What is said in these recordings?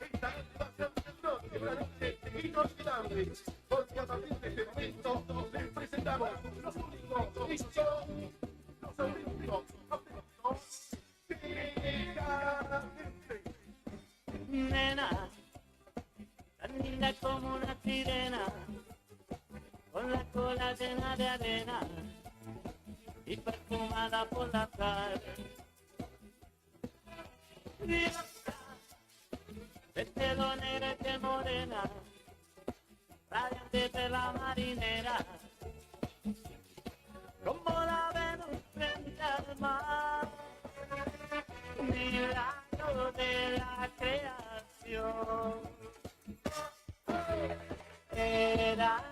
Esta noche va a ser una noche inolvidable, porque a partir de este momento les presentamos los únicos y son los auténticos Decadentes. Nena, tan linda como una sirena, con la cola llena de arena y perfumada por la sal. Diosa, de pelo negro y de morena, radiante de la marinera, como la Venus frente al mar, milagro de la creación. Era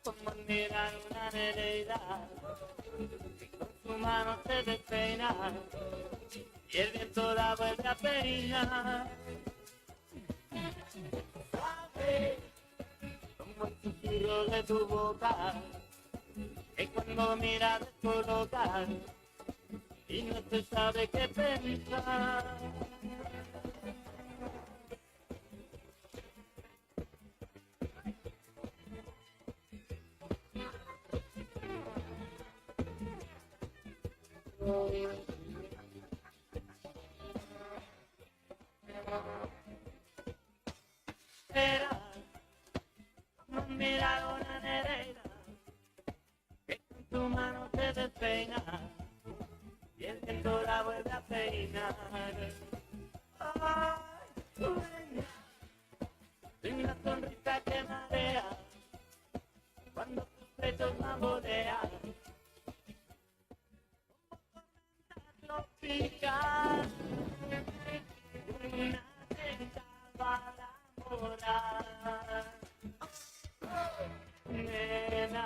como mirar una nereida, con su mano se despeina y el viento la vuelve a peinar. Suave como el susurro de tu boca, que cuando mira descoloca y no se sabe qué pensar. Era como mirar una nereida, que con tu mano te despeina y el viento la vuelve a peinar. Ay, dueña de una sonrisa que marea cuando tus pechos bambolean, como tropical, una senda para morar. Nena,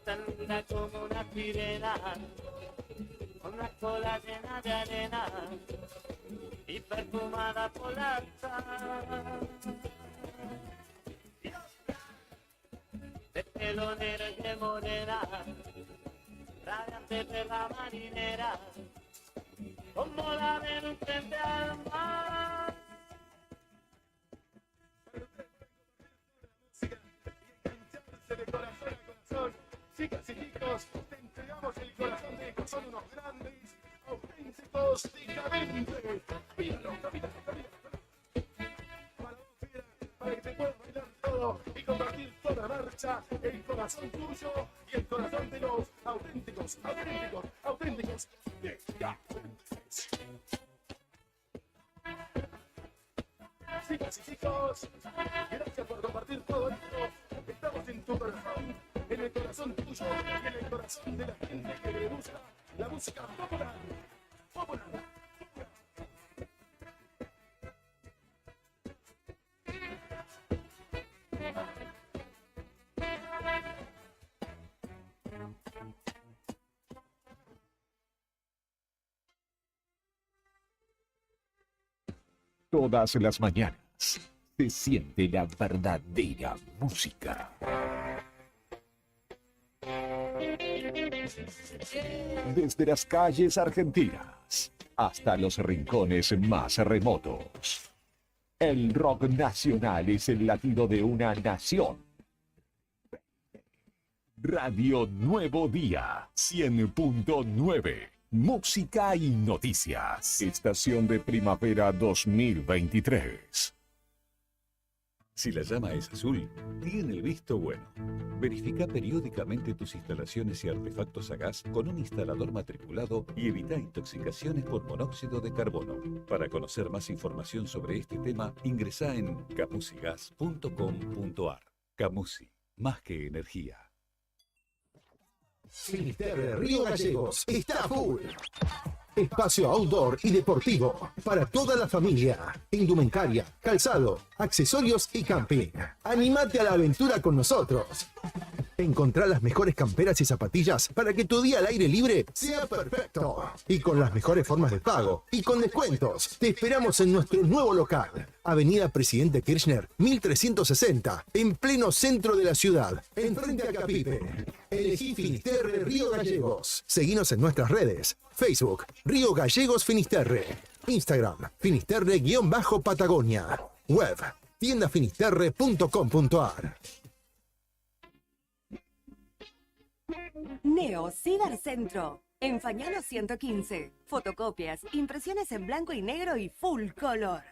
tan linda como una sirena, con la cola llena de arena y perfumada por la sal. De pelo negro y de morena, radiante de la marinera, como la Venus frente al mar. De corazón a corazón, chicas y chicos, te entregamos el corazón de ellos, son unos grandes, auténticos decadentes. Míralo, míralo. Para vos, fiera, para que te puedas bailar todo y compartir toda marcha, el corazón tuyo y el corazón de los auténticos decadentes. Chicas y chicos, gracias por compartir todo esto. Estamos en tu corazón, en el corazón tuyo y en el corazón de la gente que le gusta la música popular. Todas las mañanas se siente la verdadera música. Desde las calles argentinas hasta los rincones más remotos. El rock nacional es el latido de una nación. Radio Nuevo Día 100.9. Música y noticias. Estación de primavera 2023. Si la llama es azul, tiene el visto bueno. Verifica periódicamente tus instalaciones y artefactos a gas con un instalador matriculado y evita intoxicaciones por monóxido de carbono. Para conocer más información sobre este tema, ingresá en camusigas.com.ar. Camusi, más que energía. Finisterre Río Gallegos está full. Espacio outdoor y deportivo para toda la familia. Indumentaria, calzado, accesorios y camping. Anímate a la aventura con nosotros. Encontrá las mejores camperas y zapatillas para que tu día al aire libre sea perfecto. Y con las mejores formas de pago y con descuentos. Te esperamos en nuestro nuevo local. Avenida Presidente Kirchner, 1360, en pleno centro de la ciudad, enfrente a Capipe. Elegí Finisterre Río Gallegos. Seguinos en nuestras redes. Facebook, Río Gallegos Finisterre. Instagram, Finisterre-Patagonia. Web, tiendafinisterre.com.ar. Neo Cibercentro. En Fañano 115. Fotocopias, impresiones en blanco y negro y full color.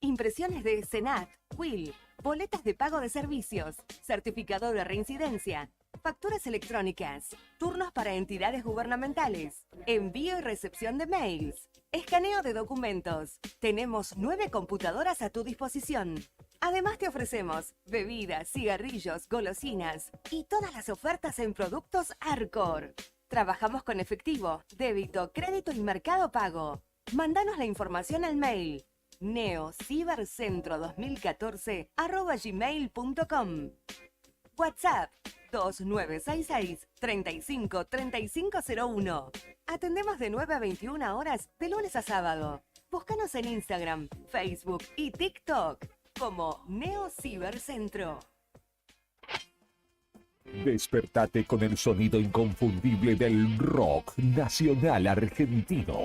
Impresiones de Senat, Quill, boletas de pago de servicios, certificado de reincidencia, facturas electrónicas, turnos para entidades gubernamentales, envío y recepción de mails, escaneo de documentos. Tenemos 9 computadoras a tu disposición. Además te ofrecemos bebidas, cigarrillos, golosinas y todas las ofertas en productos Arcor. Trabajamos con efectivo, débito, crédito y mercado pago. Mándanos la información al mail neocibercentro2014@gmail.com. WhatsApp 2966 35 3501. Atendemos de 9 a 21 horas de lunes a sábado. Búscanos en Instagram, Facebook y TikTok como Neo Cibercentro. Despertate con el sonido inconfundible del rock nacional argentino.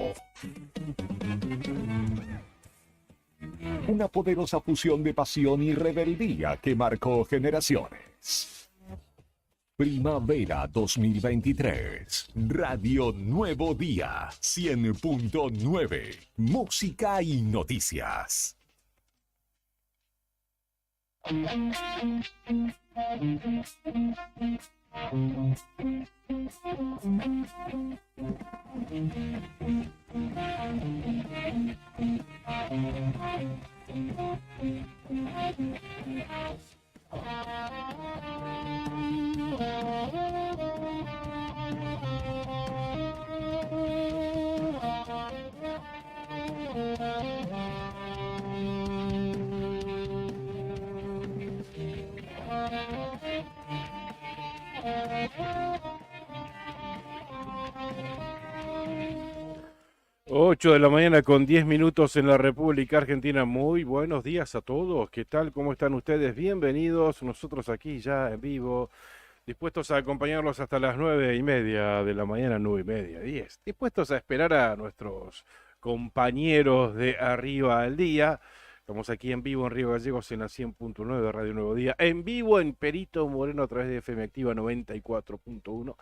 Una poderosa fusión de pasión y rebeldía que marcó generaciones. Primavera 2023. Radio Nuevo Día 100.9. Música y noticias. Ocho de la mañana con 10 minutos en la República Argentina. Muy buenos días a todos. ¿Qué tal? ¿Cómo están ustedes? Bienvenidos. Nosotros aquí ya en vivo, dispuestos a acompañarlos hasta las 9:30 de la mañana, 9:30, 10. Dispuestos a esperar a nuestros compañeros de Arriba al Día. Estamos aquí en vivo en Río Gallegos en la 100.9 de Radio Nuevo Día. En vivo en Perito Moreno a través de FM Activa 94.1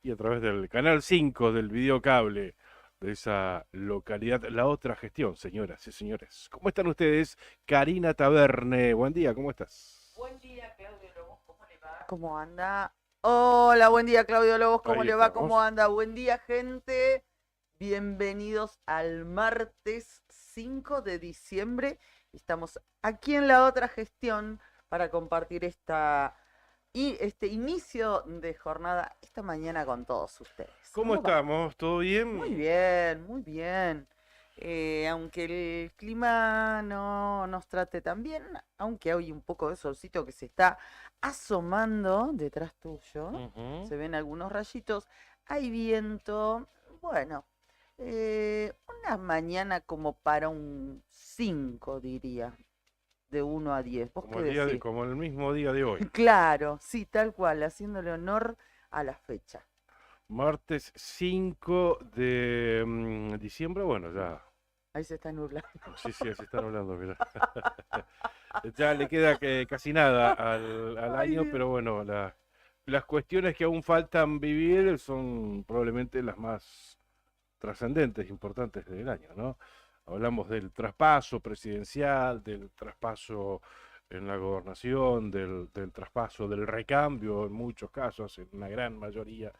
y a través del canal 5 del videocable de esa localidad. La otra gestión, señoras y señores. ¿Cómo están ustedes? Karina Taberne, buen día, ¿cómo estás? Buen día, Claudio Lobos, ¿cómo le va? ¿Cómo anda? Hola, buen día, Claudio Lobos, ¿cómo Ahí le va? estamos. ¿Cómo anda? Buen día, gente. Bienvenidos al martes 5 de diciembre. Estamos aquí en la otra gestión para compartir este inicio de jornada esta mañana con todos ustedes. ¿Cómo va? estamos? ¿Todo bien? Muy bien, muy bien. Aunque el clima no nos trate tan bien, aunque hay un poco de solcito que se está asomando detrás tuyo, Ujú. se ven algunos rayitos, hay viento, bueno, una mañana como para un 5 diría, de 1 a 10. ¿Vos Como qué decís? como el mismo día de hoy. Claro, sí, tal cual, haciéndole honor a la fecha. Martes 5 de diciembre, bueno, ya. Ahí se está nublando. Sí, se están hablando, mirá. Ya le queda casi nada al Ay, año, Dios. pero bueno, las cuestiones que aún faltan vivir son probablemente las más trascendentes, importantes del año, ¿no? Hablamos del traspaso presidencial, del traspaso en la gobernación, del traspaso del recambio en muchos casos, en una gran mayoría,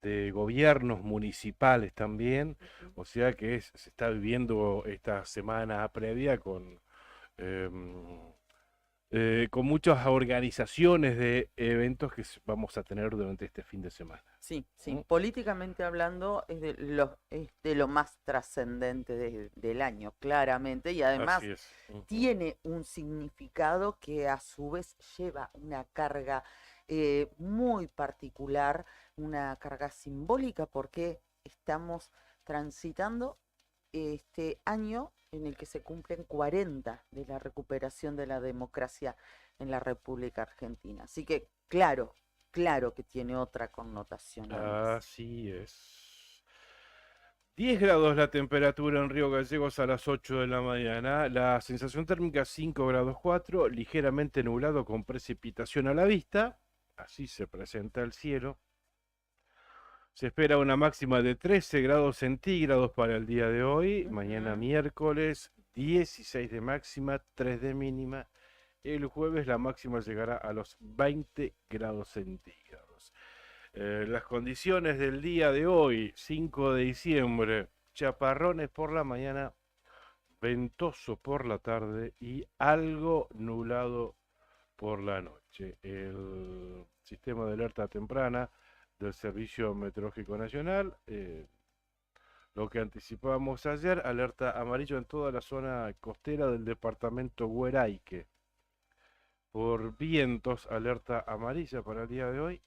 de gobiernos municipales también, o sea que se está viviendo esta semana previa con muchas organizaciones de eventos que vamos a tener durante este fin de semana. Sí, sí. ¿Mm? Políticamente hablando es de lo más trascendente del año, claramente, y además Así es. Ujú. tiene un significado que a su vez lleva una carga muy particular, una carga simbólica, porque estamos transitando este año en el que se cumplen 40 de la recuperación de la democracia en la República Argentina. Así que, claro que tiene otra connotación. además. Así es. 10 grados la temperatura en Río Gallegos a las 8 de la mañana. La sensación térmica 5 grados 4, ligeramente nublado con precipitación a la vista. Así se presenta el cielo. Se espera una máxima de 13 grados centígrados para el día de hoy. Mañana miércoles 16 de máxima, 3 de mínima. El jueves la máxima llegará a los 20 grados centígrados. Las condiciones del día de hoy, 5 de diciembre, chaparrones por la mañana, ventoso por la tarde y algo nublado por la noche. El sistema de alerta temprana del Servicio Meteorológico Nacional, lo que anticipábamos ayer, alerta amarillo en toda la zona costera del departamento Gueraique. Por vientos, alerta amarilla para el día de hoy.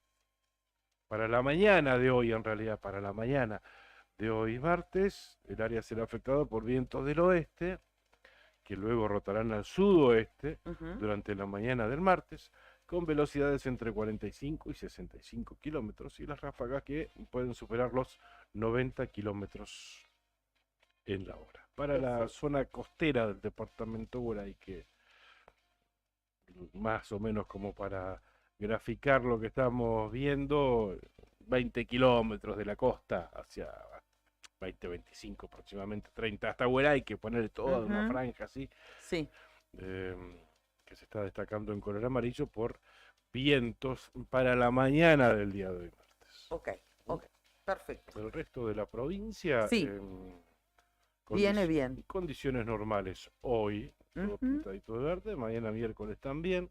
Para la mañana de hoy, en realidad, para la mañana de hoy martes, el área será afectada por vientos del oeste, que luego rotarán al sudoeste durante la mañana del martes, con velocidades entre 45 y 65 kilómetros, y las ráfagas que pueden superar los 90 kilómetros en la hora. Para la zona costera del departamento Gueraique, más o menos como para graficar lo que estamos viendo, 20 kilómetros de la costa hacia 20, 25 aproximadamente, 30 hasta Gueraique, poner toda una franja así, Sí. Que se está destacando en color amarillo por vientos para la mañana del día de hoy martes. Ok, perfecto. El resto de la provincia, Sí. Viene bien. Condiciones normales hoy, todo pintadito de verde, mañana miércoles también,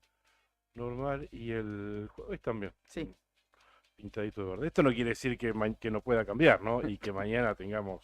normal, y el jueves también. Sí. Pintadito de verde. Esto no quiere decir que no pueda cambiar, ¿no? Y que mañana tengamos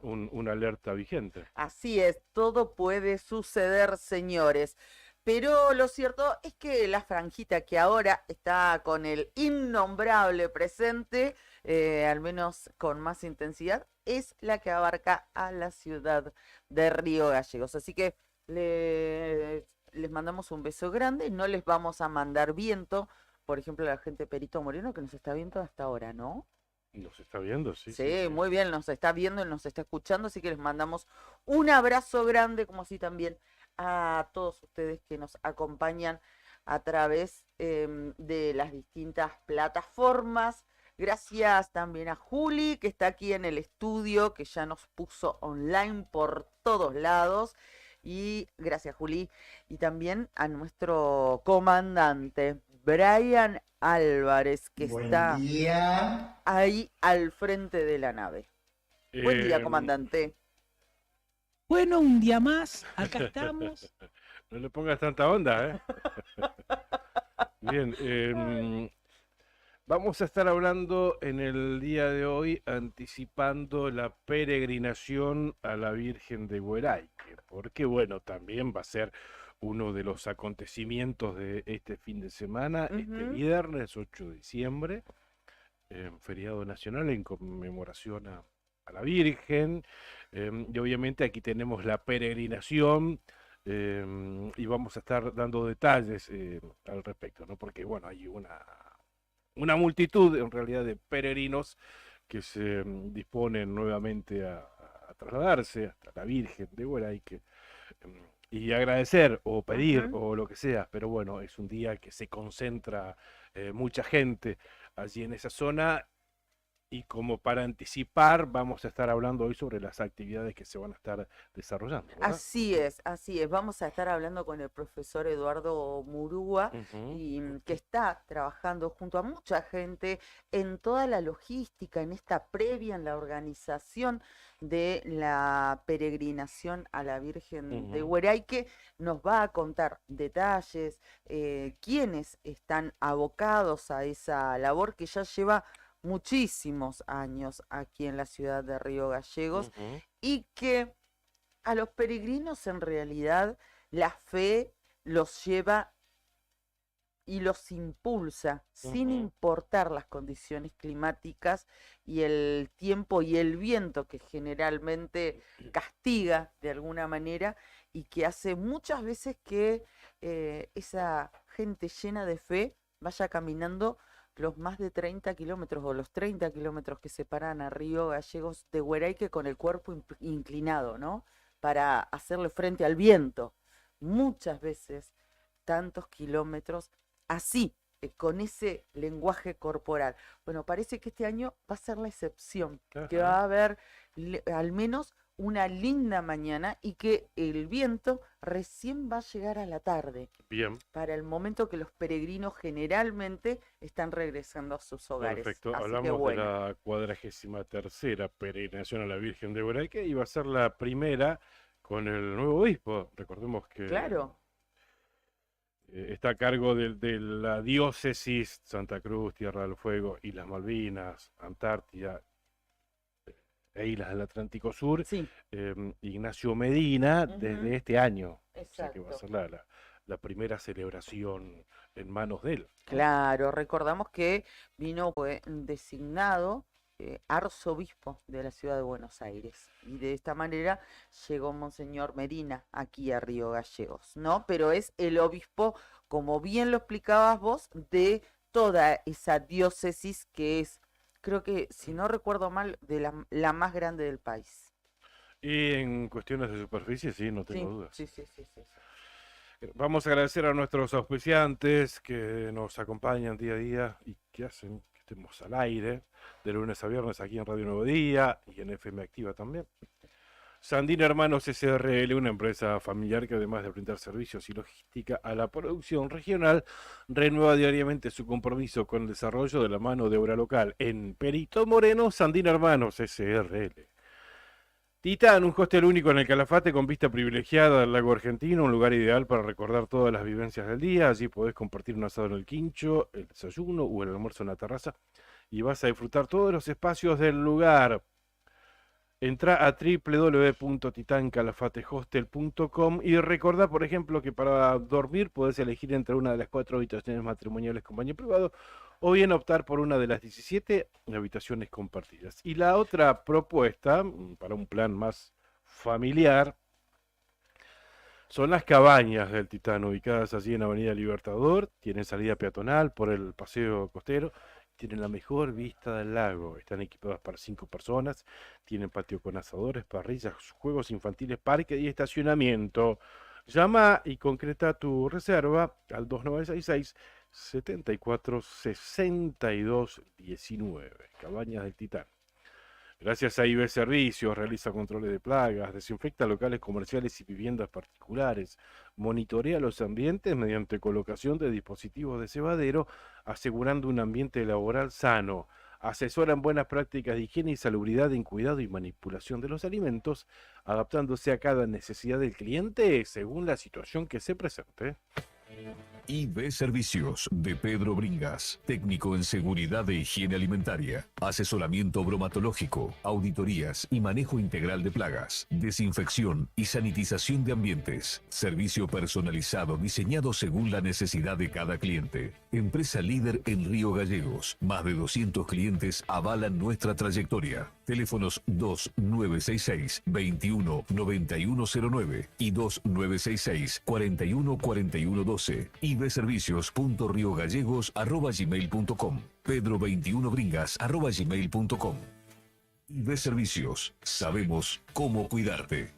una alerta vigente. Así es, todo puede suceder, señores. Pero lo cierto es que la franjita que ahora está con el innombrable presente, al menos con más intensidad, es la que abarca a la ciudad de Río Gallegos. Así que les mandamos un beso grande, no les vamos a mandar viento, por ejemplo, a la gente de Perito Moreno que nos está viendo hasta ahora, ¿no? Nos está viendo, sí. Sí, muy bien, nos está viendo y nos está escuchando, así que les mandamos un abrazo grande, como así también a todos ustedes que nos acompañan a través de las distintas plataformas. Gracias también a Juli, que está aquí en el estudio, que ya nos puso online por todos lados. Y gracias, Juli. Y también a nuestro comandante, Brian Álvarez, que está ahí al frente de la nave. Buen día, comandante. Bueno, un día más, acá estamos. No le pongas tanta onda, ¿eh? Bien, vamos a estar hablando en el día de hoy, anticipando la peregrinación a la Virgen de Gueraique, porque bueno, también va a ser uno de los acontecimientos de este fin de semana, este viernes 8 de diciembre, feriado nacional en conmemoración a la Virgen, y obviamente aquí tenemos la peregrinación, y vamos a estar dando detalles al respecto, ¿no? Porque bueno, hay una multitud en realidad de peregrinos que se disponen nuevamente a trasladarse hasta la Virgen de Gueraique y agradecer o pedir o lo que sea, pero bueno, es un día que se concentra mucha gente allí en esa zona. Y como para anticipar, vamos a estar hablando hoy sobre las actividades que se van a estar desarrollando, ¿verdad? Así es, así es. Vamos a estar hablando con el profesor Eduardo Murúa, y que está trabajando junto a mucha gente en toda la logística, en esta previa, en la organización de la peregrinación a la Virgen de Gueraique. Nos va a contar detalles, quiénes están abocados a esa labor que ya lleva muchísimos años aquí en la ciudad de Río Gallegos, y que a los peregrinos en realidad la fe los lleva y los impulsa sin importar las condiciones climáticas y el tiempo y el viento que generalmente castiga de alguna manera, y que hace muchas veces que esa gente llena de fe vaya caminando los más de 30 kilómetros o los 30 kilómetros que separan a Río Gallegos de Hueraique con el cuerpo inclinado, ¿no? Para hacerle frente al viento. Muchas veces tantos kilómetros así, con ese lenguaje corporal. Bueno, parece que este año va a ser la excepción, que va a haber al menos una linda mañana y que el viento recién va a llegar a la tarde. Bien. Para el momento que los peregrinos generalmente están regresando a sus hogares. Perfecto. Así Hablamos que bueno. de la 43ª peregrinación a la Virgen de Hueraique y va a ser la primera con el nuevo obispo. Recordemos que Claro. Está a cargo de la diócesis Santa Cruz, Tierra del Fuego y las Malvinas, Antártida e Islas del Atlántico Sur, Sí. Ignacio Medina, Ujú. desde este año. O sea que va a Exacto. ser la primera celebración en manos de él. Claro, recordamos que fue designado arzobispo de la ciudad de Buenos Aires. Y de esta manera llegó Monseñor Medina aquí a Río Gallegos, ¿no? Pero es el obispo, como bien lo explicabas vos, de toda esa diócesis que es, creo que, si no recuerdo mal, de la más grande del país. Y en cuestiones de superficie, sí, no tengo Sí, dudas. sí, sí, sí, sí. Vamos a agradecer a nuestros auspiciantes que nos acompañan día a día y que hacen que estemos al aire de lunes a viernes aquí en Radio Nuevo Día y en FM Activa también. Sandina Hermanos SRL, una empresa familiar que además de brindar servicios y logística a la producción regional, renueva diariamente su compromiso con el desarrollo de la mano de obra local. En Perito Moreno, Sandina Hermanos SRL. Titán, un hostel único en el Calafate con vista privilegiada al lago argentino, un lugar ideal para recordar todas las vivencias del día. Allí podés compartir un asado en el quincho, el desayuno o el almuerzo en la terraza y vas a disfrutar todos los espacios del lugar. Entrá a www.titancalafatehostel.com y recordá, por ejemplo, que para dormir podés elegir entre una de las 4 habitaciones matrimoniales con baño privado o bien optar por una de las 17 habitaciones compartidas. Y la otra propuesta, para un plan más familiar, son las cabañas del Titán, ubicadas allí en Avenida Libertador. Tienen salida peatonal por el paseo costero. Tienen la mejor vista del lago. Están equipadas para 5 personas. Tienen patio con asadores, parrillas, juegos infantiles, parque y estacionamiento. Llama y concreta tu reserva al 2966-746219. Cabañas del Titán. Gracias a IB Servicios, realiza controles de plagas, desinfecta locales comerciales y viviendas particulares, monitorea los ambientes mediante colocación de dispositivos de cebadero, asegurando un ambiente laboral sano, asesora en buenas prácticas de higiene y salubridad en cuidado y manipulación de los alimentos, adaptándose a cada necesidad del cliente según la situación que se presente. IB Servicios de Pedro Bringas, técnico en seguridad de higiene alimentaria, asesoramiento bromatológico, auditorías y manejo integral de plagas, desinfección y sanitización de ambientes, servicio personalizado diseñado según la necesidad de cada cliente. Empresa líder en Río Gallegos, más de 200 clientes avalan nuestra trayectoria. Teléfonos 2966-219109 y 2966-414112. ibservicios.riogallegos@gmail.com. pedro21bringas@gmail.com. IB Servicios. Sabemos cómo cuidarte.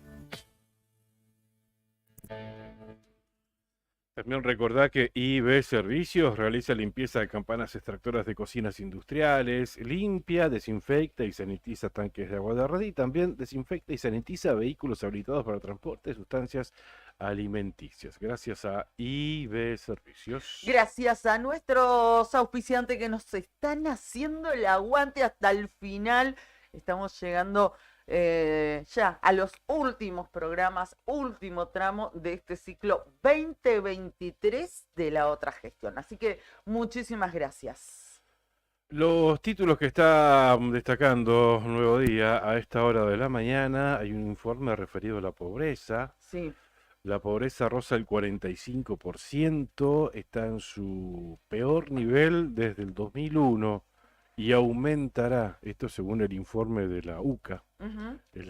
También recordá que IB Servicios realiza limpieza de campanas extractoras de cocinas industriales, limpia, desinfecta y sanitiza tanques de agua de red y también desinfecta y sanitiza vehículos habilitados para transporte de sustancias alimenticias. Gracias a IB Servicios. Gracias a nuestros auspiciantes que nos están haciendo el aguante hasta el final. Estamos llegando ya a los últimos programas, último tramo de este ciclo 2023 de La Otra Gestión. Así que muchísimas gracias. Los títulos que está destacando Nuevo Día a esta hora de la mañana, hay un informe referido a la pobreza. Sí. La pobreza roza el 45%, está en su peor nivel desde el 2001 y aumentará, esto según el informe de la UCA, es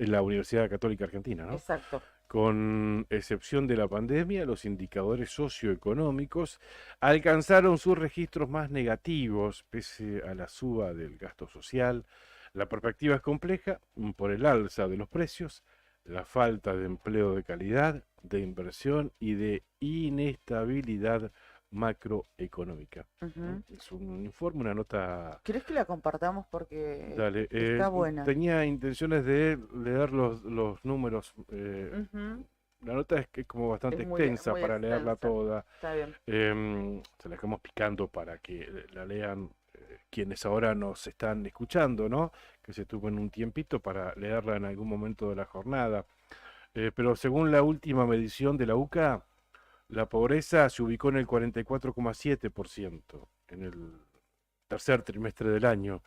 la Universidad Católica Argentina, ¿no? Exacto. Con excepción de la pandemia, los indicadores socioeconómicos alcanzaron sus registros más negativos pese a la suba del gasto social. La perspectiva es compleja por el alza de los precios, la falta de empleo de calidad, de inversión y de inestabilidad macroeconómica. Ujú. Es un informe, una nota. ¿Querés que la compartamos? Porque Dale, está buena. tenía intenciones de leer los números. Ujú. La nota es que es como bastante Es muy extensa para leerla extensa. toda. Está bien. Se la dejamos picando para que la lean quienes ahora nos están escuchando, ¿no? Que se tomen un tiempito para leerla en algún momento de la jornada. Pero según la última medición de la UCA, la pobreza se ubicó en el 44,7% en el tercer trimestre del año,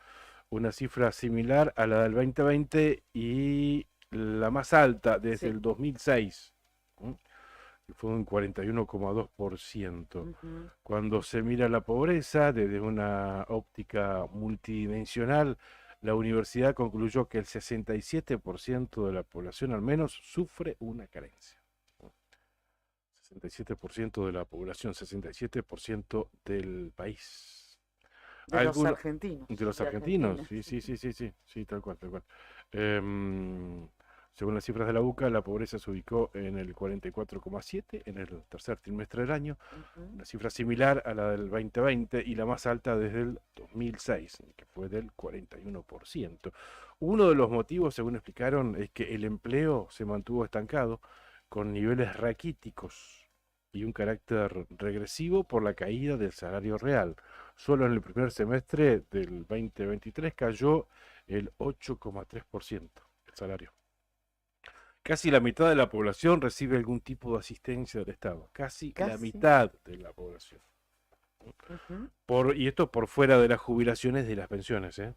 una cifra similar a la del 2020 y la más alta desde Sí. el 2006, que fue un 41,2%. Ujú. Cuando se mira la pobreza desde una óptica multidimensional, la universidad concluyó que el 67% de la población al menos sufre una carencia. 67% de la población, 67% del país. De los Alguno- argentinos. De los de argentinos, Argentina. sí, tal cual, tal cual. Según las cifras de la UCA, la pobreza se ubicó en el 44,7 en el tercer trimestre del año, Ujú. una cifra similar a la del 2020 y la más alta desde el 2006, que fue del 41%. Uno de los motivos, según explicaron, es que el empleo se mantuvo estancado con niveles raquíticos y un carácter regresivo por la caída del salario real. Solo en el primer semestre del 2023 cayó el 8,3% el salario. Casi la mitad de la población recibe algún tipo de asistencia del Estado. Casi la Casi. mitad de la población. Ujú. Y esto por fuera de las jubilaciones y de las pensiones, ¿eh?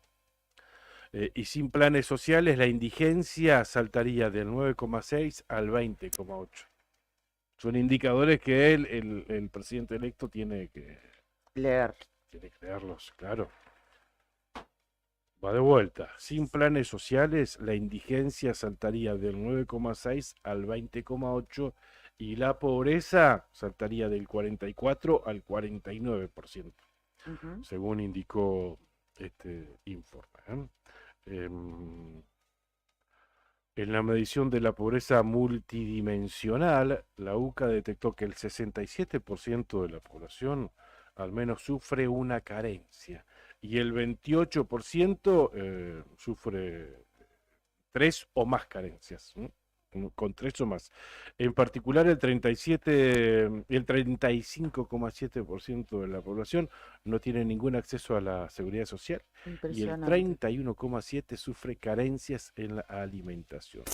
Y sin planes sociales, la indigencia saltaría del 9,6 al 20,8. Son indicadores que el presidente electo tiene que Leer. leerlos, claro. Va de vuelta. Sin planes sociales, la indigencia saltaría del 9,6 al 20,8 y la pobreza saltaría del 44 al 49%, Ujú. según indicó este informe, ¿eh? En la medición de la pobreza multidimensional, la UCA detectó que el 67% de la población al menos sufre una carencia y el 28% sufre 3 o más carencias, con 3 o más. En particular, el 35,7% de la población no tiene ningún acceso a la seguridad social y el Impresionante. 31,7% sufre carencias en la alimentación.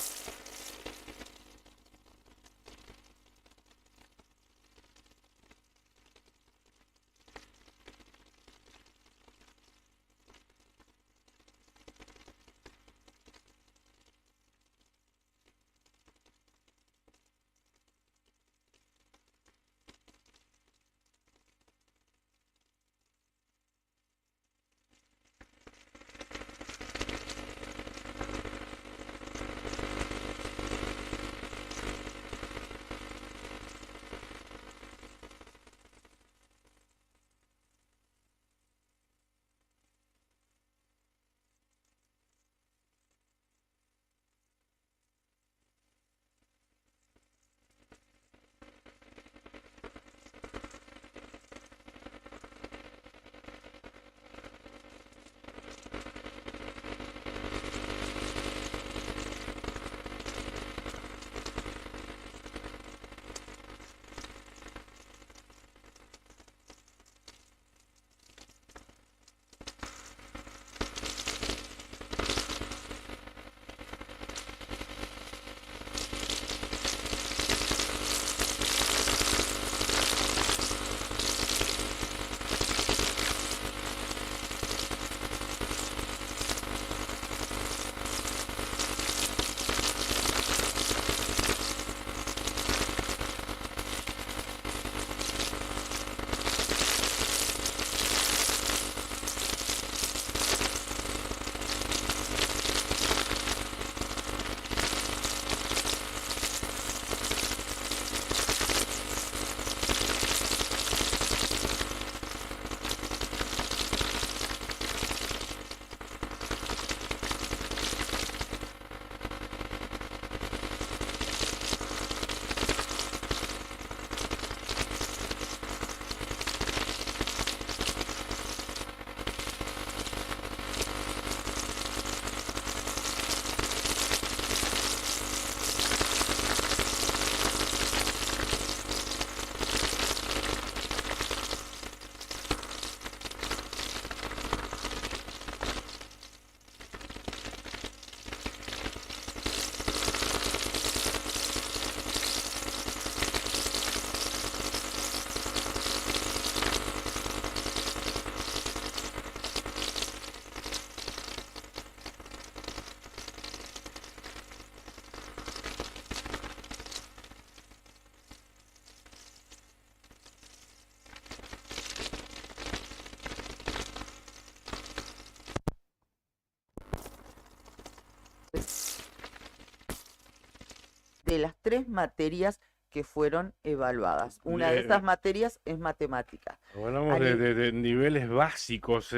de las 3 materias que fueron evaluadas. Una de Bien. esas materias es matemática. Hablamos A de, ni- de niveles básicos,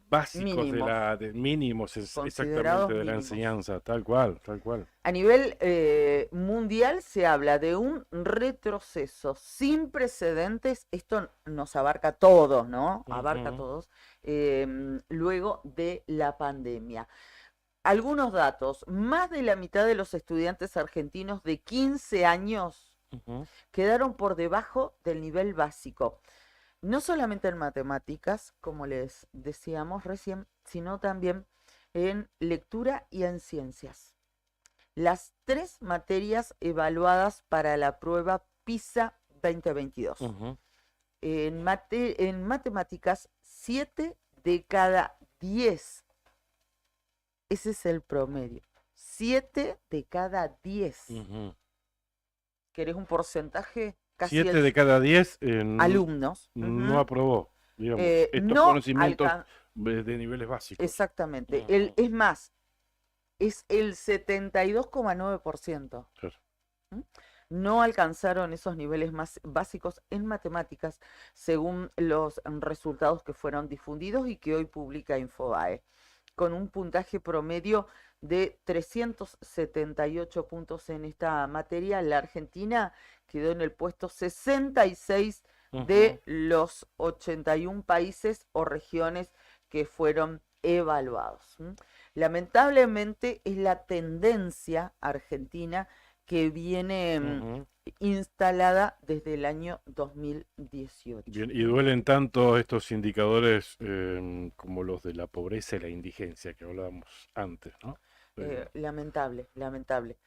básicos Mínimos. de mínimos, exactamente, Considerados de la mínimos. enseñanza, tal cual, tal cual. A nivel mundial se habla de un retroceso sin precedentes, esto nos abarca a todos, ¿no? Abarca a Ujú. todos, luego de la pandemia. Algunos datos, más de la mitad de los estudiantes argentinos de 15 años Ujú. quedaron por debajo del nivel básico, no solamente en matemáticas, como les decíamos recién, sino también en lectura y en ciencias. Las 3 materias evaluadas para la prueba PISA 2022. Ujú. En matemáticas, 7 de cada 10. Ese es el promedio. 7 de cada 10. Ujú. ¿Querés un porcentaje? Casi 7 de cada 10 alumnos. no Ujú. aprobó, digamos, estos No conocimientos alcan- de niveles básicos. Exactamente. Ujú. Es más, es el 72,9%. Claro. ¿Mm? No alcanzaron esos niveles más básicos en matemáticas según los resultados que fueron difundidos y que hoy publica Infobae, con un puntaje promedio de 378 puntos en esta materia. La Argentina quedó en el puesto 66 de los 81 países o regiones que fueron evaluados. Lamentablemente es la tendencia argentina que viene Ujú. instalada desde el año 2018. Bien, y duelen tanto estos indicadores como los de la pobreza y la indigencia que hablábamos antes, ¿no? Lamentable, lamentable.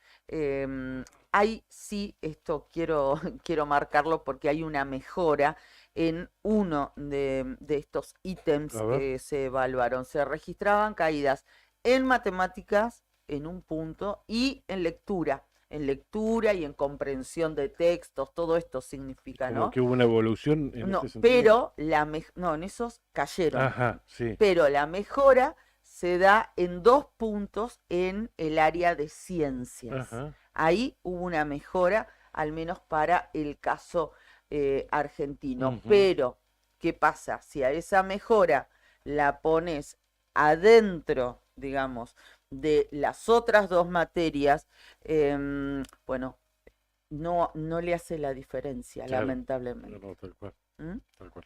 Hay sí, esto quiero marcarlo porque hay una mejora en uno de estos ítems A ver. que se evaluaron. Se registraban caídas en matemáticas en un punto y en lectura y en comprensión de textos, todo esto significa, Como ¿no? que hubo una evolución en No, este sentido. pero no, en esos cayeron. Ajá, sí. Pero la mejora se da en 2 puntos en el área de ciencias. Ajá. Ahí hubo una mejora, al menos para el caso argentino. Ujú. Pero, ¿qué pasa? Si a esa mejora la pones adentro, digamos, de las otras 2 materias, bueno, no le hace la diferencia, Claro. lamentablemente. No, tal cual, ¿Mm? tal cual.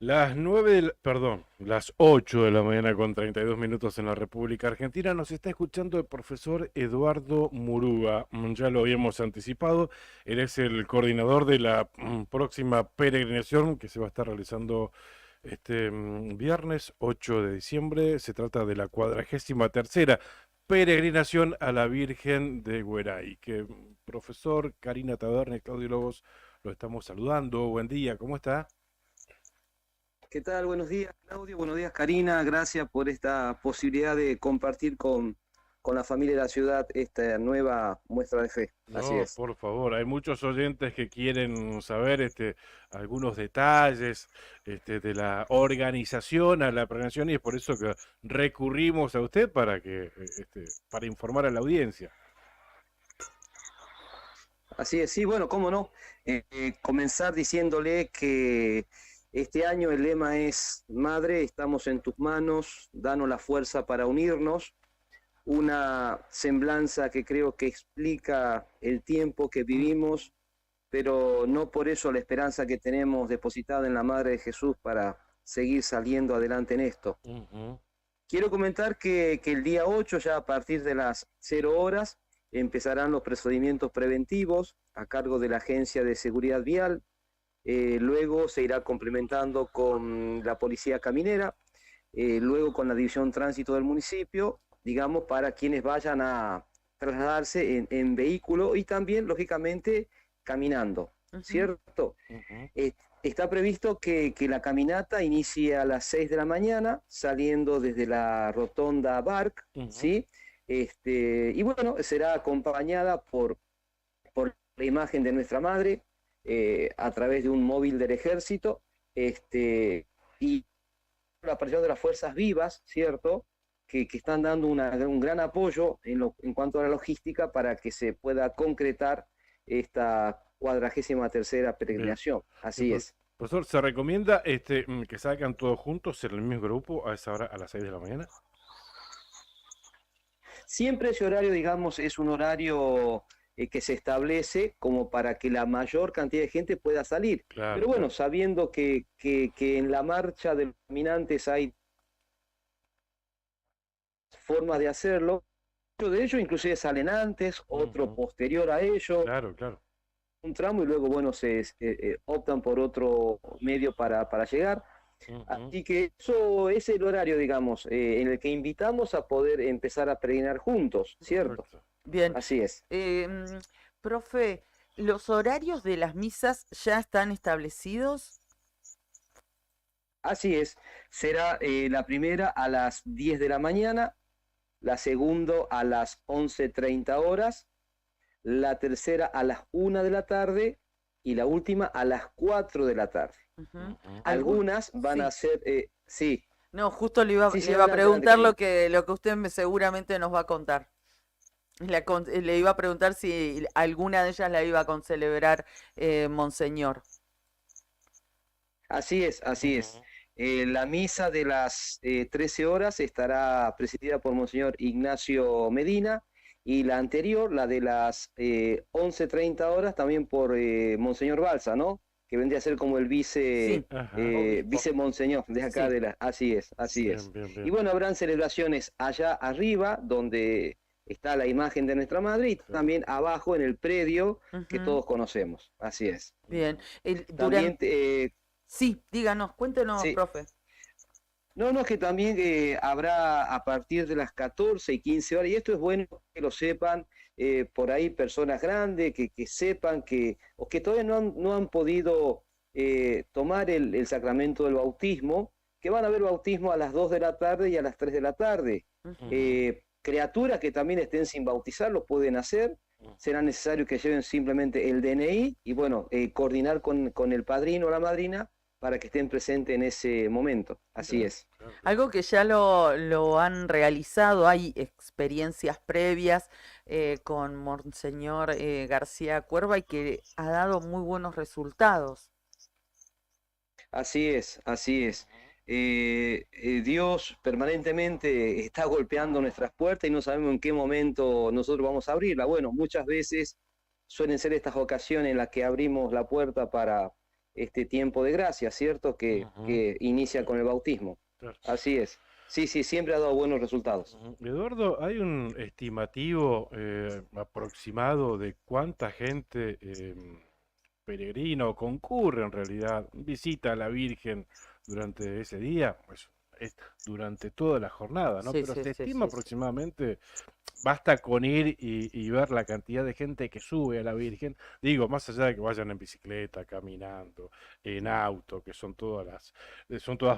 Las 8 de la mañana con 32 minutos en la República Argentina. Nos está escuchando el profesor Eduardo Murúa. Ya lo habíamos anticipado. Él es el coordinador de la próxima peregrinación que se va a estar realizando este viernes 8 de diciembre. Se trata de la 43ª peregrinación a la Virgen de Güeray. Que profesor Karina Taberna y Claudio Lobos lo estamos saludando. Buen día, ¿cómo está? ¿Qué tal? Buenos días, Claudio. Buenos días, Karina. Gracias por esta posibilidad de compartir con la familia de la ciudad esta nueva muestra de fe. Así No, es. por favor, hay muchos oyentes que quieren saber algunos detalles de la organización a la peregrinación y es por eso que recurrimos a usted para para informar a la audiencia. Así es, sí, bueno, cómo no. Comenzar diciéndole que este año el lema es: Madre, estamos en tus manos, danos la fuerza para unirnos. Una semblanza que creo que explica el tiempo que vivimos, pero no por eso la esperanza que tenemos depositada en la Madre de Jesús para seguir saliendo adelante en esto. Quiero comentar que el día 8, ya a partir de las 0 horas, empezarán los procedimientos preventivos a cargo de la Agencia de Seguridad Vial. Luego se irá complementando con la Policía Caminera, luego con la División Tránsito del municipio, digamos, para quienes vayan a trasladarse en vehículo y también, lógicamente, caminando, ¿cierto? Está previsto que la caminata inicie a las 6 de la mañana, saliendo desde la rotonda Barc, ¿sí? Y bueno, será acompañada por la imagen de nuestra madre, a través de un móvil del ejército, y la aparición de las fuerzas vivas, ¿cierto? que están dando un gran apoyo en cuanto a la logística para que se pueda concretar esta 43ª peregrinación. Así es. Profesor, ¿se recomienda que salgan todos juntos en el mismo grupo a esa hora, a las 6 de la mañana? Siempre ese horario, digamos, es un horario que se establece como para que la mayor cantidad de gente pueda salir. Claro, pero bueno, claro. sabiendo que en la marcha de los caminantes hay formas de hacerlo, muchos de ellos inclusive salen antes, otro posterior a ello. Claro, claro. Un tramo y luego, bueno, se optan por otro medio para llegar. Así que eso es el horario, digamos, en el que invitamos a poder empezar a peregrinar juntos, ¿cierto? Bien. Así es. Profe, ¿los horarios de las misas ya están establecidos? Así es. Será la primera a las 10 de la mañana, la segunda a las 11:30 horas, la tercera a las 1 de la tarde y la última a las 4 de la tarde. Algunas van a ser, sí. No, justo le iba a preguntar lo que usted seguramente nos va a contar. Le iba a preguntar si alguna de ellas la iba a concelebrar Monseñor. Así es, así es. La misa de las 13 horas estará presidida por Monseñor Ignacio Medina y la anterior, la de las 11:30 horas, también por Monseñor Balsa, ¿no? Que vendría a ser como el vice monseñor de acá de la... Así es, así es. Bien. Y bueno, habrán celebraciones allá arriba, donde está la imagen de nuestra madre, y también abajo en el predio que todos conocemos. Así es. Bien. También, sí, díganos, cuéntenos, sí. profe. No, que también habrá a partir de las 14 y 15 horas, y esto es bueno que lo sepan, por ahí personas grandes, que sepan o que todavía no han podido tomar el sacramento del bautismo, que van a haber bautismo a las 2 de la tarde y a las 3 de la tarde. Criaturas que también estén sin bautizar lo pueden hacer, será necesario que lleven simplemente el DNI y bueno, coordinar con el padrino o la madrina para que estén presentes en ese momento. Así es. Algo que ya lo han realizado, hay experiencias previas con Monseñor García Cuerva y que ha dado muy buenos resultados. Así es, así es. Dios permanentemente está golpeando nuestras puertas y no sabemos en qué momento nosotros vamos a abrirla. Bueno, muchas veces suelen ser estas ocasiones en las que abrimos la puerta para este tiempo de gracia, ¿cierto? Que inicia con el bautismo. Claro. Así es. Sí, siempre ha dado buenos resultados. Eduardo, ¿hay un estimativo aproximado de cuánta gente peregrina o concurre en realidad, visita a la Virgen durante ese día? Pues es durante toda la jornada, ¿no? Sí, Pero sí, se sí, estima sí. aproximadamente, basta con ir y ver la cantidad de gente que sube a la Virgen, digo, más allá de que vayan en bicicleta, caminando, en auto, que son todas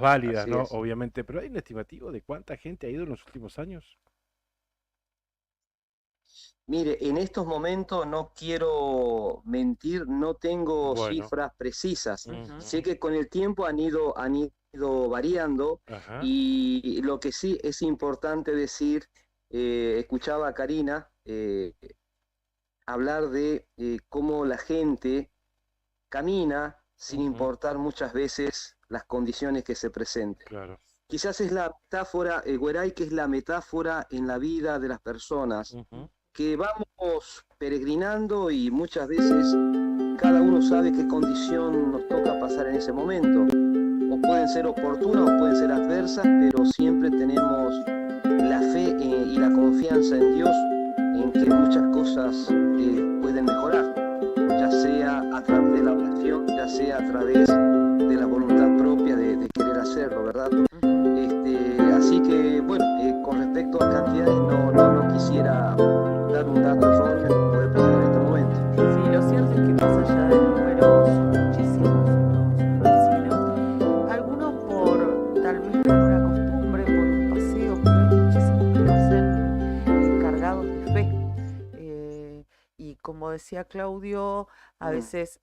válidas, Así ¿no? es. Obviamente, pero ¿hay un estimativo de cuánta gente ha ido en los últimos años? Mire, en estos momentos no quiero mentir, no tengo Bueno. cifras precisas. Ujú. Sé que con el tiempo han ido variando Ajá. y lo que sí es importante decir, escuchaba a Karina hablar de cómo la gente camina sin importar muchas veces las condiciones que se presenten. Claro. Quizás es la metáfora, Güeray, que es la metáfora en la vida de las personas, que vamos peregrinando y muchas veces cada uno sabe qué condición nos toca pasar en ese momento. O pueden ser oportunas o pueden ser adversas, pero siempre tenemos la fe y la confianza en Dios en que muchas cosas pueden mejorar, ya sea a través de la oración, ya sea a través de la voluntad propia de querer hacerlo, ¿verdad? Así que, bueno, con respecto a cantidades, no quisiera dar un dato erróneo y poder pensar en este momento. Sí, lo cierto es que más allá del número son muchísimos los vecinos, algunos por tal vez por una costumbre, por un paseo, pero hay muchísimos que lo hacen cargados de fe. Y como decía Claudio, a veces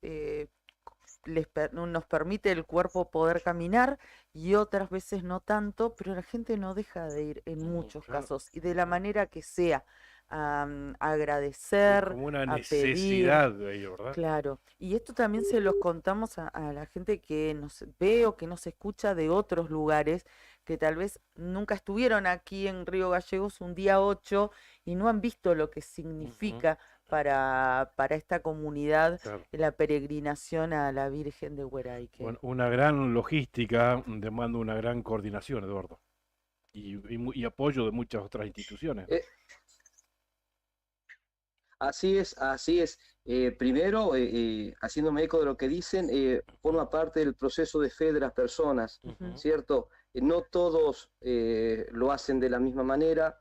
nos permite el cuerpo poder caminar y otras veces no tanto, pero la gente no deja de ir en muchos claro. casos y de la manera que sea, a agradecer, Como una a pedir. necesidad de ir, ¿verdad? Claro, y esto también se los contamos a la gente que nos ve o que nos escucha de otros lugares, que tal vez nunca estuvieron aquí en Río Gallegos un día 8 y no han visto lo que significa para esta comunidad Claro. la peregrinación a la Virgen de Hueraique. Bueno, una gran logística demanda una gran coordinación, Eduardo, y apoyo de muchas otras instituciones. Así es, así es. Primero, haciéndome eco de lo que dicen, forma parte del proceso de fe de las personas, ¿cierto? No todos lo hacen de la misma manera.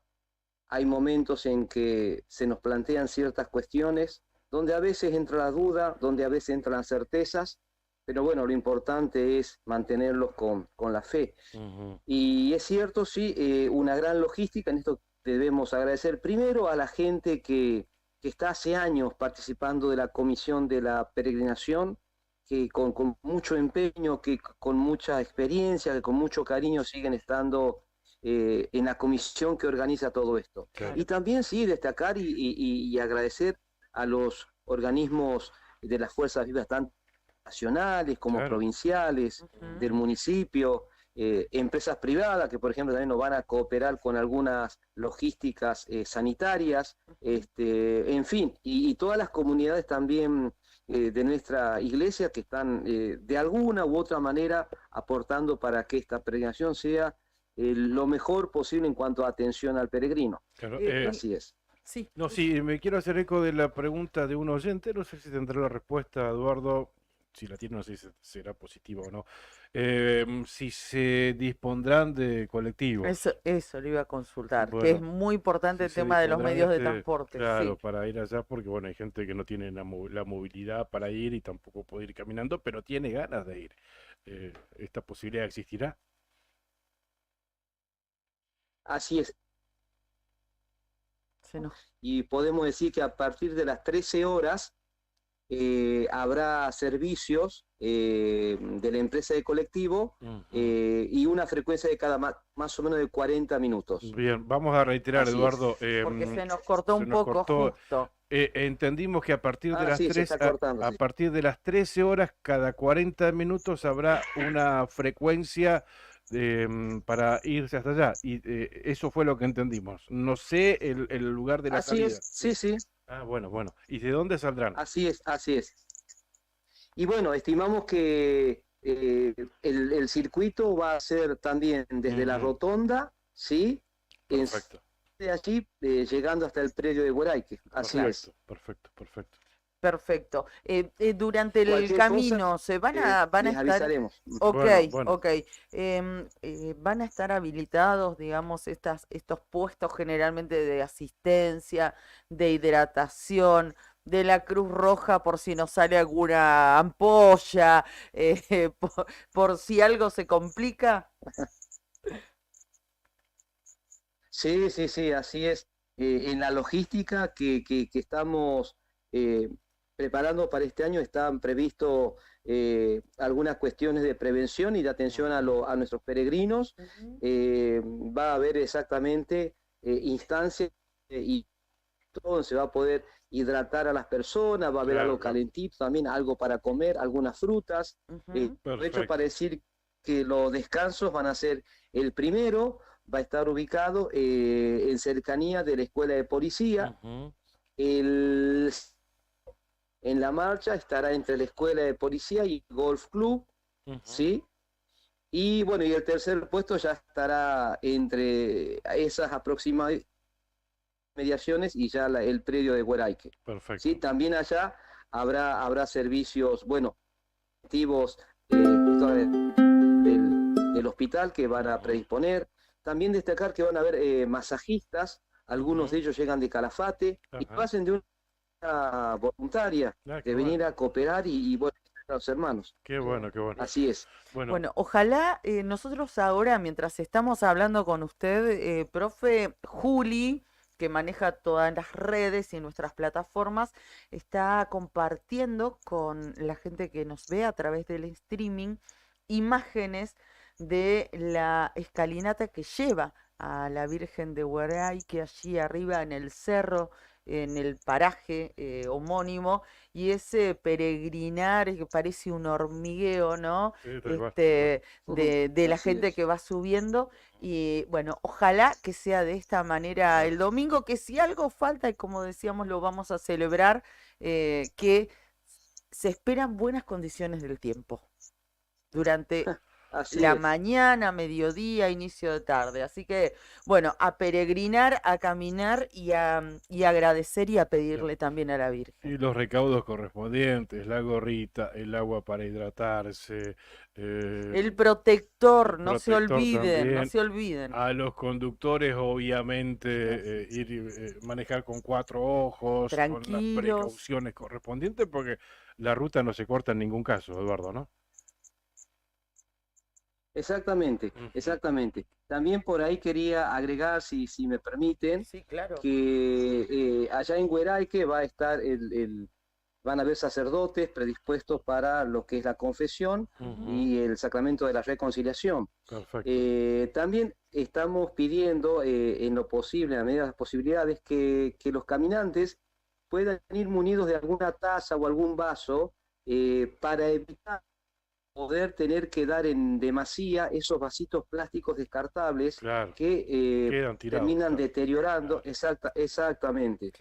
Hay momentos en que se nos plantean ciertas cuestiones, donde a veces entra la duda, donde a veces entran las certezas, pero bueno, lo importante es mantenerlos con la fe. Y es cierto, sí, una gran logística. En esto debemos agradecer primero a la gente que está hace años participando de la comisión de la peregrinación, que con mucho empeño, que con mucha experiencia, que con mucho cariño siguen estando en la comisión que organiza todo esto. Claro. Y también sí, destacar y agradecer a los organismos de las fuerzas vivas, tanto nacionales como Claro. provinciales, del municipio, empresas privadas que por ejemplo también nos van a cooperar con algunas logísticas sanitarias, en fin, y todas las comunidades también de nuestra iglesia que están de alguna u otra manera aportando para que esta peregrinación sea lo mejor posible en cuanto a atención al peregrino. Claro, Así es. Sí. No, sí, me quiero hacer eco de la pregunta de un oyente, no sé si tendrá la respuesta, Eduardo, si la tiene, no sé si será positiva o no. Si se dispondrán de colectivos. Eso le iba a consultar, que Bueno, es muy importante el si se tema de los dispondrán, medios de transporte. claro, Sí. para ir allá, porque bueno, hay gente que no tiene la movilidad para ir y tampoco puede ir caminando, pero tiene ganas de ir. ¿Esta posibilidad existirá? Así es. Se nos- Y podemos decir que a partir de las 13 horas habrá servicios de la empresa de colectivo y una frecuencia de cada más o menos de 40 minutos. Bien, vamos a reiterar, Así es. Eduardo. Porque se nos cortó se un nos poco cortó. justo. Entendimos que a partir de las Sí, se 3, está cortando, a sí. partir de las 13 horas, cada 40 minutos habrá una frecuencia para irse hasta allá. Y eso fue lo que entendimos. No sé el lugar de la Así salida. es, sí. Ah, bueno. ¿Y de dónde saldrán? Así es. Y bueno, estimamos que el circuito va a ser también desde la rotonda, ¿sí? Perfecto. De allí, llegando hasta el predio de Hueraique. Así es. Perfecto. Perfecto. Durante el Cualquier camino cosa, se van a les estar. avisaremos. Ok, Bueno. ok. Van a estar habilitados, digamos, estos puestos generalmente de asistencia, de hidratación, de la Cruz Roja por si nos sale alguna ampolla, por si algo se complica. Sí, así es. En la logística que estamos preparando para este año están previstos algunas cuestiones de prevención y de atención a nuestros peregrinos. Va a haber exactamente instancias y todo, se va a poder hidratar a las personas, va a haber Claro, algo claro. calentito también, algo para comer, algunas frutas. De hecho, Perfecto. para decir que los descansos van a ser el primero, va a estar ubicado en cercanía de la escuela de policía. En la marcha estará entre la escuela de policía y el golf club, ¿sí? Y bueno, y el tercer puesto ya estará entre esas aproximadas mediaciones y ya el predio de Hueraique. Perfecto. Sí, también allá habrá servicios, bueno, activos del hospital que van a predisponer. También destacar que van a haber masajistas, algunos de ellos llegan de Calafate y lo hacen de una voluntaria qué de venir a cooperar y bueno, a los hermanos. Qué bueno. Así es. Bueno, ojalá nosotros ahora, mientras estamos hablando con usted, profe Juli, que maneja todas las redes y nuestras plataformas, está compartiendo con la gente que nos ve a través del streaming imágenes de la escalinata que lleva a la Virgen de Huaray, que allí arriba en el cerro, en el paraje homónimo, y ese peregrinar que parece un hormigueo, ¿no? Sí, tal cual. De la Así gente es. que va subiendo. Y bueno, ojalá que sea de esta manera el domingo, que si algo falta, y como decíamos, lo vamos a celebrar, que se esperan buenas condiciones del tiempo durante Así la es. mañana, mediodía, inicio de tarde. Así que, bueno, a peregrinar, a caminar y a agradecer y a pedirle también a la Virgen. Y los recaudos correspondientes, la gorrita, el agua para hidratarse, El protector, no se protector olviden, no también. se olviden. A los conductores, obviamente, manejar con 4 ojos, con las Tranquilos. precauciones correspondientes, porque la ruta no se corta en ningún caso, Eduardo, ¿no? Exactamente, exactamente. También por ahí quería agregar, si me permiten, Sí, claro. que allá en Hueraique va a estar van a haber sacerdotes predispuestos para lo que es la confesión y el sacramento de la reconciliación. Perfecto. También estamos pidiendo, en lo posible, a medida de las posibilidades, que los caminantes puedan ir munidos de alguna taza o algún vaso para evitar poder tener que dar en demasía esos vasitos plásticos descartables que Quedan tirados, terminan deteriorando. Exactamente.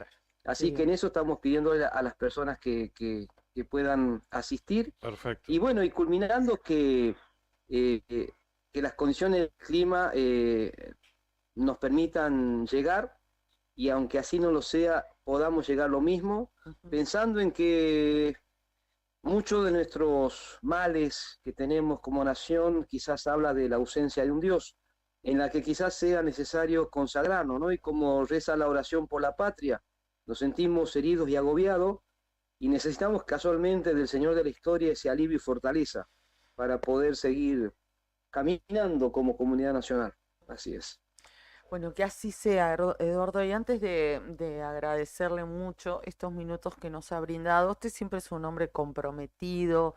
Así que en eso estamos pidiendo a las personas que puedan asistir. Perfecto. Y bueno, y culminando que las condiciones del clima nos permitan llegar, y aunque así no lo sea, podamos llegar lo mismo, pensando en que muchos de nuestros males que tenemos como nación quizás habla de la ausencia de un Dios, en la que quizás sea necesario consagrarnos, ¿no? Y como reza la oración por la patria, nos sentimos heridos y agobiados y necesitamos casualmente del Señor de la historia ese alivio y fortaleza para poder seguir caminando como comunidad nacional. Así es. Bueno, que así sea, Eduardo. Y antes de agradecerle mucho estos minutos que nos ha brindado, usted siempre es un hombre comprometido,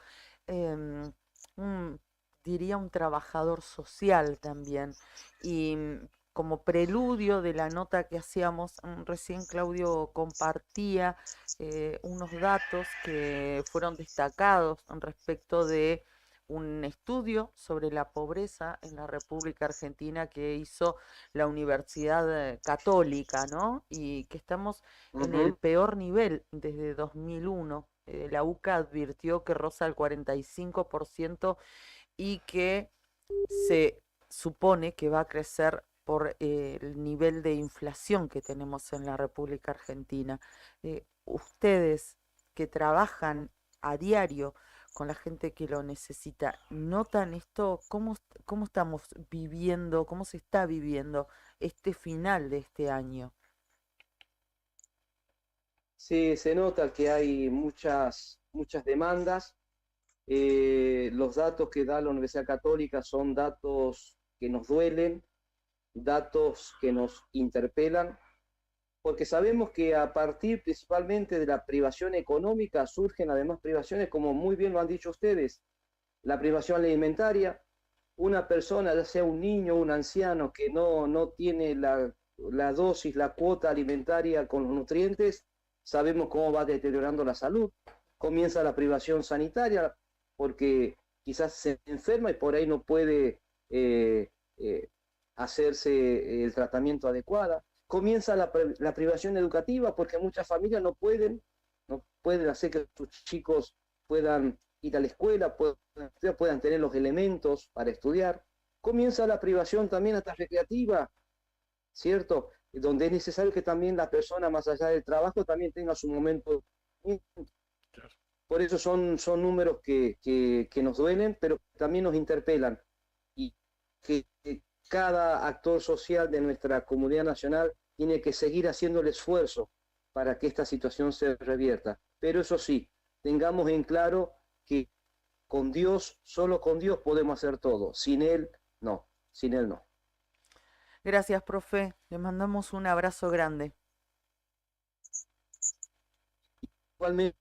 diría un trabajador social también. Y como preludio de la nota que hacíamos, recién Claudio compartía unos datos que fueron destacados respecto de un estudio sobre la pobreza en la República Argentina que hizo la Universidad Católica, ¿no? Y que estamos en el peor nivel desde 2001. La UCA advirtió que roza el 45% y que se supone que va a crecer por el nivel de inflación que tenemos en la República Argentina. Ustedes que trabajan a diario con la gente que lo necesita, ¿notan esto? ¿Cómo estamos viviendo, cómo se está viviendo este final de este año? Sí, se nota que hay muchas demandas. Los datos que da la Universidad Católica son datos que nos duelen, datos que nos interpelan, porque sabemos que a partir principalmente de la privación económica surgen además privaciones, como muy bien lo han dicho ustedes, la privación alimentaria. Una persona, ya sea un niño o un anciano, que no tiene la dosis, la cuota alimentaria con los nutrientes, sabemos cómo va deteriorando la salud. Comienza la privación sanitaria, porque quizás se enferma y por ahí no puede hacerse el tratamiento adecuado. Comienza la privación educativa, porque muchas familias no pueden hacer que sus chicos puedan ir a la escuela, puedan tener los elementos para estudiar. Comienza la privación también hasta recreativa, ¿cierto? Donde es necesario que también la persona, más allá del trabajo, también tenga su momento. Por eso son números que nos duelen, pero también nos interpelan. Y que cada actor social de nuestra comunidad nacional tiene que seguir haciendo el esfuerzo para que esta situación se revierta. Pero eso sí, tengamos en claro que con Dios, solo con Dios podemos hacer todo. Sin Él, no. Sin Él, no. Gracias, profe. Le mandamos un abrazo grande. Igualmente,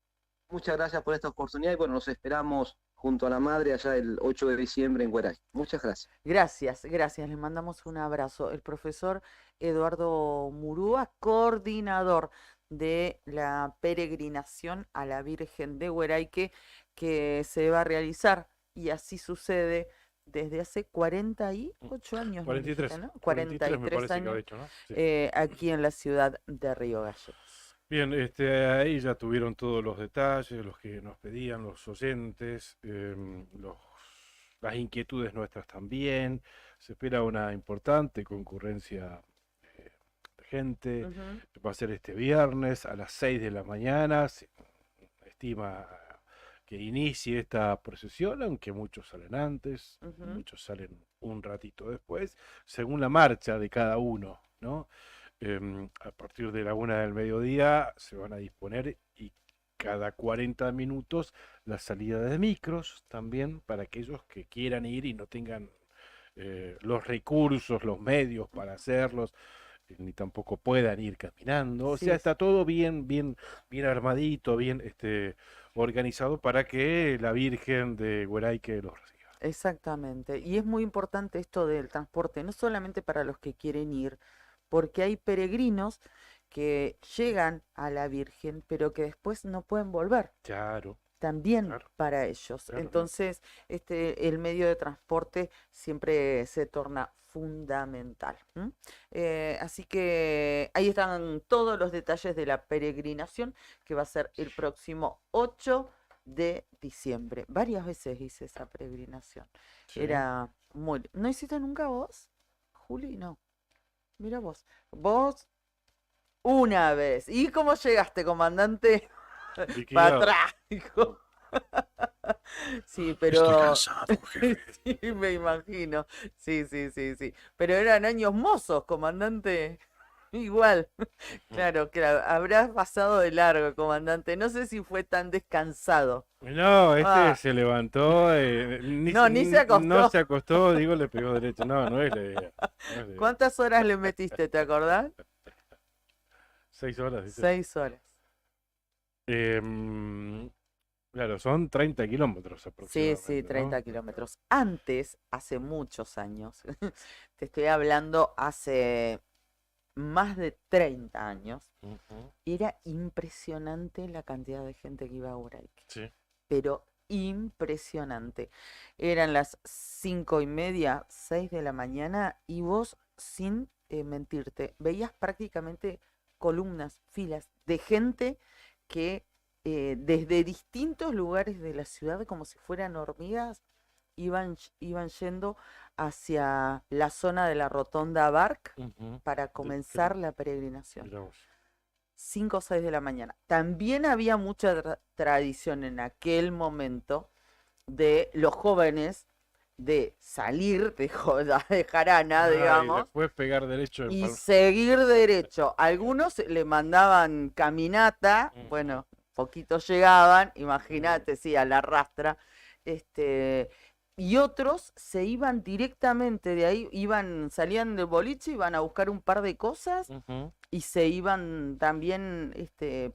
muchas gracias por esta oportunidad y bueno, nos esperamos junto a la madre allá el 8 de diciembre en Huaray. Muchas gracias. Gracias, gracias. Le mandamos un abrazo. El profesor Eduardo Murúa, coordinador de la peregrinación a la Virgen de Hueraique, que se va a realizar, y así sucede desde hace 48 años. 43, ¿no? 43 me 43 parece que años ha dicho, ¿no? Sí. aquí en la ciudad de Río Gallegos. Bien, ahí ya tuvieron todos los detalles, los que nos pedían los oyentes, las inquietudes nuestras también. Se espera una importante concurrencia de gente. Va a ser este viernes a las 6 de la mañana. Se estima que inicie esta procesión, aunque muchos salen antes, muchos salen un ratito después, según la marcha de cada uno, ¿no? A partir de la 1 del mediodía se van a disponer y cada 40 minutos la salida de micros también para aquellos que quieran ir y no tengan los recursos, los medios para hacerlos, ni tampoco puedan ir caminando. O sea, está todo bien armadito, bien organizado para que la Virgen de Hueraique los reciba. Exactamente. Y es muy importante esto del transporte, no solamente para los que quieren ir, porque hay peregrinos que llegan a la Virgen, pero que después no pueden volver. Claro. También para ellos. Claro. Entonces, el medio de transporte siempre se torna fundamental. Así que ahí están todos los detalles de la peregrinación, que va a ser el próximo 8 de diciembre. Varias veces hice esa peregrinación. Sí. Era muy... ¿No hiciste nunca vos, Juli? No. Mira vos. Vos una vez. ¿Y cómo llegaste, comandante? Para atrás, hijo. Sí, pero... Estoy cansado, jefe. Sí, me imagino. Sí. Pero eran años mozos, comandante. Igual. Claro. Habrás pasado de largo, comandante. No sé si fue tan descansado. No, se levantó, ni se acostó. No se acostó, digo, le pegó derecho. No es la idea. ¿Cuántas horas le metiste, te acordás? 6 horas. ¿Dice? 6 horas. Claro, son 30 kilómetros aproximadamente. Sí, 30 kilómetros. Antes, hace muchos años, te estoy hablando hace más de 30 años, era impresionante la cantidad de gente que iba a Hueraique. Sí. Pero impresionante. Eran las 5:30, 6 de la mañana y vos, sin mentirte, veías prácticamente columnas, filas de gente que desde distintos lugares de la ciudad, como si fueran hormigas, iban yendo hacia la zona de la Rotonda Barc para comenzar la peregrinación. 5 o 6 de la mañana. También había mucha tradición en aquel momento de los jóvenes de salir de jarana, digamos, y después pegar derecho y seguir derecho. Algunos le mandaban caminata, bueno, poquitos llegaban, imagínate, sí, a la rastra, y otros se iban directamente de ahí, salían del boliche, iban a buscar un par de cosas y se iban también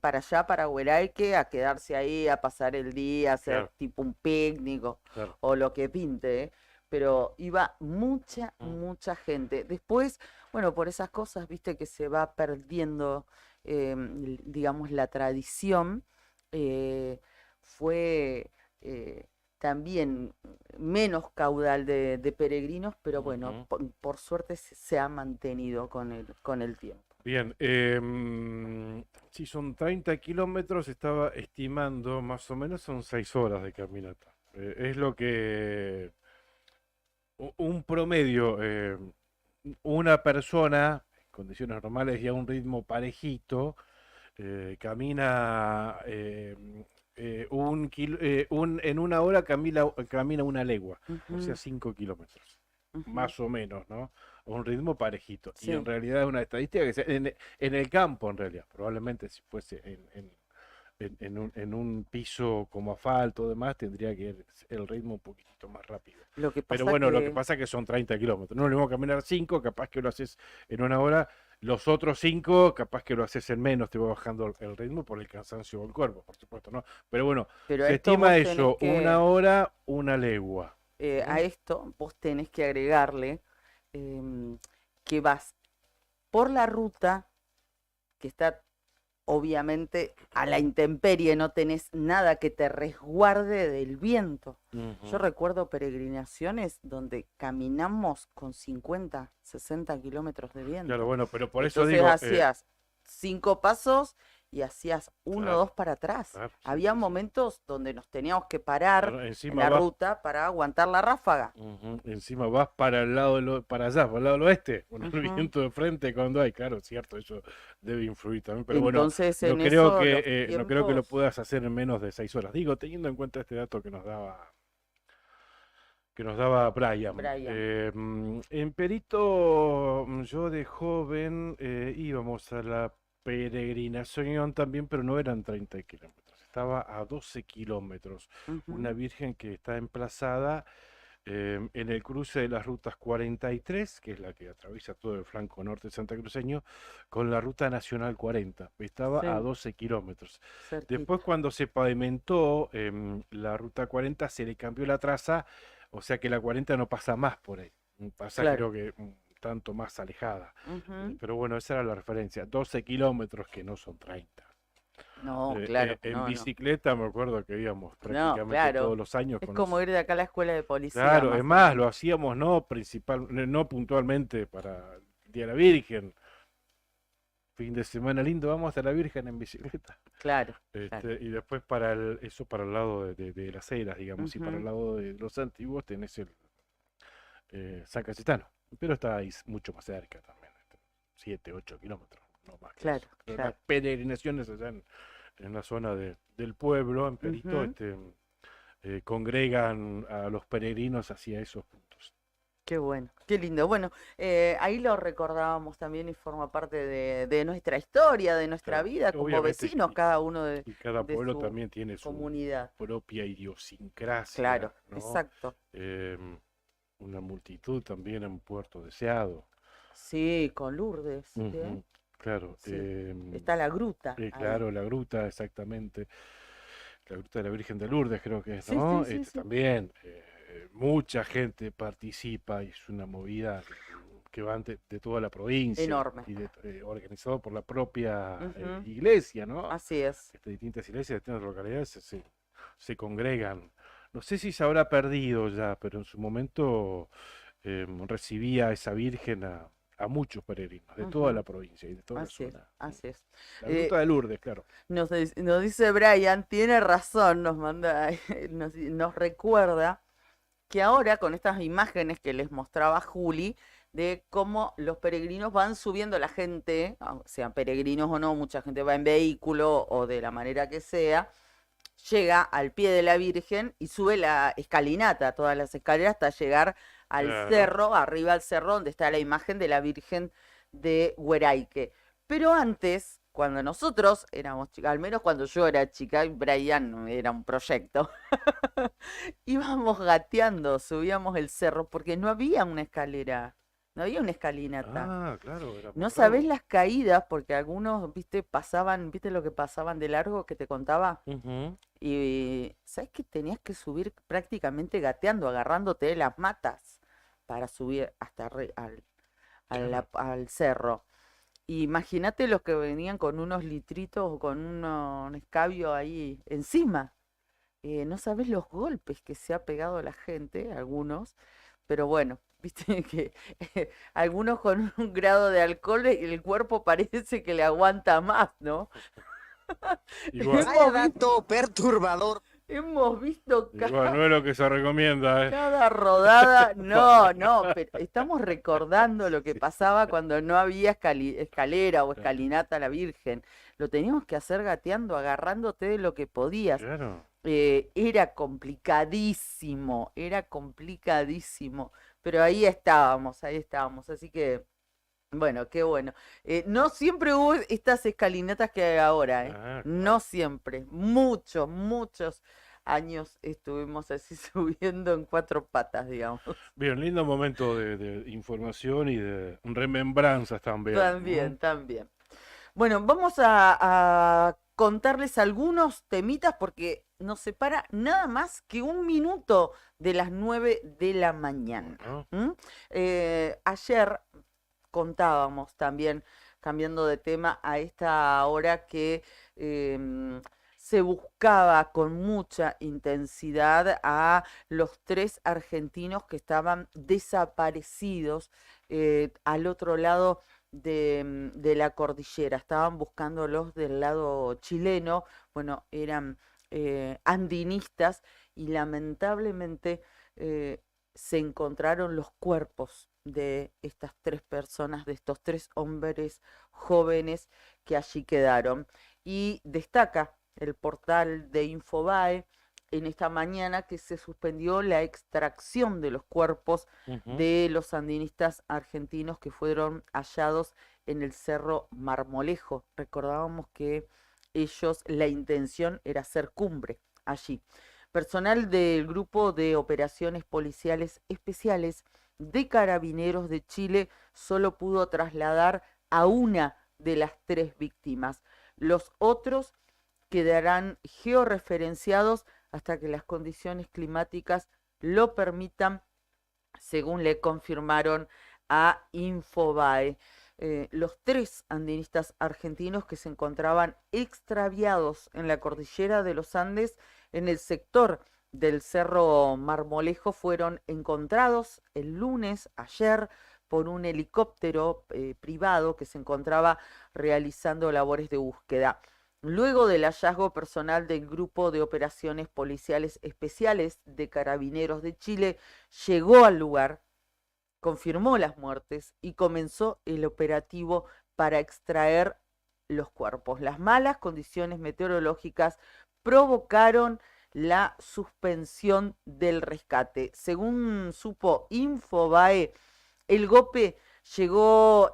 para allá, para Hueraique, a quedarse ahí, a pasar el día, a hacer tipo un picnic o lo que pinte, pero iba mucha gente. Después, bueno, por esas cosas, viste que se va perdiendo, digamos, la tradición, fue... también menos caudal de peregrinos, pero bueno, por suerte se ha mantenido con el tiempo. Bien, si son 30 kilómetros, estaba estimando más o menos son 6 horas de caminata. Es lo que un promedio, una persona en condiciones normales y a un ritmo parejito, camina... en una hora camina una legua, o sea 5 kilómetros, más o menos, ¿no? A un ritmo parejito. Sí. Y en realidad es una estadística que en el campo, en realidad, probablemente si fuese en un piso como asfalto, demás, tendría que ir el ritmo un poquitito más rápido. Lo que Pero pasa bueno, lo que que pasa es que son 30 kilómetros. No es lo mismo caminar 5, capaz que lo haces en una hora. Los otros 5, capaz que lo haces en menos, te va bajando el ritmo por el cansancio del cuerpo, por supuesto, ¿no? Pero bueno, pero a se esto estima vos tenés eso, una que, hora, una legua. a esto vos tenés que agregarle que vas por la ruta que está obviamente a la intemperie, no tenés nada que te resguarde del viento. Yo recuerdo peregrinaciones donde caminamos con 50, 60 kilómetros de viento. Claro, bueno, pero por eso Entonces digo, hacías 5 pasos y hacías 1 o claro, 2 para atrás. claro, sí, Había sí, sí. momentos donde nos teníamos que parar Claro, en encima la vas, ruta para aguantar la ráfaga. encima vas para el lado para allá, para el lado del oeste, con el Ujú. viento de frente cuando hay, claro, cierto, eso debe influir también, pero bueno, Entonces no en creo eso los no creo que lo tiempos, puedas hacer en menos de 6 horas. Digo, teniendo en cuenta este dato que nos daba Brian. Brian. En Perito, yo de joven íbamos a la peregrinación también, pero no eran 30 kilómetros, estaba a 12 kilómetros. Una Ujú. virgen que está emplazada en el cruce de las rutas 43, que es la que atraviesa todo el flanco norte santacruceño, con la ruta nacional 40. Estaba a Sí, 12 kilómetros. Después, cerquita. cuando se pavimentó la ruta 40, se le cambió la traza, o sea que la 40 no pasa más por ahí. Pasa, Claro. creo que un tanto más alejada. Ujú. Pero bueno, esa era la referencia. 12 kilómetros que no son 30. No, claro, En no. bicicleta me acuerdo que íbamos No, prácticamente claro. todos los años Es con como los... ir de acá a la escuela de policía, Claro, es más o más, lo menos. hacíamos no puntualmente para el Día de la Virgen. Fin de semana lindo, vamos hasta la Virgen en bicicleta. Claro, claro. Y después eso para el lado de las Heras, digamos, y para el Ujú. lado de los antiguos tenés el San Cayetano, pero está ahí mucho más cerca también, 7, 8 kilómetros, no más que Claro, eso. Pero las claro. peregrinaciones allá en la zona del pueblo, en Perito, Ujú. congregan a los peregrinos hacia esos puntos. Qué bueno, qué lindo. Bueno, ahí lo recordábamos también y forma parte de nuestra historia, de nuestra Claro, vida como obviamente, vecinos, cada uno y cada de pueblo su también tiene su comunidad. propia idiosincrasia, Claro, ¿no? exacto. Una multitud también en Puerto Deseado. Sí, con Lourdes, ¿sí? Ujú, claro. Sí. Está la gruta ahí. Claro, la gruta, exactamente. La gruta de la Virgen de Lourdes, creo que es, Sí, ¿no? sí, sí, sí. También mucha gente participa y es una movida que va de toda la provincia Enorme. y organizado por la propia Ujú. iglesia, ¿no? Así es. Distintas iglesias, distintas localidades se congregan. No sé si se habrá perdido ya, pero en su momento recibía a esa Virgen a muchos peregrinos de toda Ujú. la provincia y de toda la Así es, zona. así es. La gruta de Lourdes, claro. Nos dice Brian, tiene razón, nos manda, nos recuerda que ahora con estas imágenes que les mostraba Juli, de cómo los peregrinos van subiendo la gente, sean peregrinos o no, mucha gente va en vehículo o de la manera que sea, llega al pie de la Virgen y sube la escalinata, todas las escaleras hasta llegar al Claro. cerro, arriba al cerro donde está la imagen de la Virgen de Hueraique. Pero antes, cuando nosotros éramos chicas, al menos cuando yo era chica, y Brian era un proyecto, íbamos gateando, subíamos el cerro porque no había una escalera, no había una escalinata. Ah, claro, era No por sabés tramo. las caídas porque algunos, viste, viste lo que pasaban de largo que te contaba. Ujú. Y sabes que tenías que subir prácticamente gateando, agarrándote de las matas para subir hasta Claro. al cerro. Imagínate los que venían con unos litritos o con un escabio ahí encima. No sabes los golpes que se ha pegado la gente, algunos, pero bueno, viste que algunos con un grado de alcohol el cuerpo parece que le aguanta más, ¿no? Igual, Perturbador. Hemos visto igual no es lo que se recomienda, ¿eh? cada rodada. No, no, pero estamos recordando lo que pasaba cuando no había escalera o escalinata a la Virgen. Lo teníamos que hacer gateando, agarrándote de lo que podías. Claro. Era complicadísimo, pero ahí estábamos, así que Bueno, qué bueno. No siempre hubo estas escalinatas que hay ahora, ¿eh? Ah, No siempre. Muchos, muchos años estuvimos así subiendo en 4 patas, digamos. bien, lindo momento de información y de remembranzas también, ¿no? También, también. Bueno, vamos a contarles algunos temitas porque nos separa nada más que 1 minuto de las 9 de la mañana. Bueno, ¿Mm? Ayer contábamos también, cambiando de tema, a esta hora que se buscaba con mucha intensidad a los 3 argentinos que estaban desaparecidos al otro lado de la cordillera. Estaban buscándolos del lado chileno, bueno, eran andinistas y lamentablemente se encontraron los cuerpos de estas 3 personas, de estos 3 hombres jóvenes que allí quedaron. Y destaca el portal de Infobae en esta mañana que se suspendió la extracción de los cuerpos de los sandinistas argentinos que fueron hallados en el Cerro Marmolejo. Recordábamos que ellos, la intención era hacer cumbre allí. Personal del Grupo de Operaciones Policiales Especiales de Carabineros de Chile solo pudo trasladar a una de las 3 víctimas. Los otros quedarán georreferenciados hasta que las condiciones climáticas lo permitan, según le confirmaron a Infobae. Los 3 andinistas argentinos que se encontraban extraviados en la cordillera de los Andes, en el sector del Cerro Marmolejo, fueron encontrados el lunes, ayer, por un helicóptero privado que se encontraba realizando labores de búsqueda. Luego del hallazgo, personal del Grupo de Operaciones Policiales Especiales de Carabineros de Chile llegó al lugar, confirmó las muertes y comenzó el operativo para extraer los cuerpos. Las malas condiciones meteorológicas provocaron la suspensión del rescate. Según supo Infobae,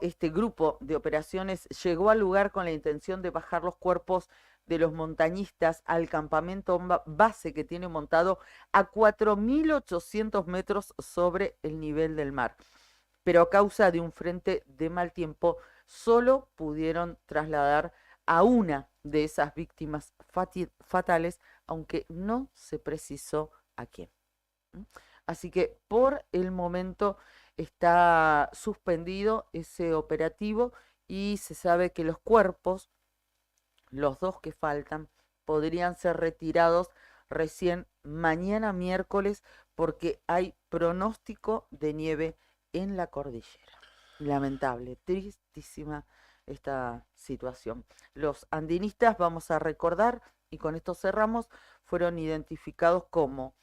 este grupo de operaciones llegó al lugar con la intención de bajar los cuerpos de los montañistas al campamento base que tiene montado a 4.800 metros sobre el nivel del mar. Pero a causa de un frente de mal tiempo, solo pudieron trasladar a una de esas víctimas fatales, aunque no se precisó a quién. Así que por el momento está suspendido ese operativo y se sabe que los cuerpos, los 2 que faltan, podrían ser retirados recién mañana miércoles porque hay pronóstico de nieve en la cordillera. Lamentable, tristísima esta situación. Los andinistas, vamos a recordar, y con esto cerramos, fueron identificados como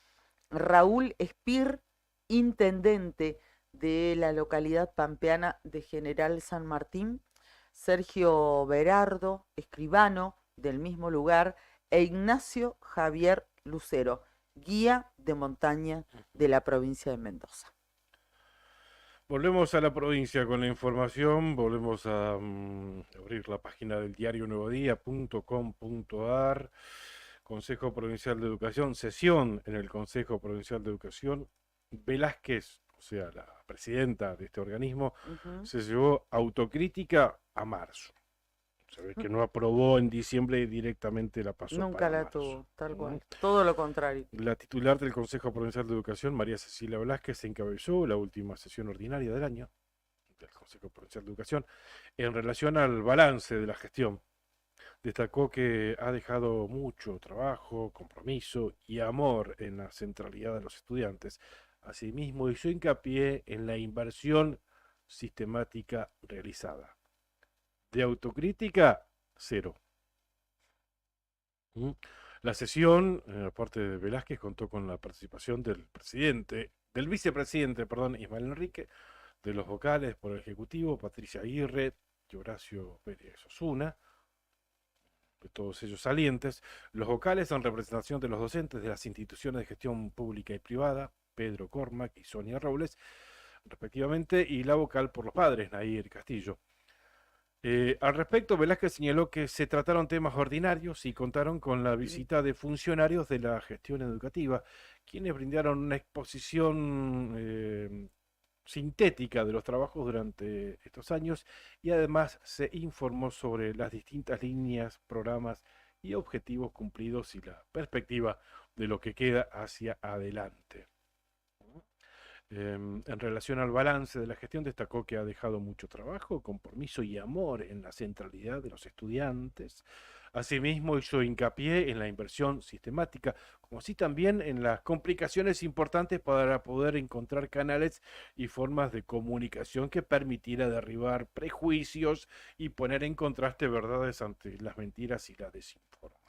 Raúl Espir, intendente de la localidad pampeana de General San Martín, Sergio Berardo, escribano del mismo lugar, e Ignacio Javier Lucero, guía de montaña de la provincia de Mendoza. Volvemos a la provincia con la información, volvemos a abrir la página del diario nuevodía.com.ar, Consejo Provincial de Educación, sesión en el Consejo Provincial de Educación. Velázquez, o sea, la presidenta de este organismo, se llevó autocrítica a marzo. Se ve que no aprobó en diciembre y directamente la pasó Nunca para la marzo. tuvo, tal cual. Todo lo contrario. La titular del Consejo Provincial de Educación, María Cecilia Velázquez, encabezó la última sesión ordinaria del año del Consejo Provincial de Educación en relación al balance de la gestión. Destacó que ha dejado mucho trabajo, compromiso y amor en la centralidad de los estudiantes. Asimismo, hizo hincapié en la inversión sistemática realizada. De autocrítica, 0. La sesión, aparte de Velázquez, contó con la participación del vicepresidente, Ismael Enrique, de los vocales por el Ejecutivo, Patricia Aguirre y Horacio Pérez Osuna, de todos ellos salientes. Los vocales en representación de los docentes de las instituciones de gestión pública y privada, Pedro Cormac y Sonia Robles, respectivamente, y la vocal por los padres, Nair Castillo. Al respecto, Velázquez señaló que se trataron temas ordinarios y contaron con la visita de funcionarios de la gestión educativa, quienes brindaron una exposición sintética de los trabajos durante estos años y además se informó sobre las distintas líneas, programas y objetivos cumplidos y la perspectiva de lo que queda hacia adelante. En relación al balance de la gestión, destacó que ha dejado mucho trabajo, compromiso y amor en la centralidad de los estudiantes. Asimismo, hizo hincapié en la inversión sistemática, como así también en las complicaciones importantes para poder encontrar canales y formas de comunicación que permitiera derribar prejuicios y poner en contraste verdades ante las mentiras y la desinformación.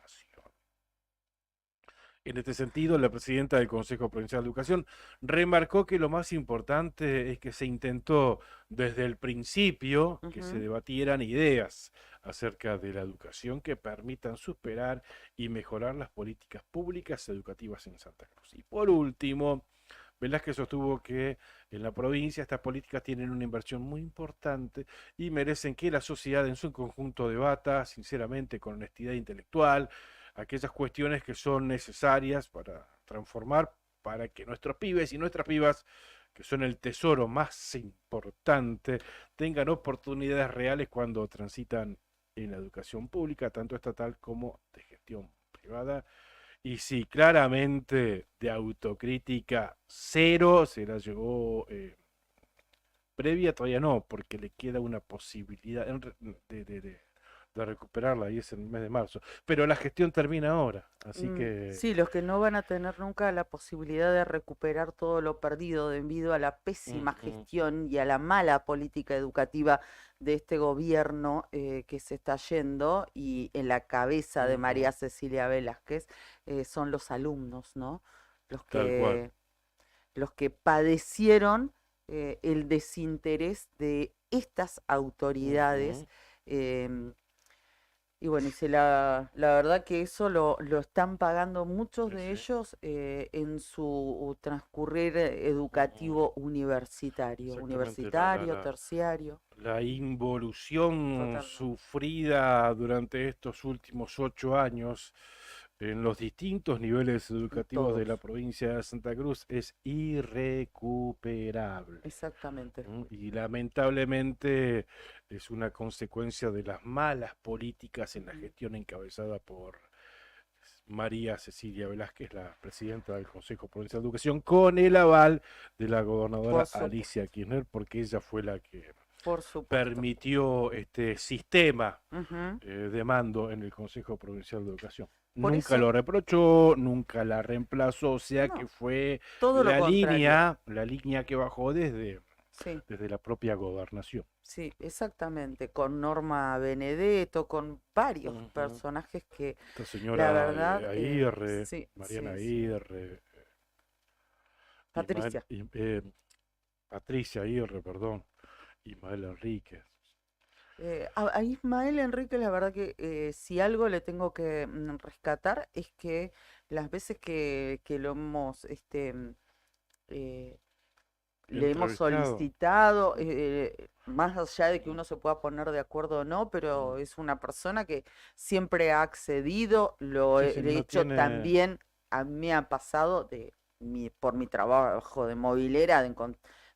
En este sentido, la presidenta del Consejo Provincial de Educación remarcó que lo más importante es que se intentó desde el principio que se debatieran ideas acerca de la educación que permitan superar y mejorar las políticas públicas educativas en Santa Cruz. Y por último, Velázquez sostuvo que en la provincia estas políticas tienen una inversión muy importante y merecen que la sociedad en su conjunto debata sinceramente, con honestidad intelectual, aquellas cuestiones que son necesarias para transformar, para que nuestros pibes y nuestras pibas, que son el tesoro más importante, tengan oportunidades reales cuando transitan en la educación pública, tanto estatal como de gestión privada. Y sí, claramente de autocrítica cero, se la llevó previa, todavía no, porque le queda una posibilidad de recuperarla, y es en el mes de marzo. Pero la gestión termina ahora, así que... Sí, los que no van a tener nunca la posibilidad de recuperar todo lo perdido debido a la pésima gestión y a la mala política educativa de este gobierno que se está yendo, y en la cabeza de María Cecilia Velázquez, son los alumnos, ¿no? Los que padecieron el desinterés de estas autoridades. Y bueno, la verdad que eso lo están pagando muchos de ellos en su transcurrir educativo universitario, terciario. La involución sufrida durante estos últimos 8 años en los distintos niveles educativos de la provincia de Santa Cruz es irrecuperable. Exactamente. Y lamentablemente es una consecuencia de las malas políticas en la gestión encabezada por María Cecilia Velázquez, la presidenta del Consejo Provincial de Educación, con el aval de la gobernadora Alicia Kirchner, porque ella fue la que permitió este sistema de mando en el Consejo Provincial de Educación. Nunca lo reprochó, nunca la reemplazó, o sea que fue la línea que bajó desde la propia gobernación. Sí, exactamente, con Norma Benedetto, con varios personajes que esta señora la verdad, Aguirre, Mariana Aguirre, Patricia Aguirre, perdón, Ismael Enríquez. A Ismael Enríquez, la verdad que si algo le tengo que rescatar es que las veces que lo hemos le hemos solicitado, más allá de que uno se pueda poner de acuerdo o no, pero es una persona que siempre ha accedido, de hecho también a mí me ha pasado por mi trabajo de movilera,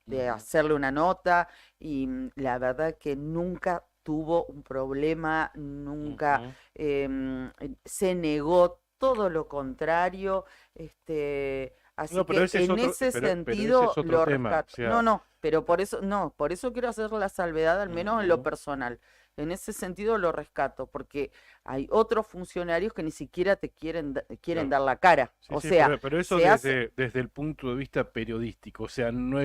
de hacerle una nota, y la verdad que nunca tuvo un problema, nunca se negó, todo lo contrario, así que en ese sentido lo rescato. Pero por eso quiero hacer la salvedad, al menos en lo personal. En ese sentido lo rescato, porque hay otros funcionarios que ni siquiera te quieren dar la cara. Pero eso desde el punto de vista periodístico, o sea, no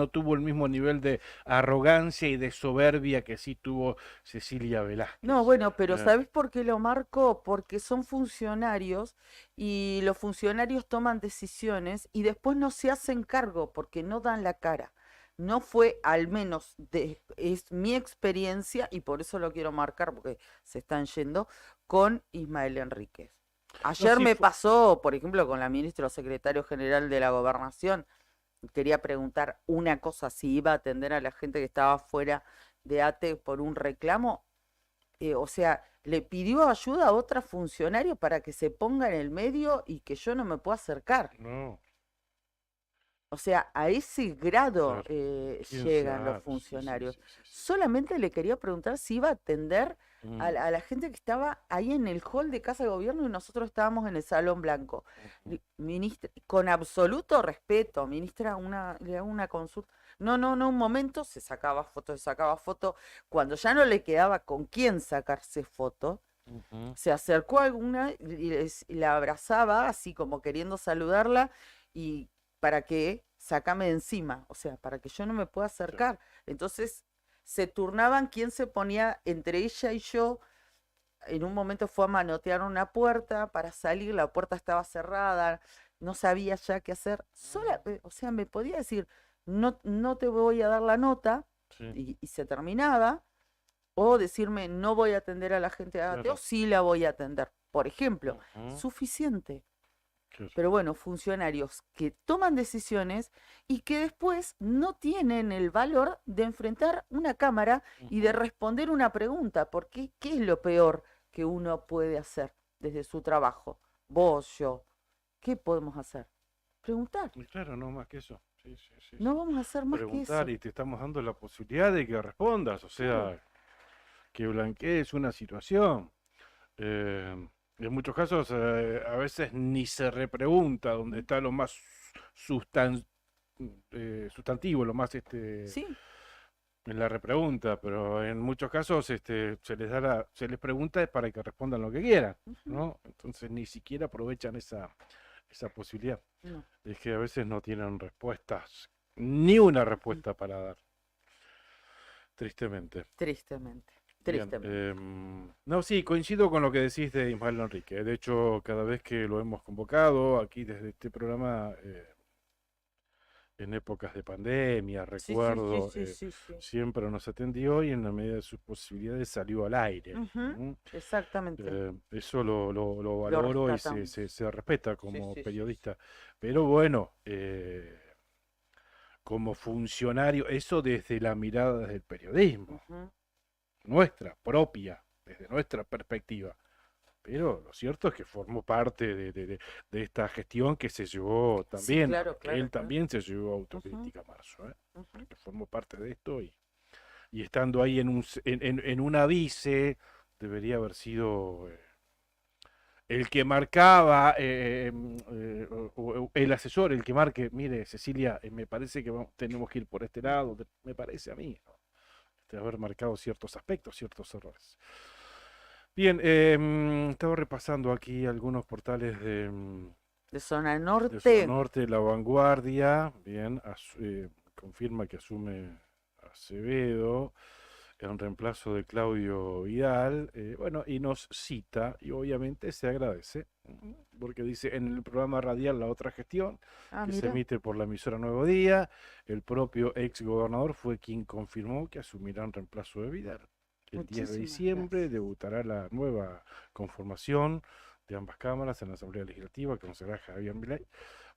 tuvo el mismo nivel de arrogancia y de soberbia que sí tuvo Cecilia Velázquez. No, bueno, pero ¿sabes por qué lo marco? Porque son funcionarios y los funcionarios toman decisiones y después no se hacen cargo porque no dan la cara. No fue, al menos es mi experiencia, y por eso lo quiero marcar, porque se están yendo, con Ismael Enríquez. Ayer me pasó, por ejemplo, con la ministra o secretario general de la Gobernación, quería preguntar una cosa, si iba a atender a la gente que estaba fuera de ATE por un reclamo. O sea, le pidió ayuda a otra funcionario para que se ponga en el medio y que yo no me pueda acercar. No, O sea, a ese grado claro. ¿Quién llegan los sabe? Sí, sí, funcionarios. sí, sí, sí. Solamente le quería preguntar si iba a atender Mm, a la gente que estaba ahí en el hall de Casa de Gobierno y nosotros estábamos en el Salón Blanco. ujú. Ministra, con absoluto respeto, ministra, le hago una consulta. No, un momento, se sacaba foto. Cuando ya no le quedaba con quién sacarse foto, Ujú. se acercó a alguna y la abrazaba, así como queriendo saludarla, y para que sácame de encima, o sea, para que yo no me pueda acercar. Entonces se turnaban quién se ponía entre ella y yo. En un momento fue a manotear una puerta para salir, la puerta estaba cerrada, no sabía ya qué hacer. O sea, me podía decir, no te voy a dar la nota, Sí, y se terminaba, o decirme, no voy a atender a la gente de ATE, o claro. sí la voy a atender. Por ejemplo, Ujú. suficiente. Claro. Pero bueno, funcionarios que toman decisiones y que después no tienen el valor de enfrentar una cámara y de Ujú. responder una pregunta, porque ¿qué es lo peor que uno puede hacer desde su trabajo? Vos, yo, ¿qué podemos hacer? Preguntar. Y claro, no más que eso. Sí, sí, sí, No sí. vamos a hacer más que Preguntar eso. y te estamos dando la posibilidad de que respondas, o Claro. sea, que blanquees una situación. En muchos casos, a veces ni se repregunta donde está lo más sustan- sustantivo, lo más Sí, en la repregunta, pero en muchos casos se les pregunta es para que respondan lo que quieran, ujú, ¿no? Entonces ni siquiera aprovechan esa posibilidad. no, Es que a veces no tienen respuestas, ni una mm, respuesta para dar, tristemente. tristemente, Bien, tristemente. no, sí, coincido con lo que decís de Ismael Enrique. De hecho, cada vez que lo hemos convocado aquí desde este programa, en épocas de pandemia, Sí, sí, sí, recuerdo, sí, sí, sí. siempre nos atendió y en la medida de sus posibilidades salió al aire. Ujú, exactamente. Eso lo Lo valoro y rescatamos. se respeta Sí, como sí, sí, sí. periodista. Pero bueno, como funcionario, eso desde la mirada del periodismo, Ujú. nuestra, propia, desde nuestra perspectiva. Pero lo cierto es que formó parte de esta gestión que se llevó Sí, también, claro, porque claro, él claro. también se llevó Ujú, autocrítica a marzo, ujú. que formó parte de esto y estando ahí en una vice, debería haber sido el que marcaba, o el asesor, el que marque, mire, Cecilia, me parece que tenemos que ir por este lado, me parece a mí, ¿no? De haber marcado ciertos aspectos, ciertos errores. Bien, estaba repasando aquí algunos portales De zona de Zona norte. Norte, La Vanguardia, bien, confirma que asume Acevedo en reemplazo de Claudio Vidal, bueno, y nos cita, y obviamente se agradece, porque dice, en el programa radial La Otra Gestión, Ah, que se mira. emite por la emisora Nuevo Día, el propio ex gobernador fue quien confirmó que asumirá en reemplazo de Vidal. El 10 de Muchísimas diciembre gracias. debutará la nueva conformación de ambas cámaras en la Asamblea Legislativa, que conocerá Javier Milei.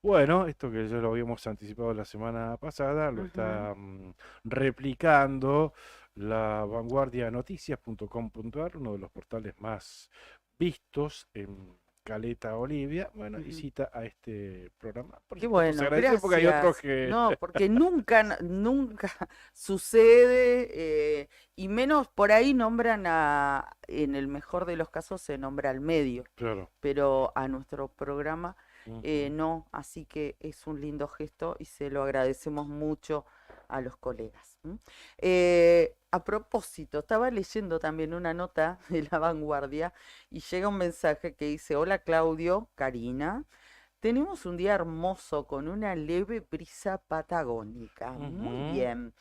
Bueno, esto que ya lo habíamos anticipado la semana pasada, lo Ujú. está replicando la vanguardianoticias.com.ar, uno de los portales más vistos en Caleta Olivia, bueno, y Ujú. cita a este programa. Por Qué supuesto, se bueno, agradece porque hay otros gracias. que... No, porque nunca sucede, y menos por ahí nombran en el mejor de los casos se nombra al medio, Claro. pero a nuestro programa Ujú. no, así que es un lindo gesto y se lo agradecemos mucho a los colegas. A propósito, estaba leyendo también una nota de La Vanguardia y llega un mensaje que dice: hola Claudio, Karina. Tenemos un día hermoso con una leve brisa patagónica. Muy Ujú. bien.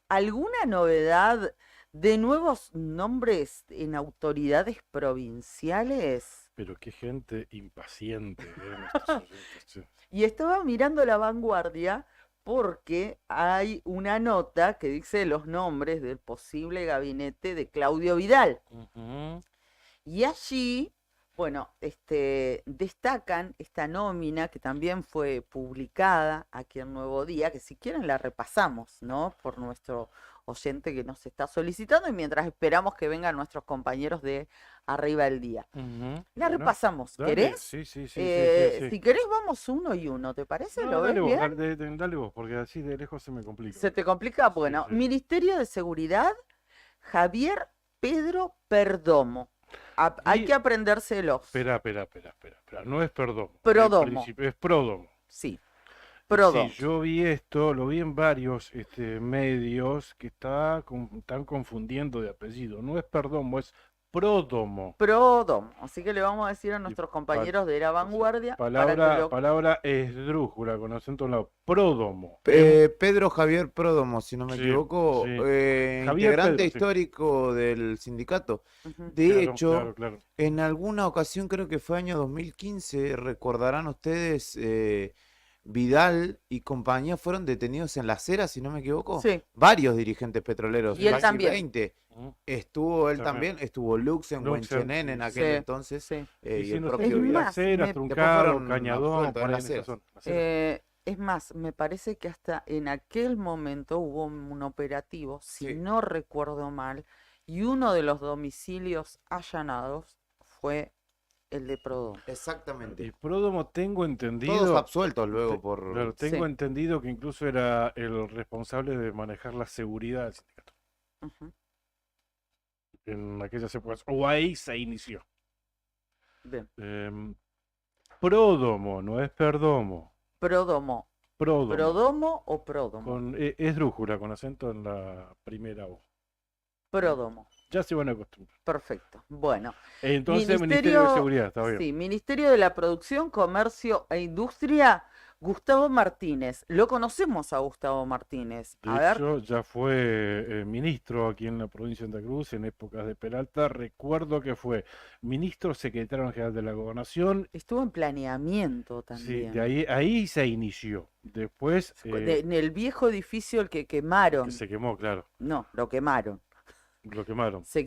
¿Alguna novedad de nuevos nombres en autoridades provinciales? Pero qué gente impaciente, nuestros oyentes, che. Y estaba mirando La Vanguardia porque hay una nota que dice los nombres del posible gabinete de Claudio Vidal. Ujú. Y allí Bueno, destacan esta nómina que también fue publicada aquí en Nuevo Día, que si quieren la repasamos, ¿no? Por nuestro oyente que nos está solicitando y mientras esperamos que vengan nuestros compañeros de Arriba el Día. La Bueno, repasamos, dale. ¿querés? Sí. Si querés vamos uno y uno, ¿te parece? No, ¿Lo ves dale vos, bien? dale vos, porque así de lejos se me complica. ¿Se te complica? Bueno, sí. Ministerio de Seguridad, Javier Pedro Perdomo. Hay Y- que aprendérselos. Espera. No es Perdomo. Prodomo. En principio, es Prodomo. Sí, Prodomo. Sí, yo vi esto, lo vi en varios medios que están confundiendo de apellido. No es Perdomo, es Pródomo. Prodomo. Así que le vamos a decir a nuestros compañeros de la vanguardia para que lo... Palabra esdrújula, con acento en lado. Pródomo. Pedro Javier Pródomo, si no me Sí, equivoco, sí. integrante Pedro, sí. histórico del sindicato. Ujú. De Claro, hecho, claro. en alguna ocasión, creo que fue año 2015, recordarán ustedes, Vidal y compañía fueron detenidos en Las Heras, si no me equivoco. Sí. Varios dirigentes petroleros, Y él casi también. 20. Mm. Estuvo él También. también, estuvo Luxen, Luxen, Huenchenen sí, en sí. aquel Sí, entonces, sí. y Sí, el no sé, propio Es Vidal. más, Las Heras, me- Truncado, fueron Cañadón, absueltos en por ahí Las en esa Heras. zona, Las Heras. Es más, me parece que hasta en aquel momento hubo un operativo, si Sí. no recuerdo mal, y uno de los domicilios allanados fue el de Prodomo. Y Exactamente. Pródomo tengo Todos entendido, absueltos luego por... claro, tengo Sí. entendido que incluso era el responsable de manejar la seguridad del sindicato Ujú. en aquellas épocas, o ahí se inició. Bien. Pródomo, no es Perdomo. Prodomo. Pródomo. ¿Prodomo o Prodomo? Con esdrújula, con acento en la primera O. Prodomo. Ya se van a acostumbrar. Perfecto. Bueno. Entonces, Ministerio de Seguridad, está bien. Sí, Ministerio de la Producción, Comercio e Industria, Gustavo Martínez. Lo conocemos a Gustavo Martínez. De A ver, hecho, ya fue ministro aquí en la provincia de Santa Cruz en épocas de Peralta. Recuerdo que fue ministro secretario general de la Gobernación. estuvo en planeamiento Sí, también. de ahí se inició. Después En el viejo edificio el que quemaron. que se quemó, claro. No, lo quemaron. Lo quemaron. Se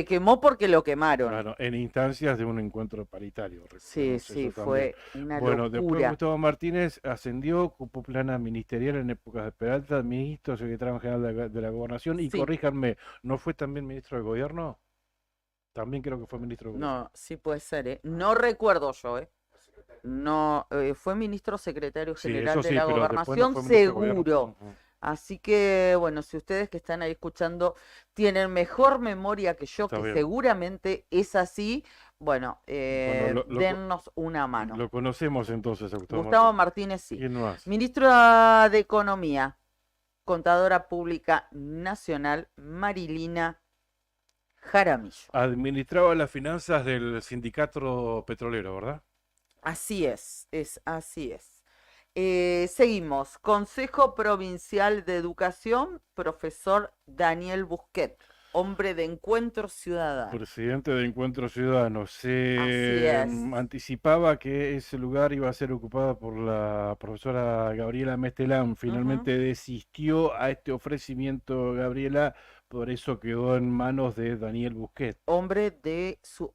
quemó porque lo quemaron. Claro, en instancias de un encuentro paritario. Sí, recordemos sí, eso fue también. una Bueno, después locura. Gustavo Martínez ascendió, ocupó plana ministerial en épocas de Peralta, ministro secretario general de la Gobernación. Y Sí. corríjanme, ¿no fue también ministro de Gobierno? También creo que fue ministro de Gobierno. No, sí puede ser, ¿eh? No recuerdo yo, ¿eh? No, fue ministro secretario Sí, general eso de sí, la pero después no Gobernación, fue ministro de Gobierno. seguro. Ujú. Así que, bueno, si ustedes que están ahí escuchando tienen mejor memoria que yo, Está que bien. seguramente es así, bueno, Bueno, dennos una mano. Lo conocemos entonces a Gustavo Gustavo Martínez. Martínez, sí. ¿Quién más? Ministra de Economía, Contadora Pública Nacional, Marilina Jaramillo. Administraba las finanzas del sindicato petrolero, ¿verdad? Así es así es. Seguimos. Consejo Provincial de Educación, profesor Daniel Busquet, hombre de Encuentro Ciudadano. Presidente de Encuentro Ciudadano. Se Así es. anticipaba que ese lugar iba a ser ocupado por la profesora Gabriela Mestelán. Finalmente desistió a este ofrecimiento Gabriela, por eso quedó en manos de Daniel Busquet. Hombre de su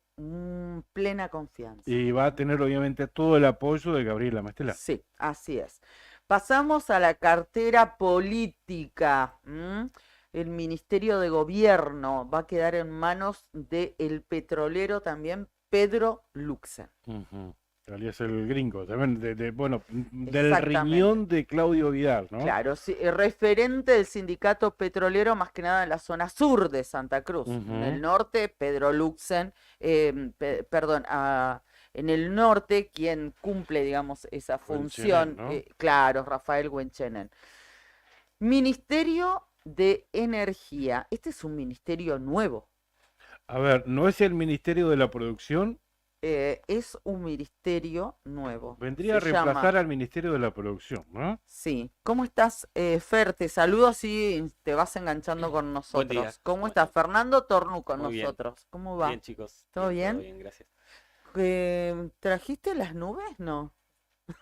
plena confianza. Y va a tener obviamente todo el apoyo de Gabriela Mestelán. Sí, así es. Pasamos a la cartera política. El Ministerio de Gobierno va a quedar en manos del petrolero también Pedro Luxen. Ujú. Alias el gringo, también bueno, del Exactamente. riñón de Claudio Vidal, ¿no? Claro, sí, referente del sindicato petrolero más que nada en la zona sur de Santa Cruz. En Ujú. el norte, Pedro Luxen, en el norte, quien cumple, digamos, esa función, ¿no? claro, Rafael Huenchenen. Ministerio de Energía. Este es un ministerio nuevo. A ver, ¿no es el Ministerio de la Producción? Es un ministerio nuevo. Vendría a Se llama- reemplazar al Ministerio de la Producción, ¿no? Sí. ¿Cómo estás, Fer? Te saludo así te vas enganchando con nosotros. día. ¿Cómo estás? Fernando Tornu con Muy bien. nosotros. ¿Cómo va? Bien, chicos. ¿Todo Bien, bien? todo bien, gracias. ¿Trajiste las nubes? No.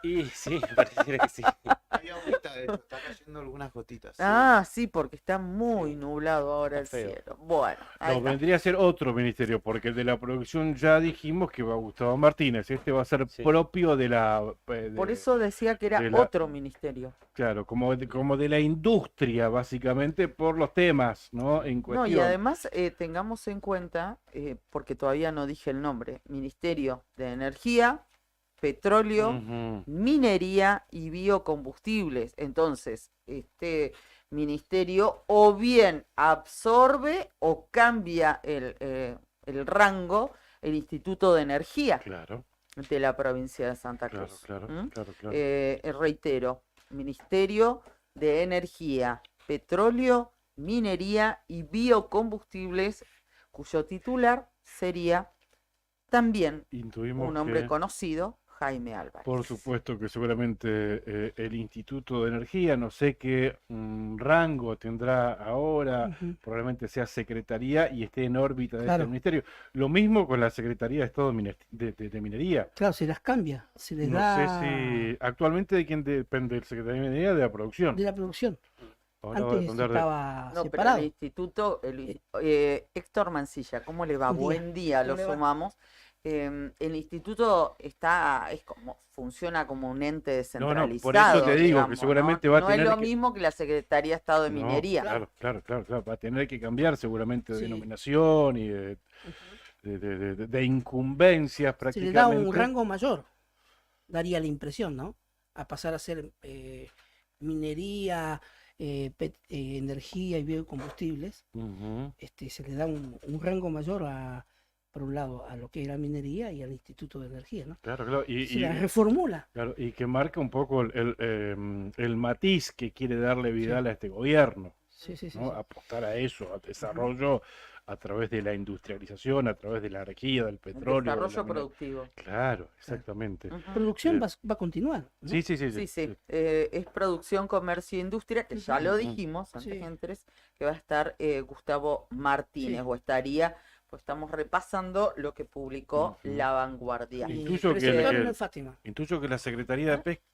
Y sí, pareciera que sí. Hay agüita de esto, está cayendo algunas gotitas. Ah, sí, porque está muy nublado ahora el Está feo. cielo. Bueno, ahí No, está. vendría a ser otro ministerio, porque el de la producción ya dijimos que va Gustavo Martínez. Este va a ser propio de la... Por eso decía que era de la- otro ministerio. Claro, como de la industria, básicamente, por los temas, ¿no? En No, y cuestión. además tengamos en cuenta, porque todavía no dije el nombre, Ministerio de Energía, Petróleo, Ujú. Minería y Biocombustibles. Entonces, este ministerio o bien absorbe o cambia el rango el Instituto de Energía Claro, de la provincia de Santa claro, Cruz. claro, ¿m? claro, claro. Reitero, Ministerio de Energía, Petróleo, Minería y Biocombustibles, cuyo titular sería también Intuimos un hombre que, conocido, Jaime Álvarez. por supuesto que seguramente el Instituto de Energía, no sé qué rango tendrá ahora, Ujú. probablemente sea secretaría y esté en órbita de Claro. este ministerio. Lo mismo con la Secretaría de Estado de Minería. Claro, se las cambia, se les No da sé si actualmente de quién depende el Secretaría de Minería, de la producción. de la producción. Ahora va a Antes depender de... estaba No, pero separado. el instituto, Héctor Mancilla, ¿cómo le va? Buen día. Buen día, lo ¿Cómo le va? sumamos. El instituto funciona como un ente No, no, por eso descentralizado, te digo que digamos, ¿no? seguramente va a No es tener lo que... mismo que la Secretaría de Estado de No, Minería. claro. Va a tener que cambiar seguramente de Sí. denominación y de incumbencias Se le da un prácticamente. rango mayor, daría la impresión, ¿no? A pasar a ser minería, energía y biocombustibles, Ujú. se le da un rango mayor por un lado, a lo que es la minería y al Instituto de Energía, ¿no? Claro. Se la reformula. Claro, y que marca un poco el matiz que quiere darle Vidal a este gobierno, Sí. ¿no? Apostar a eso, al desarrollo a través de la industrialización, a través de la energía, del El petróleo. de la desarrollo mina- productivo. Claro, exactamente. Producción Eh, va a continuar, ¿no? Sí. Sí. Es producción, comercio e industria, que ya lo Ujú. dijimos antes Sí. que entres, que va a estar Gustavo Martínez, Sí. o estaría, pues estamos repasando lo que publicó Ujú. La Vanguardia. Mi Intuyo que preceptor en el Fátima. Intuyo que la Secretaría de Pesca...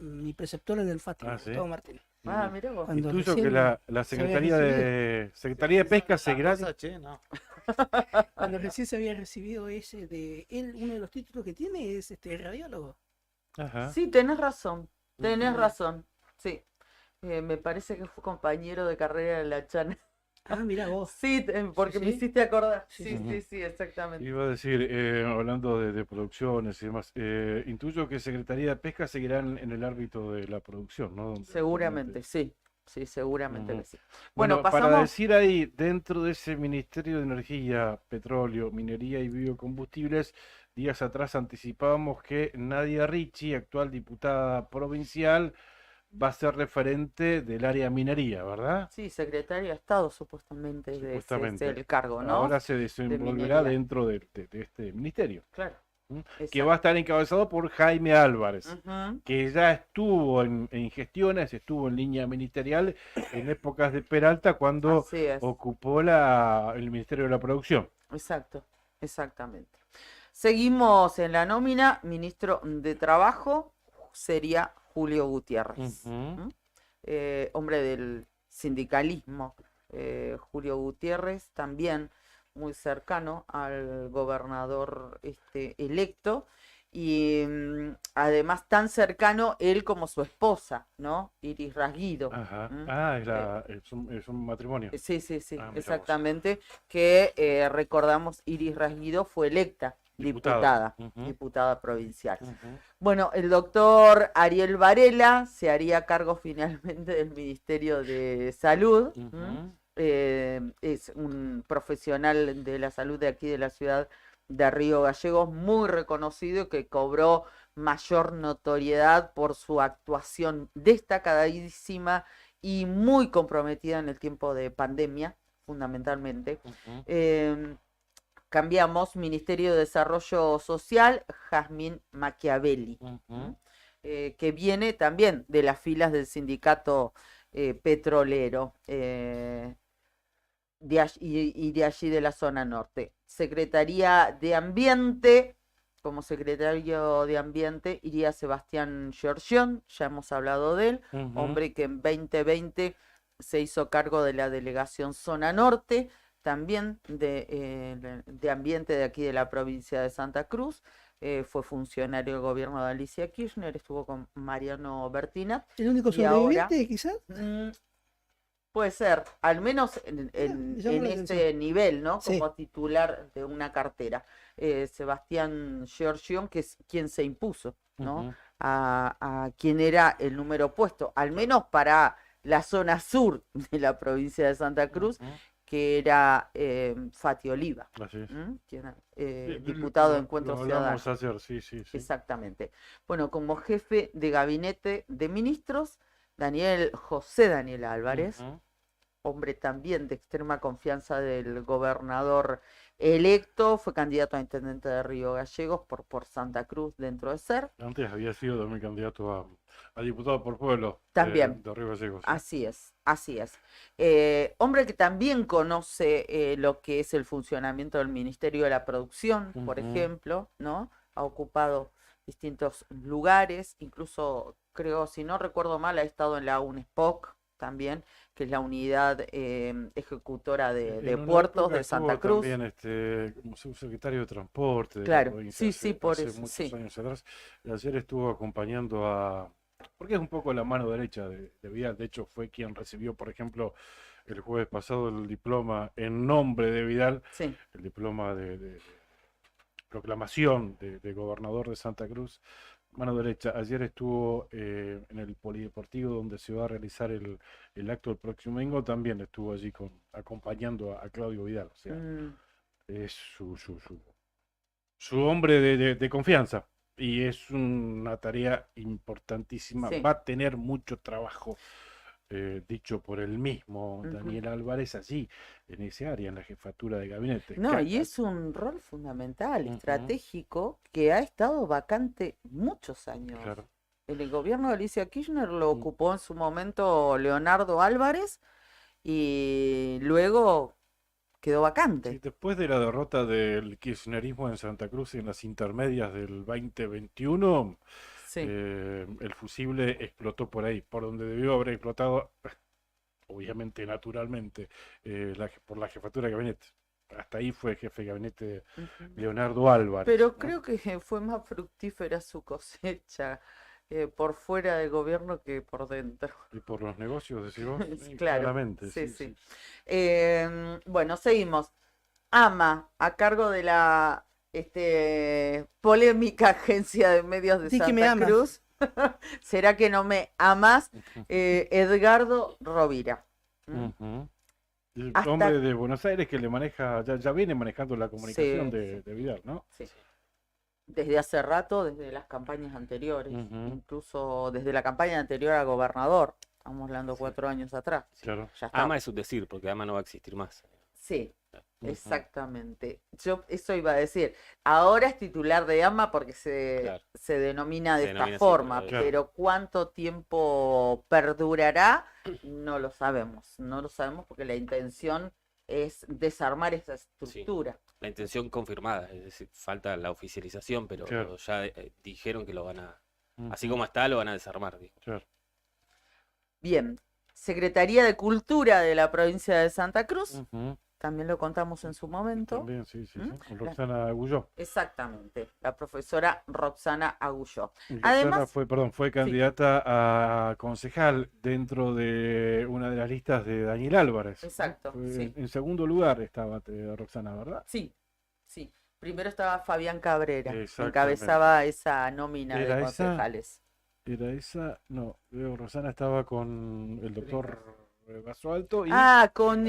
Mi preceptor en el Fátima, Ah, ¿sí? Gustavo Martínez. Ah, mira vos. Cuando Intuyo que recién la se había Secretaría de Pesca seguirá... No. Cuando recién se había recibido ese de él, uno de los títulos que tiene es radiólogo. Ajá. Sí, tenés razón, razón. Sí, me parece que fue compañero de carrera de la Chana. Ah, mira vos. Sí, porque Sí, me sí. hiciste acordar. Sí, Sí, exactamente. Iba a decir, hablando de producciones y demás, intuyo que Secretaría de Pesca seguirá en el ámbito de la producción, ¿no? Donde Seguramente, sí. Sí, seguramente Ujú. que sí. Bueno, Bueno, para pasamos. decir ahí, dentro de ese Ministerio de Energía, Petróleo, Minería y Biocombustibles, días atrás anticipábamos que Nadia Ricci, actual diputada provincial, va a ser referente del área minería, ¿verdad? Sí, secretaria de Estado, supuestamente, de Supuestamente. el cargo, ¿no? Ahora se desenvolverá minería. dentro de este ministerio, Claro. que va a estar encabezado por Jaime Álvarez, Ujú. que ya estuvo en gestiones, estuvo en línea ministerial en épocas de Peralta cuando Así es. ocupó el Ministerio de la Producción. Exacto, exactamente. Seguimos en la nómina. Ministro de Trabajo sería Julio Gutiérrez. Ujú. Hombre del sindicalismo. Julio Gutiérrez, también muy cercano al gobernador electo. Y además tan cercano él como su esposa, ¿no? Iris Rasguido. Ajá. ¿m? Es un matrimonio. Sí, Ah, mira vos. exactamente, que recordamos Iris Rasguido fue electa Diputada. diputada provincial. Ujú. Bueno, el doctor Ariel Varela se haría cargo finalmente del Ministerio de Salud. Ujú. Es un profesional de la salud de aquí de la ciudad de Río Gallegos, muy reconocido, que cobró mayor notoriedad por su actuación destacadísima y muy comprometida en el tiempo de pandemia, fundamentalmente. Ujú. Cambiamos, Ministerio de Desarrollo Social, Jazmín Machiavelli, Ujú. que viene también de las filas del sindicato petrolero y de allí de la zona norte. Secretaría de Ambiente, Como secretario de Ambiente iría Sebastián Giorgión, ya hemos hablado de él, hombre que en 2020 se hizo cargo de la delegación Zona Norte, también de Ambiente de aquí de la provincia de Santa Cruz. Fue funcionario del gobierno de Alicia Kirchner, estuvo con Mariano Bertina. ¿El único y ahora, sobreviviente, quizás? puede ser, al menos en llama la este atención. nivel, ¿no? Sí. Como titular de una cartera. Sebastián Giorgión, que es quien se impuso, ¿no? A quien era el número opuesto, al menos para la zona sur de la provincia de Santa Cruz, que era Fati Oliva, Así es. quien era Sí, diputado de lo Encuentro hablamos Ciudadano. ayer, sí. Exactamente. Bueno, como jefe de gabinete de ministros, José Daniel Álvarez, hombre también de extrema confianza del gobernador electo, fue candidato a intendente de Río Gallegos por Santa Cruz dentro de SER. Antes había sido también candidato a diputado por pueblo También. de Río Gallegos. Así es, así es. Hombre que también conoce lo que es el funcionamiento del Ministerio de la Producción, por ejemplo, ¿no? Ha ocupado distintos lugares, incluso creo, si no recuerdo mal, ha estado en la UNESPOC también, que es la unidad ejecutora de En una puertos época de Santa estuvo Cruz. también como subsecretario de Transporte de la Claro, provincia sí, por hace eso, muchos sí. años atrás. Ayer estuvo acompañando porque es un poco la mano derecha de Vidal. De hecho, fue quien recibió, por ejemplo, el jueves pasado el diploma en nombre de Vidal, Sí. el diploma de proclamación de gobernador de Santa Cruz. Mano derecha, ayer estuvo en el Polideportivo donde se va a realizar el acto el próximo domingo, también estuvo allí acompañando a Claudio Vidal. O sea, es su hombre de confianza y es una tarea importantísima. Sí. Va a tener mucho trabajo, dicho por él mismo, Daniel Álvarez, allí, en ese área, en la jefatura de gabinete. No, y es un rol fundamental, estratégico, que ha estado vacante muchos años. Claro. En el gobierno de Alicia Kirchner lo ocupó en su momento Leonardo Álvarez y luego quedó vacante. Sí, después de la derrota del kirchnerismo en Santa Cruz en las intermedias del 2021, Sí. El fusible explotó por ahí, por donde debió haber explotado, obviamente, naturalmente, por la jefatura de gabinete. Hasta ahí fue jefe de gabinete Leonardo Álvarez. Pero ¿no? creo que fue más fructífera su cosecha por fuera del gobierno que por dentro. Y por los negocios, decís vos. Sí, Claro, claramente, sí. Bueno, seguimos. AMA, a cargo de la polémica agencia de medios de Di que me Santa amas. Cruz. ¿Será que no me amas? Edgardo Rovira. El Hasta- hombre de Buenos Aires que le maneja, ya viene manejando la comunicación Sí, de Vidal, ¿no? Sí. Desde hace rato, desde las campañas anteriores, incluso desde la campaña anterior a gobernador, estamos hablando 4 años atrás. Claro. Ya está. AMA es un decir, porque AMA no va a existir más. Sí, exactamente. Yo eso iba a decir. Ahora es titular de AMA porque se denomina de Se esta denomina así, forma, claro. pero cuánto tiempo perdurará, no lo sabemos. No lo sabemos porque la intención es desarmar esa estructura. La intención confirmada, es decir, falta la oficialización, pero Claro. ya dijeron que lo van a, así como está, lo van a desarmar. Dijo. Claro. Bien, Secretaría de Cultura de la provincia de Santa Cruz, también lo contamos en su momento. También, sí, con Roxana Agulló. Exactamente, la profesora Roxana Agulló. Roxana Además, fue candidata a concejal dentro de una de las listas de Daniel Álvarez, ¿no? Exacto, sí. En segundo lugar estaba Roxana, ¿verdad? sí. Primero estaba Fabián Cabrera, Exactamente. encabezaba esa nómina de ¿Era esa? concejales. Era esa, no, Roxana estaba con el doctor Basualto y Con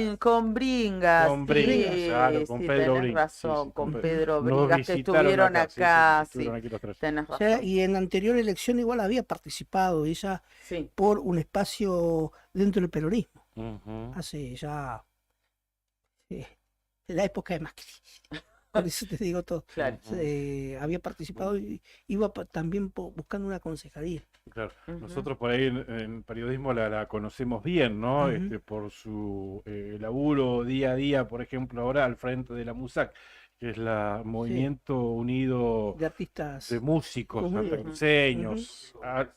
Bringas. con Bringas, sí, claro, con sí, Pedro tenés Bringas. razón, sí, con Pedro. Pedro Nos Bringas que visitaron estuvieron acá, estuvieron aquí los tres. tenés O sea, razón. y en la anterior elección igual había participado ella Sí. por un espacio dentro del peronismo. Ujú. Hace ya la época de Macri. Por eso te digo todo. Claro. Había participado y iba también buscando una concejalía. Claro, Ujú. nosotros por ahí en periodismo la conocemos bien, ¿no? Ujú. Por su laburo día a día, por ejemplo, ahora al frente de la MUSAC, que es la Movimiento Unido de artistas de Músicos comunes. Santacruceños,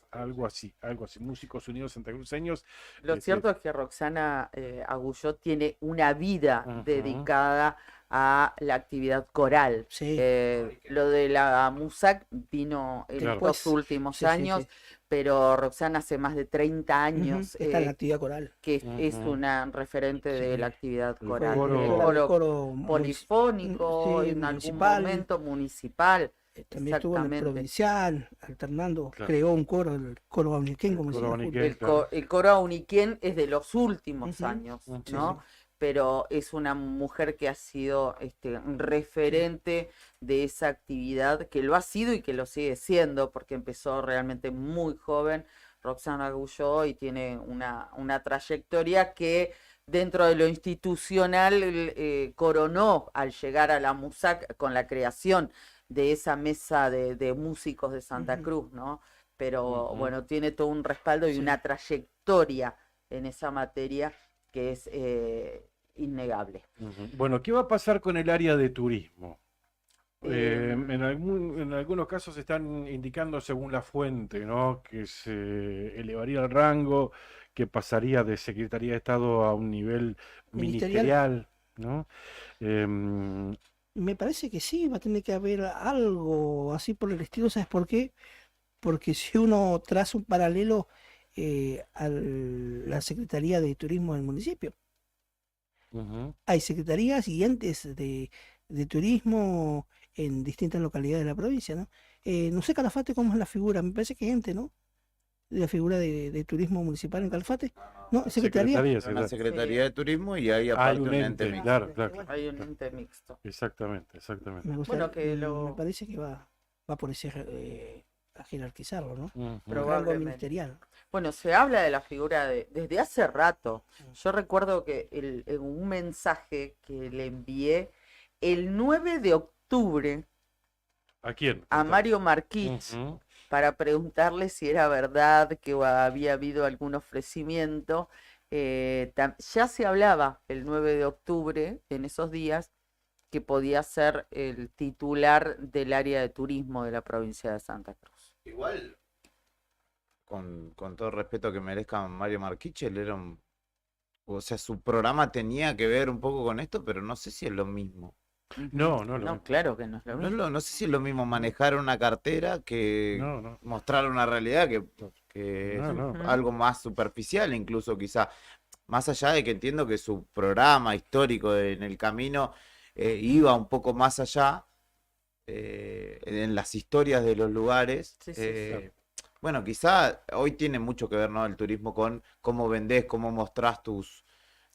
algo así, Músicos Unidos Santacruceños. Lo cierto es que Roxana Agulló tiene una vida dedicada a la actividad coral. Sí. Lo de la MUSAC vino en Claro. estos últimos Sí, sí, años, sí. pero Roxana hace más de 30 años Está en la actividad coral. que es una referente de la actividad coral. coro- El Coro coro polifónico, sí, en algún municipal. momento municipal. También estuvo en el Exactamente. provincial, alternando, Claro. creó un coro, el coro Auniquén, como El se coro llama. Auniquén. El coro Auniquén es de los últimos Ujú. años, Sí, ¿no? Pero es una mujer que ha sido referente de esa actividad, que lo ha sido y que lo sigue siendo, porque empezó realmente muy joven, Roxana Agulló, y tiene una trayectoria que dentro de lo institucional coronó al llegar a la MUSAC con la creación de esa mesa de músicos de Santa Cruz, ¿no? Pero bueno, tiene todo un respaldo y Sí. una trayectoria en esa materia que es innegable. Bueno, ¿qué va a pasar con el área de turismo? Eh, En algunos casos están indicando según la fuente, ¿no? Que se elevaría el rango, que pasaría de Secretaría de Estado a un nivel ministerial, ¿no? Me parece que sí, va a tener que haber algo así por el estilo, ¿sabes por qué? Porque si uno traza un paralelo a la Secretaría de Turismo del municipio, hay secretarías y entes de turismo en distintas localidades de la provincia, ¿no? No sé Calafate cómo es la figura, me parece que es ente, ¿no? La figura de turismo municipal en Calafate, ¿no? Secretaría. Una Secretaría de Turismo y ahí Hay aparte un un ente ente, mixto. claro, claro. Hay un ente mixto. Exactamente. Me gusta, Bueno, que me parece que va por ese a jerarquizarlo, ¿no? Rango Probablemente. ministerial. Bueno, se habla de la figura desde hace rato. Yo recuerdo que en un mensaje que le envié el 9 de octubre ¿A quién? a Mario Marquich para preguntarle si era verdad que había habido algún ofrecimiento. Ya se hablaba el 9 de octubre, en esos días, que podía ser el titular del área de turismo de la provincia de Santa Cruz. Igual, con todo el respeto que merezca Mario Marquiche, él era o sea, su programa tenía que ver un poco con esto, pero no sé si es lo mismo. No, claro que no es lo mismo. No sé si es lo mismo manejar una cartera que mostrar una realidad que es algo más superficial, incluso quizá. Más allá de que entiendo que su programa histórico en el camino iba un poco más allá en las historias de los lugares. Sí, claro. Bueno, quizá hoy tiene mucho que ver, ¿no? El turismo con cómo vendés, cómo mostrás tus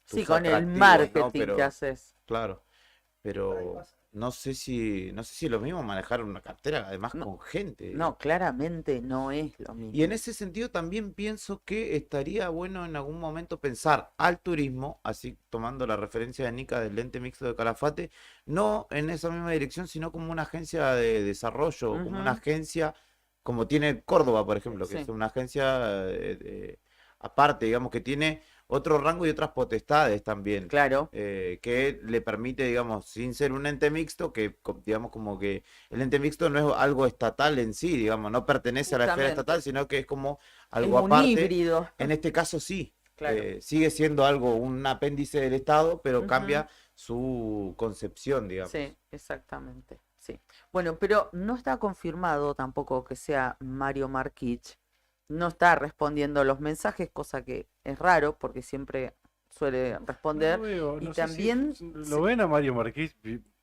Sí, con el atractivos, ¿no? marketing Pero, que haces. claro, pero no sé si es lo mismo manejar una cartera, además con gente. No, claramente no es lo mismo. Y en ese sentido también pienso que estaría bueno en algún momento pensar al turismo, así tomando la referencia de Nica del ente mixto de Calafate, no en esa misma dirección, sino como una agencia de desarrollo, como una agencia, como tiene Córdoba, por ejemplo, que Sí. es una agencia aparte, digamos, que tiene otro rango y otras potestades también. Claro. Que le permite, digamos, sin ser un ente mixto, que digamos como que el ente mixto no es algo estatal en sí, digamos, no pertenece a la esfera Justamente. estatal, sino que es como algo Es un aparte. híbrido. En este caso sí. Claro. Sigue siendo algo, un apéndice del Estado, pero cambia su concepción, digamos. Sí, exactamente. Sí. Bueno, pero no está confirmado tampoco que sea Mario Marquich. No está respondiendo los mensajes, cosa que es raro porque siempre suele responder. No veo, y no sé si también ¿lo ven a Mario Marquich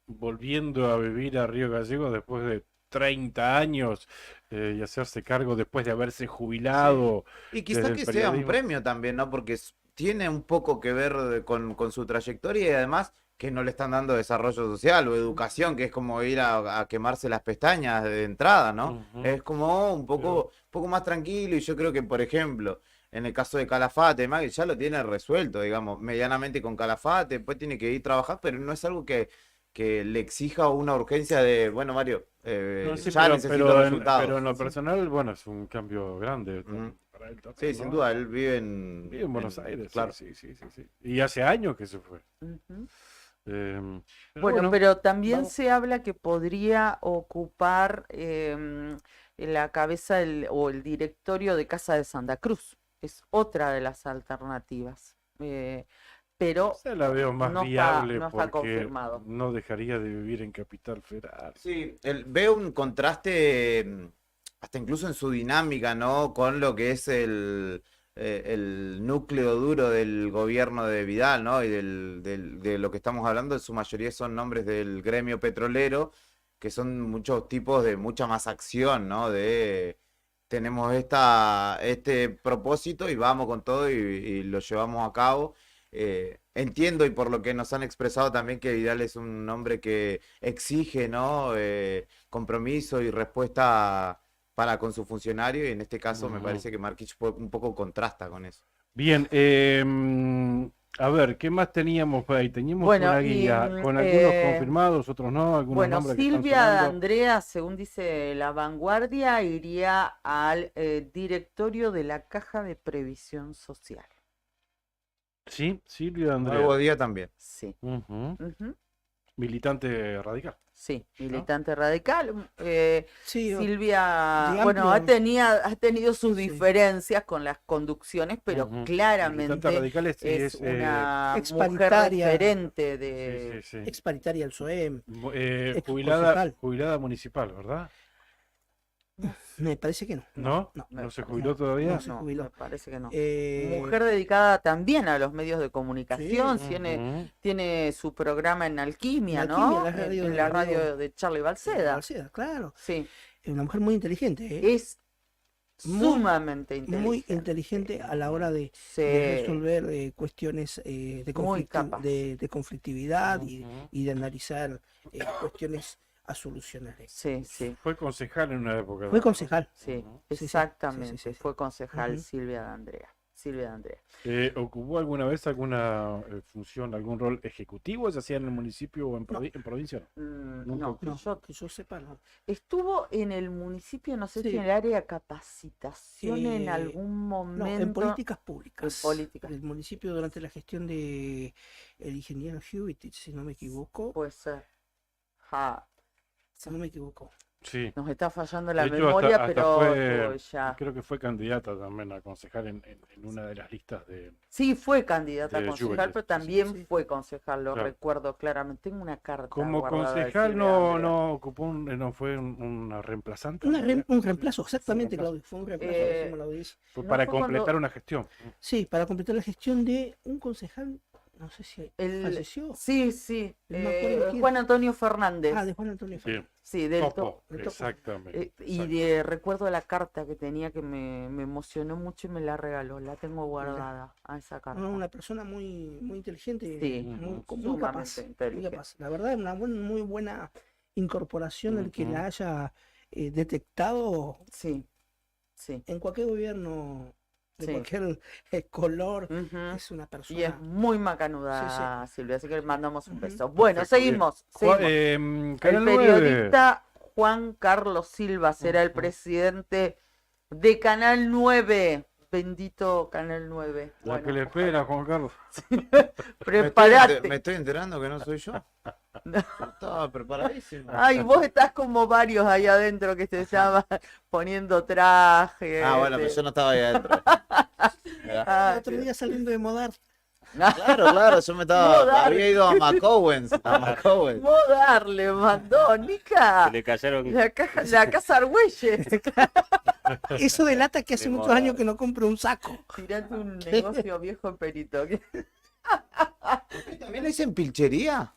volviendo a vivir a Río Gallegos después de 30 años y hacerse cargo después de haberse jubilado? Y quizás desde que el sea un periodismo? premio también, ¿no? Porque tiene un poco que ver con su trayectoria y además que no le están dando desarrollo social o educación, que es como ir a quemarse las pestañas de entrada, ¿no? Es como un poco más tranquilo y yo creo que, por ejemplo, en el caso de Calafate, Maggie ya lo tiene resuelto, digamos, medianamente con Calafate, después tiene que ir a trabajar, pero no es algo que le exija una urgencia de, bueno, Mario, No, sí, ya necesito resultados. pero en lo personal, bueno, es un cambio grande para él también, Sí, sin ¿no? duda, él vive en Vive en Buenos Aires, claro. sí. Y hace años que se fue. Pero Bueno, pero también vamos- se habla que podría ocupar la cabeza o el directorio de Casa de Santa Cruz. Es otra de las alternativas. Pero esa la veo más no está, viable no está porque confirmado. no dejaría de vivir en Capital Federal. Sí, veo un contraste, hasta incluso en su dinámica, ¿no? Con lo que es el núcleo duro del gobierno de Vidal, ¿no? Y de lo que estamos hablando, en su mayoría son nombres del gremio petrolero, que son muchos tipos de mucha más acción, ¿no? Tenemos este propósito y vamos con todo y lo llevamos a cabo. Entiendo y por lo que nos han expresado también que Vidal es un hombre que exige, ¿no? Compromiso y respuesta para con su funcionario y en este caso me parece que Marquich un poco contrasta con eso. Bien, a ver, ¿qué más teníamos por ahí? Teníamos Bueno, una y, guía con algunos confirmados, otros no, algunos Bueno, nombres que están Silvia sonando. Andrea, según dice La Vanguardia, iría al directorio de la Caja de Previsión Social. Sí, Silvia Andrea. Nuevo día también. Sí. Ujú. Ujú. Militante radical. Sí, militante radical. Sí, Silvia, de bueno, amplio- ha tenido sus Sí. diferencias con las conducciones, pero Ujú. claramente Militante radical es una mujer exparitaria. referente de... Sí, sí, sí. ex paritaria del SOEM, ex Jubilada, concejal. jubilada municipal, ¿verdad? Me parece que no. ¿No? No, ¿No se parece- jubiló todavía? no se No, jubiló. me parece que no. Eh, Mujer dedicada también a los medios de comunicación, Sí. Ujú. tiene su programa en Alquimia, En ¿no? Alquimia, la radio- En la la radio- radio de Charlie Balceda. Balceda, claro. Sí, Es una mujer muy inteligente, ¿eh? es Muy- sumamente inteligente. Muy inteligente a la hora de Sí, resolver cuestiones Muy capaz. de conflictividad Ujú. y de analizar cuestiones a solucionar. sí, sí, Fue concejal en una época. Fue ¿no? concejal. sí, Ujú. Sí, sí, exactamente. sí, sí, sí. Fue concejal Ujú. Silvia de Andrea. Silvia de Andrea. ¿Ocupó alguna vez alguna función, algún rol ejecutivo, ya sea en el municipio o en, en provincia? Nunca No, ocupó. No, yo que yo sepa, no. estuvo en el municipio, no sé si Sí. en el área de capacitación en Eh, algún No, en momento. políticas públicas. políticas. El municipio durante la gestión de el ingeniero Hewitt, si no me equivoco. Puede ser. Ja, Si no me equivoco. Sí. nos está fallando la De hecho, memoria, hasta pero fue, ya. creo que fue candidata también a concejal en una de las listas de... Sí, fue candidata a de concejal, Juventus, pero sí, también sí. fue concejal, lo Claro. recuerdo claramente. Tengo una carta Como guardada de concejal Silvia no, Andrea. no ocupó, no fue una reemplazante. Un reemplazo, exactamente, reemplazo. Claudio. Fue un reemplazo, Eh, decimos la audiencia. Fue no para fue cuando- completar una gestión. Sí, para completar la gestión de un concejal, no sé si falleció. Sí, sí. No me acuerdo quién. Juan Antonio Fernández. Ah, de Juan Antonio Sí, Fernández. Sí, del Topo, del Topo. exactamente. Y recuerdo la carta que tenía que me emocionó mucho y me la regaló. La tengo guardada a esa carta. No, una persona muy, muy inteligente, Sí, muy sumamente capaz, muy inteligente. capaz. La verdad, es una muy buena incorporación el que Ujú. la haya detectado Sí, sí. en cualquier gobierno de Sí. cualquier color. Ujú. Es una persona. Y es muy macanuda, Silvia, así que le mandamos un Ujú. beso. Bueno, Perfecto, bien. seguimos. Juan- seguimos. Canal El 9. periodista Juan Carlos Silva será el Ujú. presidente de Canal 9. Bendito Canal 9. La que Bueno, le espera, Juan Carlos. prepárate. Me estoy enterando que no soy yo. Estaba preparadísimo. Ay, vos estás como varios ahí adentro que se llaman poniendo traje. Ah, bueno, pero yo no estaba ahí adentro. Ah, El otro día saliendo de modar. Claro, claro, yo me estaba. Modar. Había ido a McCowens. A McCowens. Modar le mandó, Nica. Se le cayeron. La casa Argüelles. Eso delata que hace De muchos modar. años que no compro un saco. Tirate un negocio viejo en Perito. ¿También le dicen pilchería?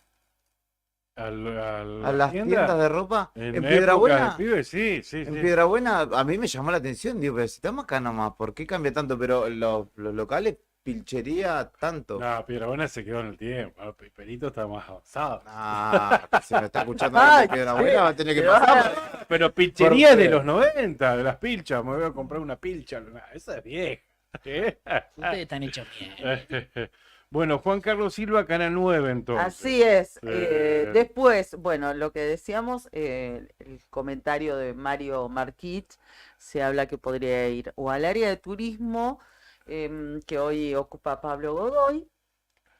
A ¿A las tiendas de ropa? ¿En épocas Piedrabuena? de pibe, sí, sí, En sí. Piedrabuena a mí me llamó la atención. Digo, pero si estamos acá nomás, ¿por qué cambia tanto? Pero los locales, pilchería, tanto. No, Piedrabuena se quedó en el tiempo. Ah, Perito está más avanzado. Ah, si me está escuchando Ay, de Piedrabuena va a tener que pero pasar. Pero pilchería es de Porque- los 90, de las pilchas. Me voy a comprar una pilcha. Nah, esa es vieja. ¿Eh? Ustedes están hechos bien. Bueno, Juan Carlos Silva, Canal 9 entonces. Así es. Después, Bueno, lo que decíamos, el comentario de Mario Marquich, se habla que podría ir o al área de turismo, que hoy ocupa Pablo Godoy,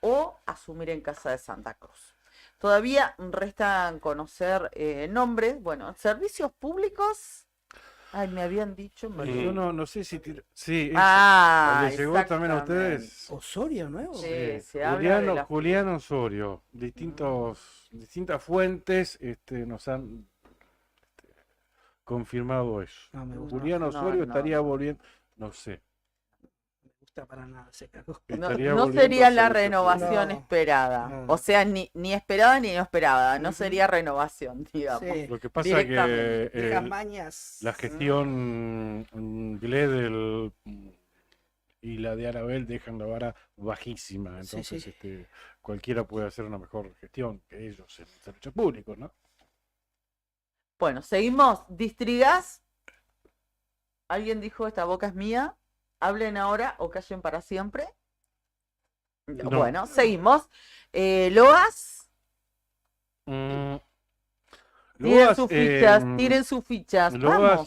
o asumir en Casa de Santa Cruz. Todavía restan conocer nombres. Bueno, servicios públicos. Ay, me habían dicho. Yo no sé si... Sí, Ah, ¿les llegó también a ustedes? Osorio nuevo. Sí, se habla de la... Julián Osorio. Distintas fuentes nos han confirmado eso. No me gusta. Julián Osorio estaría volviendo... No sé. No me gusta para nada ese cargo. No, Estaría no volviendo sería a la servicio renovación No, esperada. no. O sea, ni esperada ni no esperada. No sería renovación, digamos. Sí. Lo que pasa es Directamente. que Viejas mañas. la gestión Gledel y la de Arabel dejan la vara bajísima. Sí, Entonces, sí. cualquiera puede hacer una mejor gestión que ellos en el servicio público, ¿no? Bueno, seguimos. Distrigas. ¿Alguien dijo esta boca es mía? Hablen ahora o callen para siempre. No. Bueno, seguimos. Loas. Tiren sus fichas, tiren sus fichas. Loas, Vamos.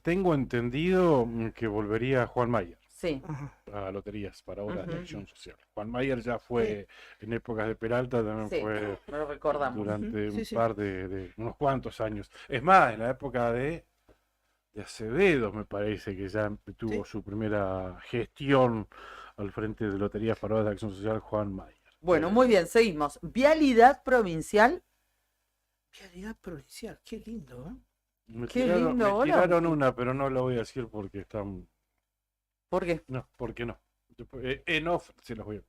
tengo entendido que volvería Juan Mayer Sí. a loterías para obras de Ujú. acción social. Juan Mayer ya fue en épocas de Peralta, también Sí, fue lo recordamos. durante Sí, un sí. par de unos cuantos años. Es más, en la época de Acevedo, me parece que ya tuvo Sí. su primera gestión al frente de Loterías para Obras de Acción Social, Juan Mayer. Bueno, muy bien, seguimos. Vialidad provincial. Vialidad provincial, qué lindo, ¿eh? Me Qué tiraron, lindo, me hola. tiraron una, pero no la voy a decir porque están... ¿Por qué? No, porque no. Después, en off se los voy a...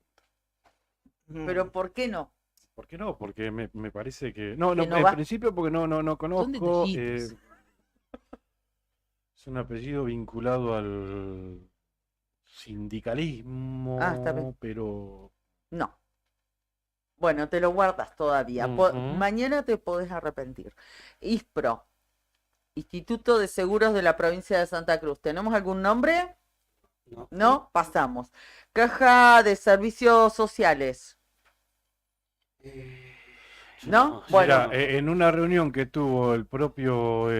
Pero ¿por qué no? ¿Por qué no? Porque me parece que... No, Que no en va. principio porque no ¿Dónde conozco. te Es un apellido vinculado al sindicalismo, Ah, está bien. pero... No. Bueno, te lo guardas todavía. Mañana te podés arrepentir. ISPRO, Instituto de Seguros de la Provincia de Santa Cruz. ¿Tenemos algún nombre? No. No, pasamos. Caja de Servicios Sociales. ¿No? Bueno, Mira, en una reunión que tuvo el propio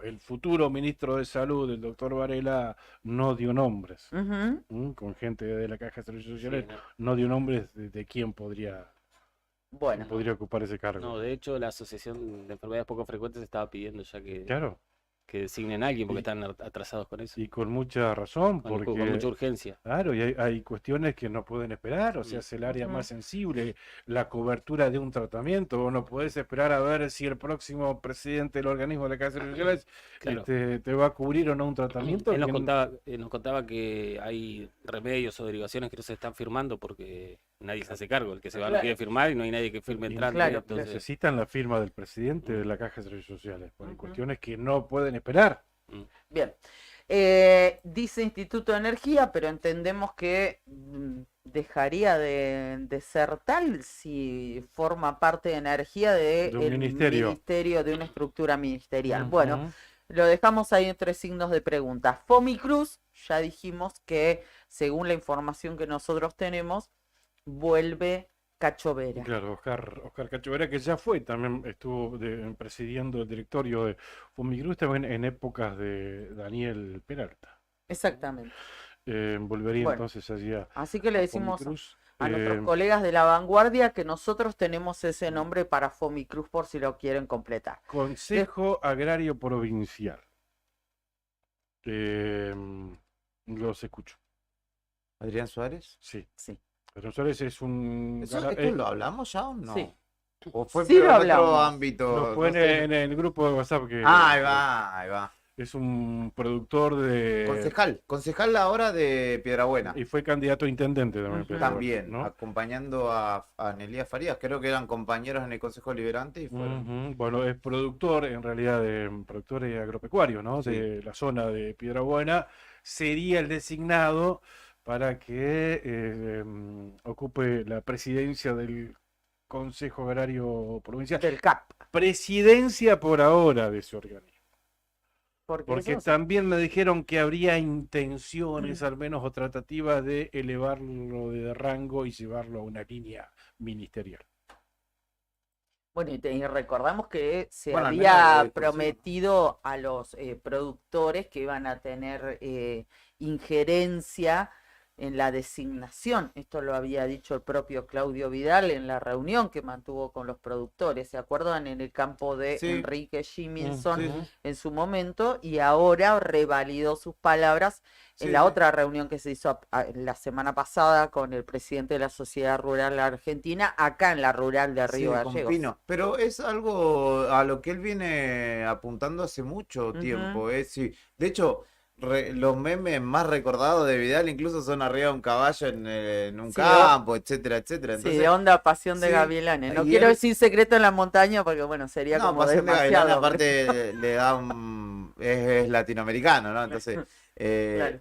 el futuro ministro de Salud, el doctor Varela, no dio nombres. ujú, Con gente de la Caja de Servicios Sociales, no. no dio nombres de quién podría bueno. ocupar ese cargo. No, de hecho, la Asociación de Enfermedades Poco Frecuentes estaba pidiendo ya Claro, que designen a alguien porque están atrasados con eso. y con mucha razón, Con porque mucha urgencia. claro, y hay cuestiones que no pueden esperar, o sea, es el área más sensible, la cobertura de un tratamiento, vos no podés esperar a ver si el próximo presidente del organismo de la Caja de Servicios Sociales Claro. te va a cubrir o no un tratamiento. Él que nos contaba que hay remedios o derivaciones que no se están firmando porque nadie se hace cargo. El que se va no Claro. quiere firmar y no hay nadie que firme entrante. Claro, entonces, necesitan la firma del presidente de la Caja de Servicios Sociales, porque hay cuestiones que no pueden esperar. Bien. Dice Instituto de Energía, pero entendemos que dejaría de ser tal si forma parte de energía De un del ministerio. ministerio, de una estructura ministerial. Ujú. Bueno, lo dejamos ahí entre signos de pregunta. Fomicruz, ya dijimos que según la información que nosotros tenemos, vuelve Cachovera. Claro, Oscar Cachovera, que ya fue, también estuvo presidiendo el directorio de Fomicruz también en épocas de Daniel Peralta. Exactamente. Volvería Bueno, entonces allí a Así que le decimos Fomicruz. a nuestros colegas de la vanguardia que nosotros tenemos ese nombre para Fomicruz por si lo quieren completar. Consejo Agrario Provincial. Los escucho. ¿Adrián Suárez? Sí. Sí. Adrián Suárez es un... ¿Esto lo hablamos ya o no? Sí. ¿O fue Sí, pero lo en otro hablamos. ámbito? No, fue No sé. en el grupo de WhatsApp que... Ah, ahí va. Es un productor de... Concejal ahora de Piedrabuena. Y fue candidato a intendente también. Ujú. pero También, ¿no? acompañando a Nelia Farías. Creo que eran compañeros en el Consejo Liberante y fueron. Ujú. Bueno, es productor, en realidad, productor agropecuario, ¿no? Sí. De la zona de Piedrabuena. Sería el designado para que ocupe la presidencia del Consejo Agrario Provincial. Del CAP. Presidencia por ahora de ese organismo. Porque eso- También me dijeron que habría intenciones, al menos, o tratativas de elevarlo de rango y llevarlo a una línea ministerial. Bueno, y recordamos que se Bueno, al menos había de discusión. prometido a los productores que iban a tener injerencia en la designación. Esto lo había dicho el propio Claudio Vidal en la reunión que mantuvo con los productores, ¿se acuerdan? En el campo de Sí. Enrique Jiminson Sí, sí. en su momento, y ahora revalidó sus palabras en Sí, la sí. otra reunión que se hizo la semana pasada con el presidente de la Sociedad Rural Argentina, acá en la rural de Río Sí, con Gallegos. Pino. Pero es algo a lo que él viene apuntando hace mucho tiempo. Sí. De hecho, los memes más recordados de Vidal incluso son arriba de un caballo en un Sí, campo, etcétera, etcétera. Sí, Entonces, de onda Pasión de sí, Gavilanes. No y quiero él- decir Secreto en la Montaña porque, bueno, sería No, como Pasión de Gavilanes demasiado. aparte le da un... es latinoamericano, ¿no? Entonces, Claro.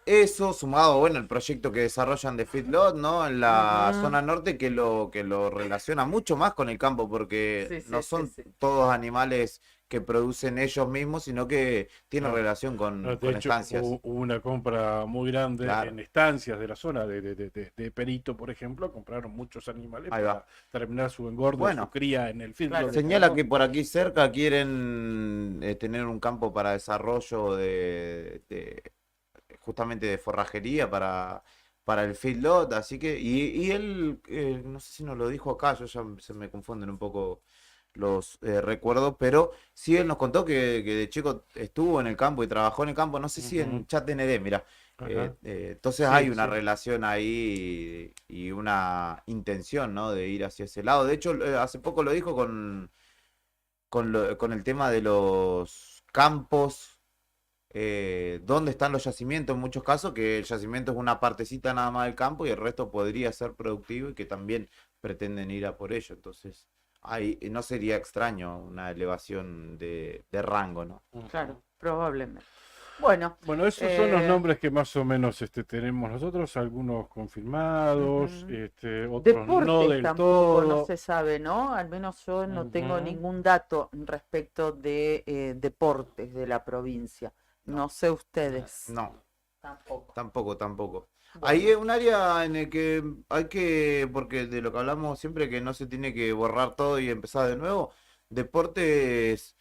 eso sumado, bueno, el proyecto que desarrollan de Feedlot, ¿no? En la Ujú. zona norte que lo relaciona mucho más con el campo porque Sí, sí, no sí, son sí. todos animales que producen ellos mismos, sino que tienen No, relación con De hecho, estancias. hubo una compra muy grande Claro. en estancias de la zona de Perito, por ejemplo. Compraron muchos animales Ahí para va. terminar su engorde, Bueno, su cría en el feedlot. señala que por aquí cerca quieren tener un campo para desarrollo justamente de forrajería para el feedlot, así que, y él, no sé si nos lo dijo acá, yo ya se me confunden un poco los recuerdos, pero sí él nos contó que de chico estuvo en el campo y trabajó en el campo, no sé si en ChatND, mira. Ajá. Entonces Sí, hay una sí. relación ahí y una intención, ¿no? De ir hacia ese lado. De hecho, hace poco lo dijo con el tema de los campos, dónde están los yacimientos en muchos casos, que el yacimiento es una partecita nada más del campo y el resto podría ser productivo y que también pretenden ir a por ello. Entonces, ahí no sería extraño una elevación de rango, ¿no? Claro, probablemente. Bueno, Bueno, esos son los nombres que más o menos tenemos nosotros, algunos confirmados, otros no deportes del tampoco no todo. se sabe, ¿no? Al menos yo no tengo Ujú. ningún dato respecto de deportes de la provincia. No sé ustedes. No. Tampoco. Tampoco. Ahí es un área en el que hay que, porque de lo que hablamos siempre, que no se tiene que borrar todo y empezar de nuevo. Deportes,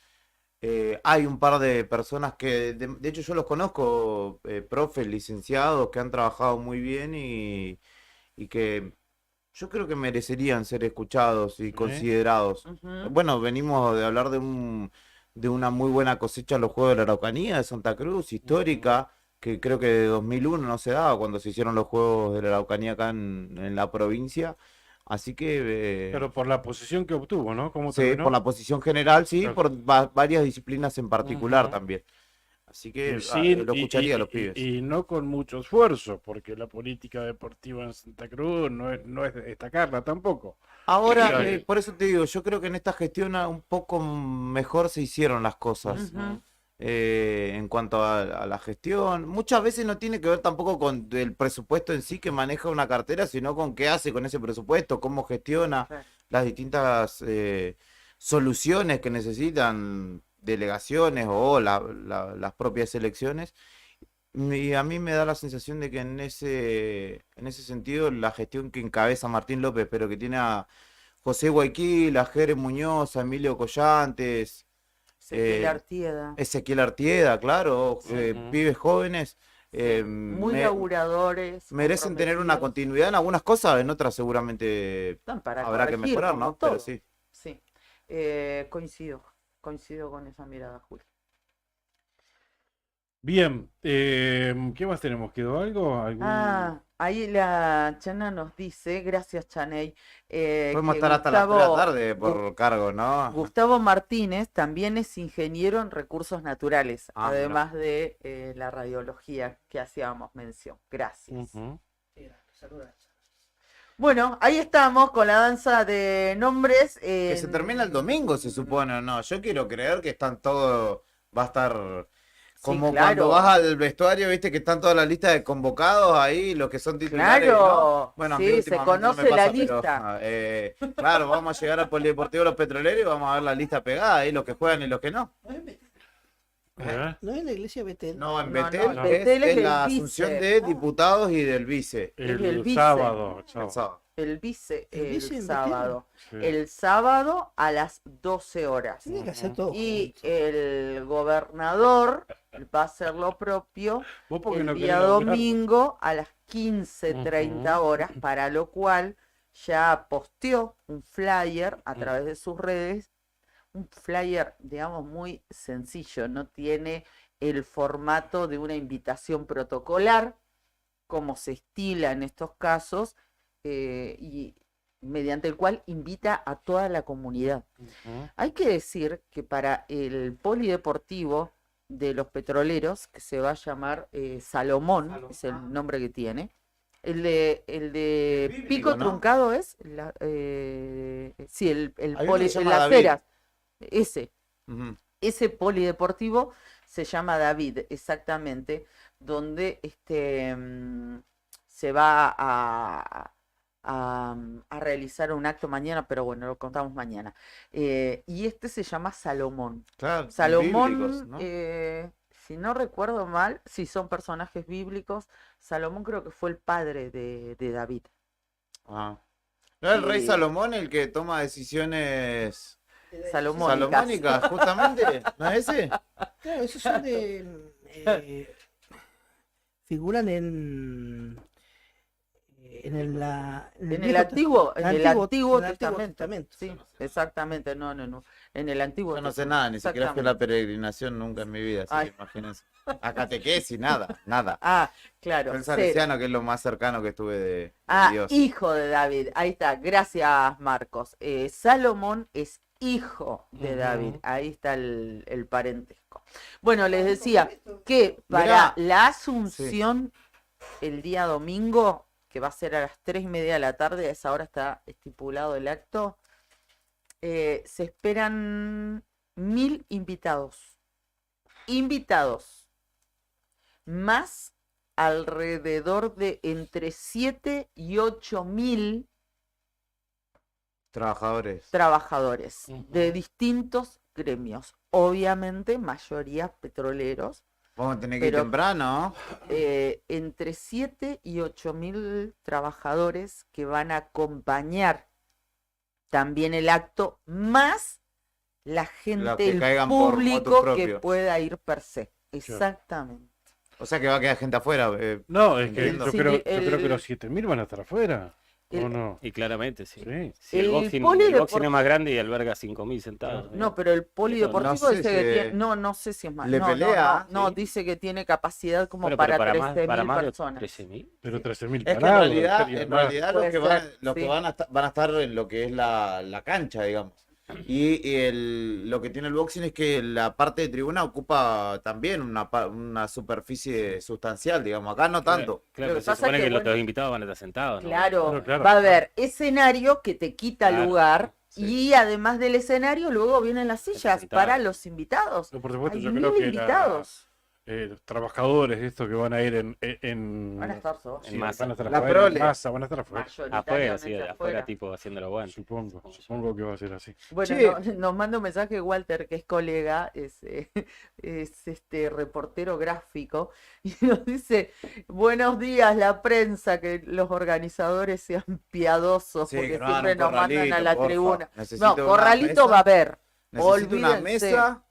hay un par de personas que, de hecho yo los conozco, profes, licenciados, que han trabajado muy bien y que yo creo que merecerían ser escuchados y considerados. Ujú. Bueno, venimos de hablar de una muy buena cosecha en los Juegos de la Araucanía de Santa Cruz, histórica, que creo que de 2001 no se daba cuando se hicieron los Juegos de la Araucanía acá en la provincia. Así que, Pero por la posición que obtuvo, ¿no? ¿Cómo sí, terminó? por la posición general, sí, Claro. por varias disciplinas en particular Ujú. también. Así que Y sin- lo escucharía a los y- pibes. y no con mucho esfuerzo, porque la política deportiva en Santa Cruz no es de destacarla tampoco. Ahora, Claro. por eso te digo, yo creo que en esta gestión un poco mejor se hicieron las cosas. Ujú. En cuanto a la gestión, muchas veces no tiene que ver tampoco con el presupuesto en sí que maneja una cartera, sino con qué hace con ese presupuesto, cómo gestiona las distintas soluciones que necesitan delegaciones o las propias elecciones. Y a mí me da la sensación de que en ese sentido la gestión que encabeza Martín López, pero que tiene a José Guayquil, a Jerez Muñoz, a Emilio Collantes, Ezequiel Artieda. Ezequiel Artieda, claro, pibes jóvenes, Muy laburadores. merecen tener una continuidad en algunas cosas, en otras seguramente Están para habrá que corregir, mejorar, como ¿no? Pero todo. sí. Sí. Coincido con esa mirada, Julio. Bien, ¿qué más tenemos? ¿Quedó algo? Ahí la Chana nos dice, gracias Chaney, Podemos que estar hasta las 3 de la Gustavo- tarde por cargo, ¿no? Gustavo Martínez también es ingeniero en recursos naturales, Ah, además de la radiología que hacíamos mención. Gracias. Bueno, ahí estamos con la danza de nombres. Que se termina el domingo, se supone, ¿o no? Yo quiero creer que están todos, va a estar como claro. cuando vas al vestuario, viste que están todas las listas de convocados ahí, los que son titulares, Claro, ¿no? Bueno, a mí sí, se últimamente no me conoce la pasa, pero, lista. claro, vamos a llegar al Polideportivo Los Petroleros y vamos a ver la lista pegada ahí, los que juegan y los que no. ¿No es la iglesia Betel? No, en No, Betel, no, es, Betel es es el la vice. asunción de diputados y del vice. El vice. sábado. El sábado. El vice ¿El vice el en sábado. Sí. El sábado a las 12 horas. Tiene que hacer todo Y junto. el gobernador va a hacer lo propio ¿Vos por qué el no día querés laburar? domingo a las 15:30 horas, para lo cual ya posteó un flyer a través de sus redes, un flyer, digamos, muy sencillo, no tiene el formato de una invitación protocolar, como se estila en estos casos, y mediante el cual invita a toda la comunidad. Hay que decir que para el polideportivo de los petroleros, que se va a llamar Salomón, es el nombre que tiene, el de bíblico, Pico ¿no? Truncado es, sí, el Hay uno poli, que se llama Las David. Heras, Ujú. ese polideportivo se llama David, exactamente, donde se va a realizar un acto mañana, pero bueno, lo contamos mañana. Y este se llama Salomón. Claro, Salomón, bíblicos, ¿no? si no recuerdo mal, si son personajes bíblicos, Salomón creo que fue el padre de David. Ah. ¿No era el rey Y- Salomón el que toma decisiones Salomónicas. salomónicas, justamente? ¿No es ese? Claro, esos son de. Figuran en En el Viejo Antiguo, en el Antiguo en el Antiguo Testamento. Sí, exactamente, no. En el Antiguo Yo no sé Testamento, nada, ni siquiera fui a la exactamente. peregrinación nunca en mi vida, así Ay. que imagínense. A catequesis, nada, nada. Ah, claro. Fue el cero. salesiano, que es lo más cercano que estuve de Ah, Dios. hijo de David. Ahí está. Gracias, Marcos. Salomón es hijo de David. Ahí está el parentesco. Bueno, les decía que para Mirá. la Asunción, el día domingo, que va a ser a las 3:30 de la tarde, a esa hora está estipulado el acto, se esperan 1000 invitados. Invitados. Más alrededor de entre 7 y 8.000 Trabajadores. trabajadores de distintos gremios. Obviamente, mayoría petroleros. Vamos a tener que ir pero, temprano. entre 7 y 8.000 trabajadores que van a acompañar también el acto, más la gente, que el caigan por motu público que propio. pueda ir per se. Exactamente. O sea que va a quedar gente afuera. No, es que entiendo. yo Sí, creo que el- los 7.000 van a estar afuera. ¿O el- no? Y claramente, sí. Sí. Sí, el El boxing, polideportivo- es más grande y alberga 5.000 sentados. No, pero el polideportivo No sé dice que si- tiene, no sé si es más. ¿Le no, pelea? no, Sí. dice que tiene capacidad como Bueno, para pero 13.000 para más de personas. 13.000. Pero 13.000 Es que en parados. realidad, sería en más. realidad los Puede que van, ser, los que sí. van a estar en lo que es la cancha, digamos. Y lo que tiene el boxing es que la parte de tribuna ocupa también una superficie sustancial, digamos. Acá no tanto. Claro, Lo que pero se pasa supone que, que los bueno, invitados van a estar sentados, ¿no? Claro, Claro, va a haber escenario que te quita Claro, lugar sí. y además del escenario luego vienen las sillas sentados. para los invitados. No, por supuesto, Hay yo 1000 creo que invitados. los trabajadores estos que van a ir Van a estar todos. En masa. van a estar La afuera, prole. en masa, van a estar afuera. Afuera, sí, Mayoritariamente afuera, tipo haciendo la guante. Supongo que va a ser así. Bueno, Che. nos manda un mensaje Walter, que es colega, es reportero gráfico, y nos dice: buenos días, la prensa, que los organizadores sean piadosos, Sí, porque que no hagan siempre un nos mandan a corralito, la porfa. tribuna. Necesito No, una corralito mesa. va a haber. Necesito una Olvídense. mesa.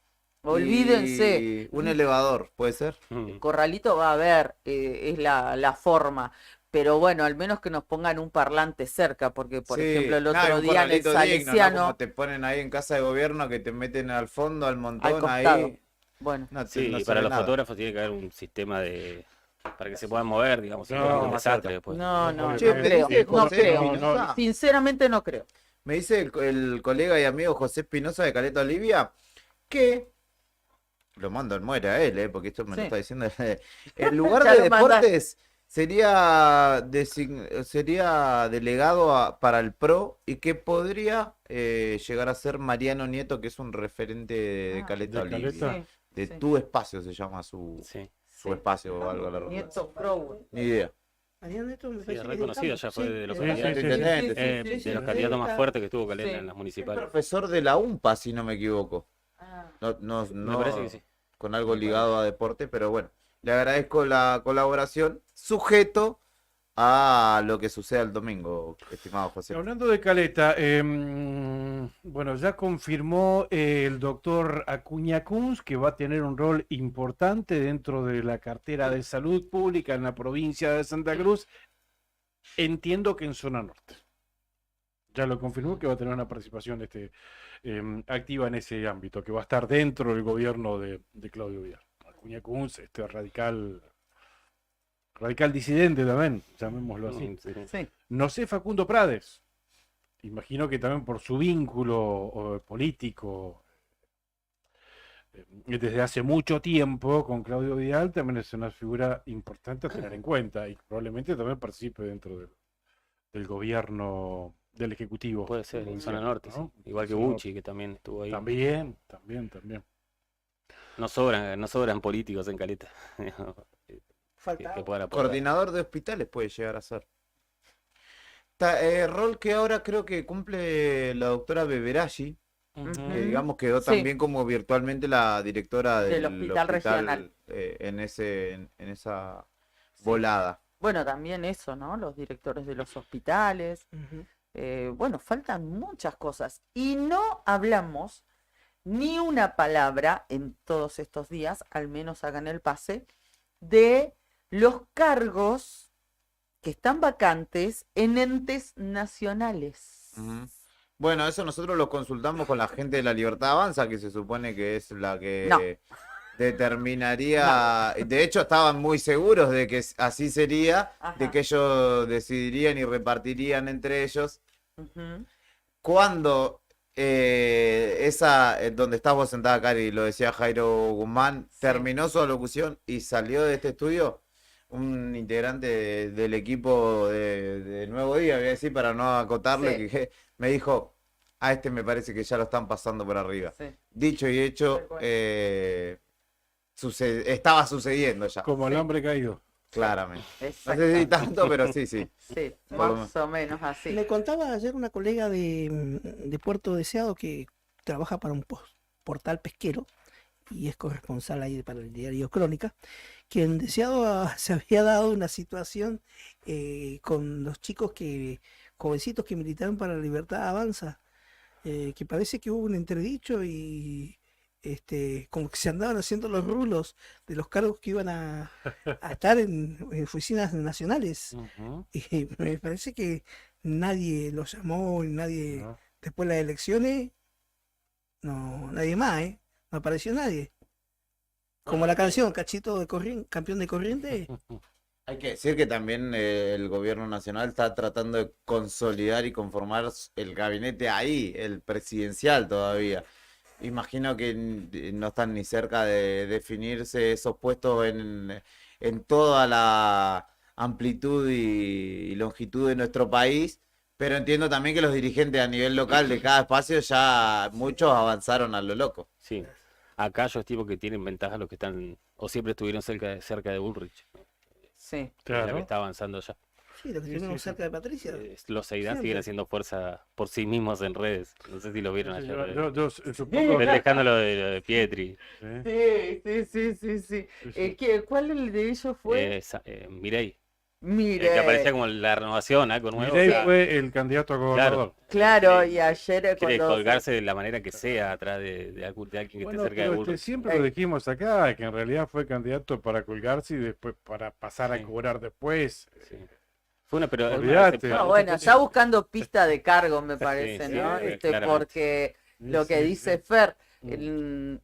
Olvídense. Y un elevador, ¿puede ser? Corralito va a haber, es la forma. Pero bueno, al menos que nos pongan un parlante cerca, porque por Sí, ejemplo el nada, otro un día en el corralito digno, ¿no? Salesiano, Como te ponen ahí en casa de gobierno, que te meten al fondo, al montón, al costado. ahí. Bueno, No, Sí, no y se para ve los nada. fotógrafos tiene que haber un sistema para que se puedan mover, digamos. No, si no, es un más desastre cerca. después. no Che, creo, dice no José creo. Espinosa. Sinceramente no creo. Me dice el colega y amigo José Espinosa de Caleta Olivia que lo mando en muere a él, porque esto me Sí. lo está diciendo. El lugar Ya de lo mandas. deportes sería delegado para el PRO y que podría llegar a ser Mariano Nieto, que es un referente de Caleta ¿de Olivia. Caleta? De Sí. Tu Espacio se llama su Sí, espacio o algo a la redundancia. Nieto Pro. Ni idea. Mariano Neto me sí, parece que es reconocido del ya campo, fue sí, de los sí, candidatos, sí, Intendente, sí, de los sí, candidatos más está. fuertes que tuvo Caleta Sí. en las Es municipales. profesor de la UMPA, si no me equivoco. Ah, No, Me parece que sí. con algo ligado a deporte, pero bueno, le agradezco la colaboración, sujeto a lo que suceda el domingo, estimado José. Hablando de Caleta, bueno, ya confirmó el doctor Acuña Kunz que va a tener un rol importante dentro de la cartera de salud pública en la provincia de Santa Cruz. Entiendo que en zona norte. Ya lo confirmó que va a tener una participación activa en ese ámbito, que va a estar dentro del gobierno de Claudio Vidal. Acuña Kunz, radical disidente también, llamémoslo así. Sí. No sé, Facundo Prades. Imagino que también por su vínculo político desde hace mucho tiempo con Claudio Vidal, también es una figura importante a tener en cuenta y probablemente también participe dentro del gobierno del Ejecutivo. Puede ser, en zona norte, ¿no? sí. Igual que Bucci, que también estuvo ahí. También. No sobran políticos en Caleta. Falta que puedan aportar. Coordinador de hospitales puede llegar a ser. Rol que ahora creo que cumple la doctora Beberaggi, que digamos quedó también como virtualmente la directora del hospital regional. En esa volada. Bueno, también eso, ¿no? Los directores de los hospitales. Bueno, faltan muchas cosas. Y no hablamos ni una palabra en todos estos días, al menos hagan el pase, de los cargos que están vacantes en entes nacionales. Bueno, eso nosotros lo consultamos con la gente de La Libertad Avanza, que se supone que es la que determinaría. De hecho, estaban muy seguros de que así sería, de que ellos decidirían y repartirían entre ellos. Cuando donde estás vos sentada, Cari, lo decía Jairo Guzmán, terminó su alocución y salió de este estudio un integrante del equipo de Nuevo Día, voy a decir para no acotarle, que me dijo, a este me parece que ya lo están pasando por arriba. Dicho y hecho, estaba sucediendo ya. Como el hombre caído. Claramente. No sé si tanto, pero sí. Sí, más o menos así. Me contaba ayer una colega de Puerto Deseado que trabaja para un portal pesquero y es corresponsal ahí para el diario Crónica, que en Deseado se había dado una situación con los chicos jovencitos que militaron para la Libertad Avanza, que parece que hubo un entredicho y como que se andaban haciendo los rulos de los cargos que iban a estar en oficinas nacionales. Y me parece que nadie los llamó, nadie, después de las elecciones, nadie más, no apareció nadie. Como la canción, Cachito de campeón de Corrientes. Hay que decir que también el gobierno nacional está tratando de consolidar y conformar el gabinete ahí, el presidencial todavía. Imagino que no están ni cerca de definirse esos puestos en toda la amplitud y longitud de nuestro país, pero entiendo también que los dirigentes a nivel local de cada espacio ya muchos avanzaron a lo loco. Sí, acá yo estimo que tienen ventaja los que están, o siempre estuvieron cerca de Bullrich. Sí. Claro. La que está avanzando ya. Sí, los que estuvieron cerca de Patricia. Los Seidán siguen haciendo fuerza por sí mismos en redes. No sé si lo vieron ayer. Yo supongo dejando lo de Pietri. Sí. ¿Cuál de ellos fue? Milei. Milei. Que aparecía como la renovación, algo nuevo. Milei fue el candidato a gobernador. Claro, y ayer quiere colgarse de la manera que sea atrás de alguien que esté cerca de Bullrich. Siempre lo dijimos acá, que en realidad fue candidato para colgarse y después para pasar a cobrar después. Fue una, pero bueno, está buscando pista de cargo, me parece, ¿no? Porque lo que dice Fer,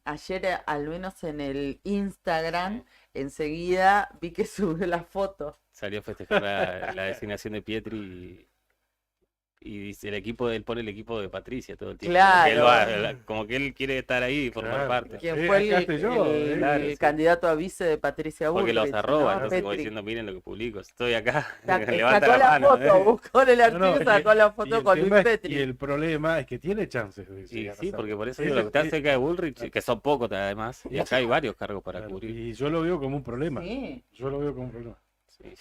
ayer al menos en el Instagram, enseguida vi que subió la foto. Salió a festejar la designación de Pietri y dice él pone el equipo de Patricia todo el tiempo. Claro. Como que él quiere estar ahí y formar parte. ¿Quién fue el candidato a vice de Patricia Bullrich? Porque los arroba, entonces como diciendo, miren lo que publico, estoy acá. Sacó la foto, buscó en el archivo y sacó la foto con Luis Petri. Y el problema es que tiene chances de sí, porque por eso digo, lo que está cerca de Bullrich, que son pocos además, y acá hay varios cargos para cubrir. Y yo lo veo como un problema. Sí. Yo lo veo como un problema. Sí.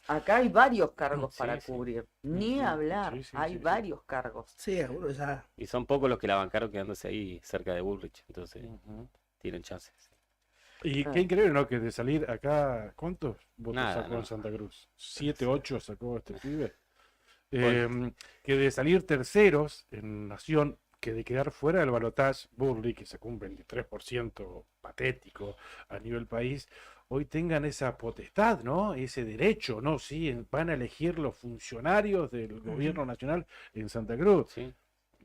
Acá hay varios cargos para cubrir. Ni hablar, hay varios cargos. Sí, seguro ya. Y son pocos los que la bancaron quedándose ahí cerca de Bullrich, entonces tienen chances. Y qué increíble, ¿no? Que de salir acá, ¿cuántos votos Nada, sacó no. en Santa Cruz? 7, 8 sacó este pibe. Bueno. Que de salir terceros en Nación, que de quedar fuera del balotaje, Burley, que sacó un 23% patético a nivel país, hoy tengan esa potestad, ¿no? Ese derecho, ¿no? Sí, van a elegir los funcionarios del gobierno nacional en Santa Cruz. Sí.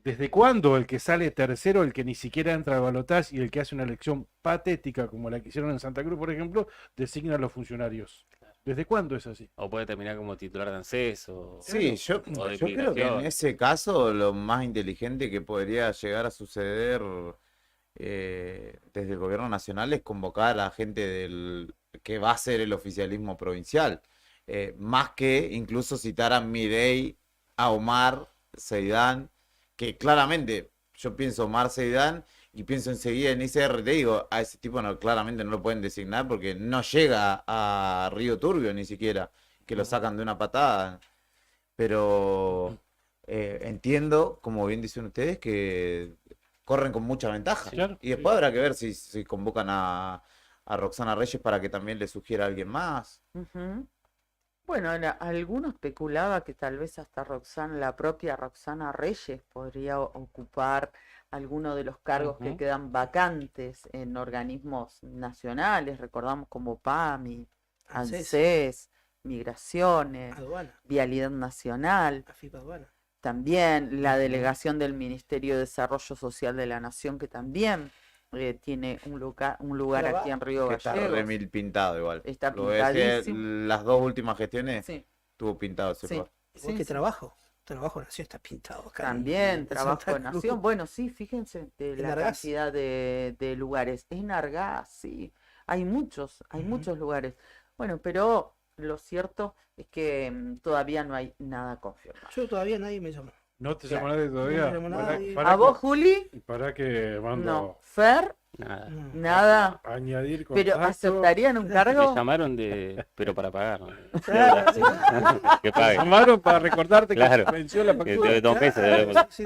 ¿Desde cuándo el que sale tercero, el que ni siquiera entra al balotaje y el que hace una elección patética como la que hicieron en Santa Cruz, por ejemplo, designa a los funcionarios? ¿Desde cuándo es así? O puede terminar como titular de ANSES o, Sí, yo o de creo que en migración. ese caso lo más inteligente que podría llegar a suceder desde el gobierno nacional es convocar a gente que va a ser el oficialismo provincial. Más que incluso citar a Milei, a Omar Seidán, que claramente yo pienso Omar Seidán y pienso enseguida en ICR, te digo, a ese tipo claramente no lo pueden designar porque no llega a Río Turbio ni siquiera, que lo sacan de una patada. Pero entiendo, como bien dicen ustedes, que corren con mucha ventaja. Claro, Y después habrá que ver si convocan a Roxana Reyes para que también le sugiera a alguien más. Ujú. Bueno, alguno especulaba que tal vez hasta la propia Roxana Reyes podría ocupar alguno de los cargos que Ujú. quedan vacantes en organismos nacionales, recordamos como PAMI, ANSES, ANSES, Migraciones, aduana, Vialidad Nacional, AFIP aduana. también la delegación del Ministerio de Desarrollo Social de la Nación, que también tiene un lugar aquí en Río Que está Gallegos. remil pintado igual. Está Lo voy a decir, pintadísimo. las dos últimas gestiones Sí, estuvo pintado ese sí, lugar. Igual sí, que sí. trabajo Nación está pintado acá También en Trabajo Santa de Cruz. Nación. Bueno, sí, fíjense de En la Argaz. cantidad de lugares. En Argaz, sí, hay muchos lugares. Bueno, pero lo cierto es que todavía no hay nada confirmado. Yo todavía nadie me llamó. ¿No te Claro. llama nadie No todavía? me llamó nadie. ¿A vos, Juli? Para que mando No. ¿Fer? Nada. Nada. a añadir ¿Pero contacto. aceptarían un Me cargo? llamaron pero para pagar. ¿no? Claro, sí. Que pague. Llamaron para recordarte Claro. que venció la Que factura. debe 2 pesos. Sí.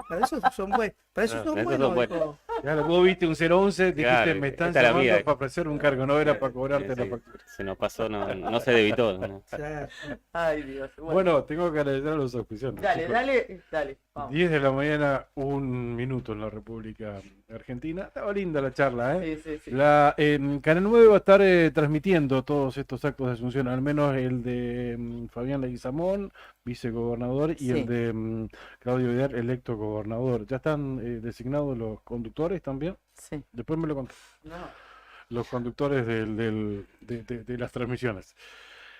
Para eso son buenos. Para eso Ah, son esos buenos. son buenos. dijo. Claro, vos viste un 011, dijiste, Claro, me están esta es la llamando mía. para ofrecer un cargo, no era para cobrarte Sí, la sí. factura. Se nos pasó, no se debitó. ¿no? Claro. Ay, Dios. Bueno, tengo que agradecer a los auspiciantes. Dale, chicos. dale. Vamos. 10 de la mañana, 1 minuto en la República Argentina. Estaba linda la charla, ¿eh? Sí. Canal 9 va a estar transmitiendo todos estos actos de asunción, al menos el de Fabián Leguizamón, vicegobernador, y Sí. el de Claudio Vidal, electo gobernador. ¿Ya están designados los conductores también? Sí. Después me lo contó. No. Los conductores de las transmisiones.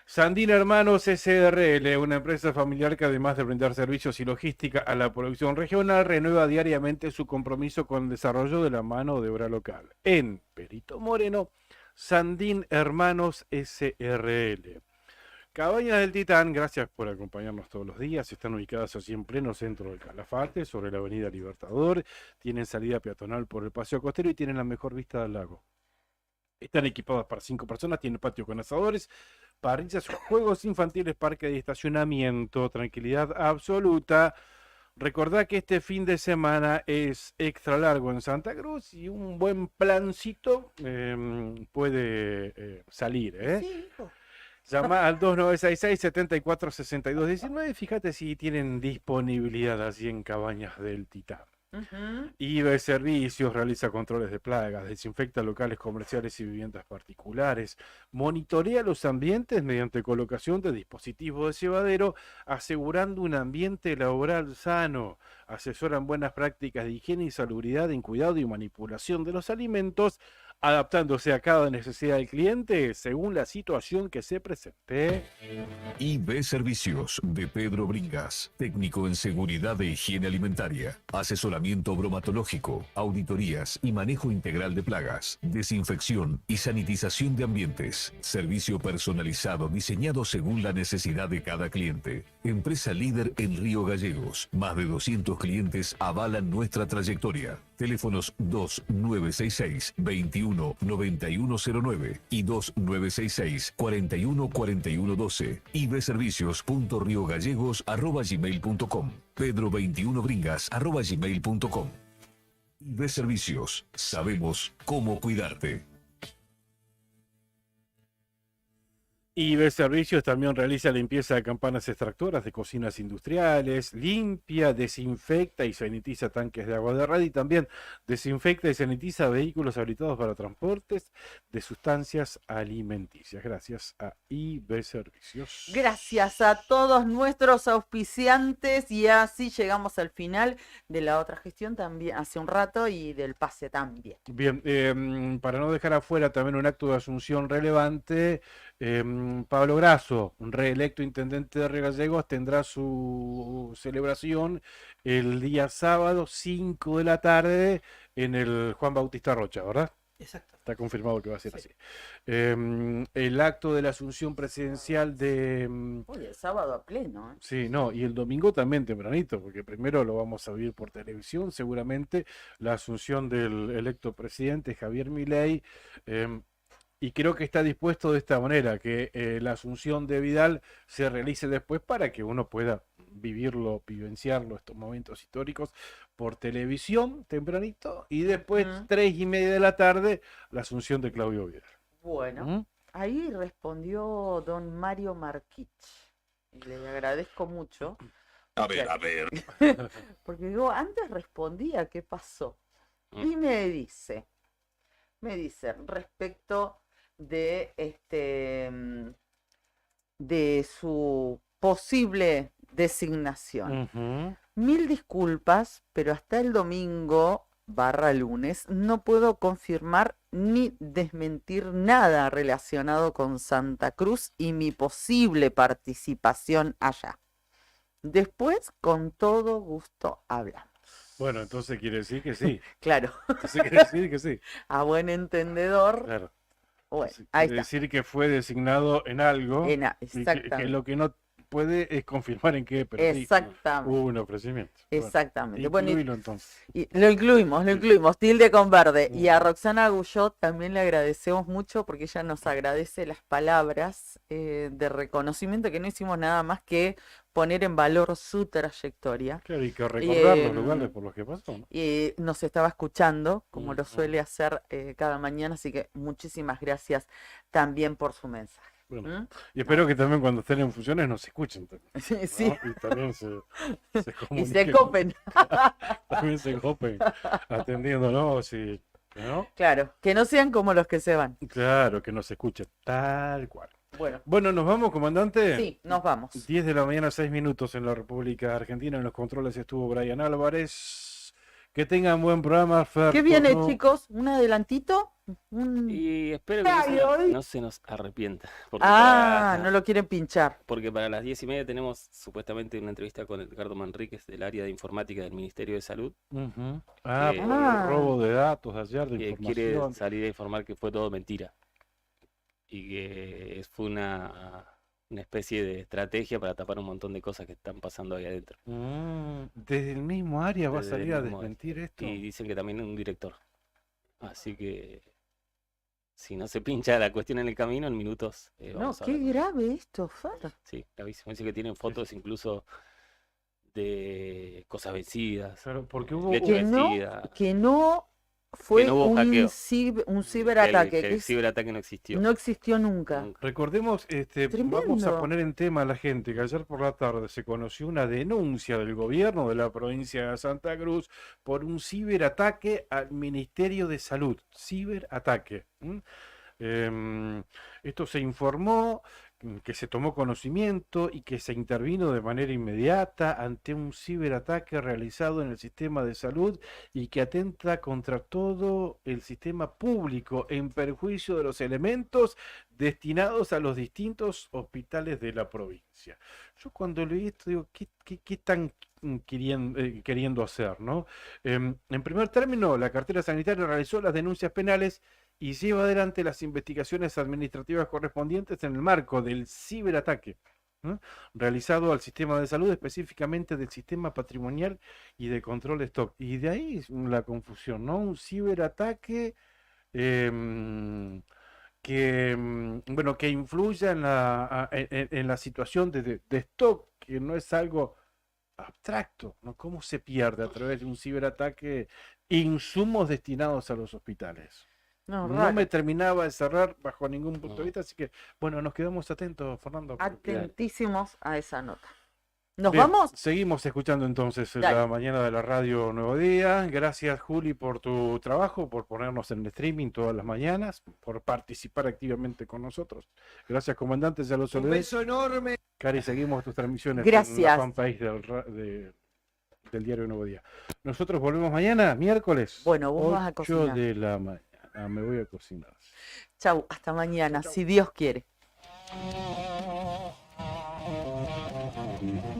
Sandín Hermanos SRL, una empresa familiar que además de brindar servicios y logística a la producción regional, renueva diariamente su compromiso con el desarrollo de la mano de obra local. En Perito Moreno, Sandín Hermanos SRL. Cabañas del Titán, gracias por acompañarnos todos los días. Están ubicadas así en pleno centro del Calafate, sobre la avenida Libertador. Tienen salida peatonal por el Paseo Costero y tienen la mejor vista del lago. Están equipadas para 5 personas, tienen patio con asadores, parrillas, juegos infantiles, parque de estacionamiento, tranquilidad absoluta. Recordá que este fin de semana es extra largo en Santa Cruz y un buen plancito puede salir, ¿eh? Sí, hijo. Llama al 2966-746219 y fíjate si tienen disponibilidad así en Cabañas del Titán. Ujú. IBE Servicios realiza controles de plagas, desinfecta locales comerciales y viviendas particulares, monitorea los ambientes mediante colocación de dispositivos de cebadero, asegurando un ambiente laboral sano, asesoran buenas prácticas de higiene y salubridad en cuidado y manipulación de los alimentos, adaptándose a cada necesidad del cliente según la situación que se presente. IB Servicios de Pedro Bringas, técnico en seguridad e higiene alimentaria, asesoramiento bromatológico, auditorías y manejo integral de plagas, desinfección y sanitización de ambientes, servicio personalizado diseñado según la necesidad de cada cliente. Empresa líder en Río Gallegos, más de 200 clientes avalan nuestra trayectoria. Teléfonos 2966-219109 y 2966-414112. ibservicios.riogallegos@gmail.com. pedro21bringas@gmail.com. IB Servicios, sabemos cómo cuidarte. IB Servicios también realiza limpieza de campanas extractoras de cocinas industriales, limpia, desinfecta y sanitiza tanques de agua de red y también desinfecta y sanitiza vehículos habilitados para transportes de sustancias alimenticias. Gracias a IB Servicios. Gracias a todos nuestros auspiciantes y así llegamos al final de la otra gestión también hace un rato y del pase también. Bien, para no dejar afuera también un acto de asunción relevante, Pablo Grasso, reelecto intendente de Río Gallegos, tendrá su celebración el día sábado, 5 de la tarde, en el Juan Bautista Rocha, ¿verdad? Exacto. Está confirmado que va a ser así. El acto de la asunción presidencial de... Oye, el sábado a pleno, ¿eh? Sí, no, y el domingo también tempranito, porque primero lo vamos a vivir por televisión, seguramente, la asunción del electo presidente Javier Milei, y creo que está dispuesto de esta manera, que la asunción de Vidal se realice después para que uno pueda vivirlo, vivenciarlo, estos momentos históricos por televisión tempranito, y después 3:30 de la tarde la asunción de Claudio Vidal. Bueno, ahí respondió don Mario Marquich. Y le agradezco mucho. A ver. Porque digo, antes respondía, ¿qué pasó? Y me dice respecto de de su posible designación. Mil disculpas, pero hasta el domingo/lunes no puedo confirmar ni desmentir nada relacionado con Santa Cruz y mi posible participación allá. Después, con todo gusto, hablamos. Bueno, entonces quiere decir que sí. Claro. Entonces quiere decir que sí. A buen entendedor. Claro. Bueno, Quiere ahí está. decir que fue designado en algo. Y Exactamente. que lo que no puede es confirmar en qué, pero sí, Exactamente. hubo un ofrecimiento. Exactamente. Bueno, Bueno, incluílo entonces. y lo incluimos, tilde con verde. Y a Roxana Guyot también le agradecemos mucho porque ella nos agradece las palabras de reconocimiento, que no hicimos nada más que poner en valor su trayectoria. Claro, y que recordar los lugares por los que pasó, ¿no? Y nos estaba escuchando, como lo suele hacer cada mañana, así que muchísimas gracias también por su mensaje. Bueno, y espero que también cuando estén en funciones nos escuchen también, ¿no? Sí. Y también se Y se comuniquen. copen. También se copen atendiéndonos y, ¿no? Claro, que no sean como los que se van. Claro, que nos escuchen tal cual. Bueno, ¿nos vamos, comandante? Sí, nos vamos. 10 de la mañana, 6 minutos en la República Argentina. En los controles estuvo Brian Álvarez. Que tengan buen programa, Fer. ¿Qué viene, Tono. chicos? ¿Un adelantito? Y espero que no se nos arrepienta. Porque No lo quieren pinchar. Porque para las 10:30 tenemos supuestamente una entrevista con Edgardo Manríquez del área de informática del Ministerio de Salud. Por el robo de datos de ayer, de Que información. quiere salir a informar que fue todo mentira. Y que fue una especie de estrategia para tapar un montón de cosas que están pasando ahí adentro. Desde el mismo área va a Desde salir el a mismo desmentir esto. Y dicen que también un director. Así que si no se pincha la cuestión en el camino, en minutos No, vamos a qué ver. grave esto, Fer. Sí, gravísimo. Dice que tienen fotos incluso de cosas vencidas. Claro, porque hubo leche vencida. Que no fue Que no hubo hackeo. un ciberataque. Que el ciberataque no existió. No existió nunca. Recordemos, vamos a poner en tema a la gente que ayer por la tarde se conoció una denuncia del gobierno de la provincia de Santa Cruz por un ciberataque al Ministerio de Salud. Ciberataque. Esto se informó, que se tomó conocimiento y que se intervino de manera inmediata ante un ciberataque realizado en el sistema de salud y que atenta contra todo el sistema público en perjuicio de los elementos destinados a los distintos hospitales de la provincia. Yo cuando leí esto digo, ¿qué están queriendo hacer, ¿no? En primer término, la cartera sanitaria realizó las denuncias penales y lleva adelante las investigaciones administrativas correspondientes en el marco del ciberataque, ¿no?, realizado al sistema de salud, específicamente del sistema patrimonial y de control de stock. Y de ahí la confusión, ¿no? Un ciberataque que influya en la situación de stock, que no es algo abstracto, ¿no? ¿Cómo se pierde a través de un ciberataque insumos destinados a los hospitales? No, No raro. me terminaba de cerrar bajo ningún punto de vista, así que, bueno, nos quedamos atentos, Fernando. porque- Atentísimos a esa nota. ¿Nos Bien, vamos? seguimos escuchando entonces Dale. la mañana de la radio Nuevo Día. Gracias, Juli, por tu trabajo, por ponernos en el streaming todas las mañanas, por participar activamente con nosotros. Gracias, comandante, ya lo Un saludé. beso enorme. Cari, seguimos tus transmisiones en Gracias. la fanpage del diario Nuevo Día. Nosotros volvemos mañana, miércoles. Bueno, vos vas a 8 cocinar. de la mañana. Me voy a cocinar. Chau, hasta mañana, si Dios quiere.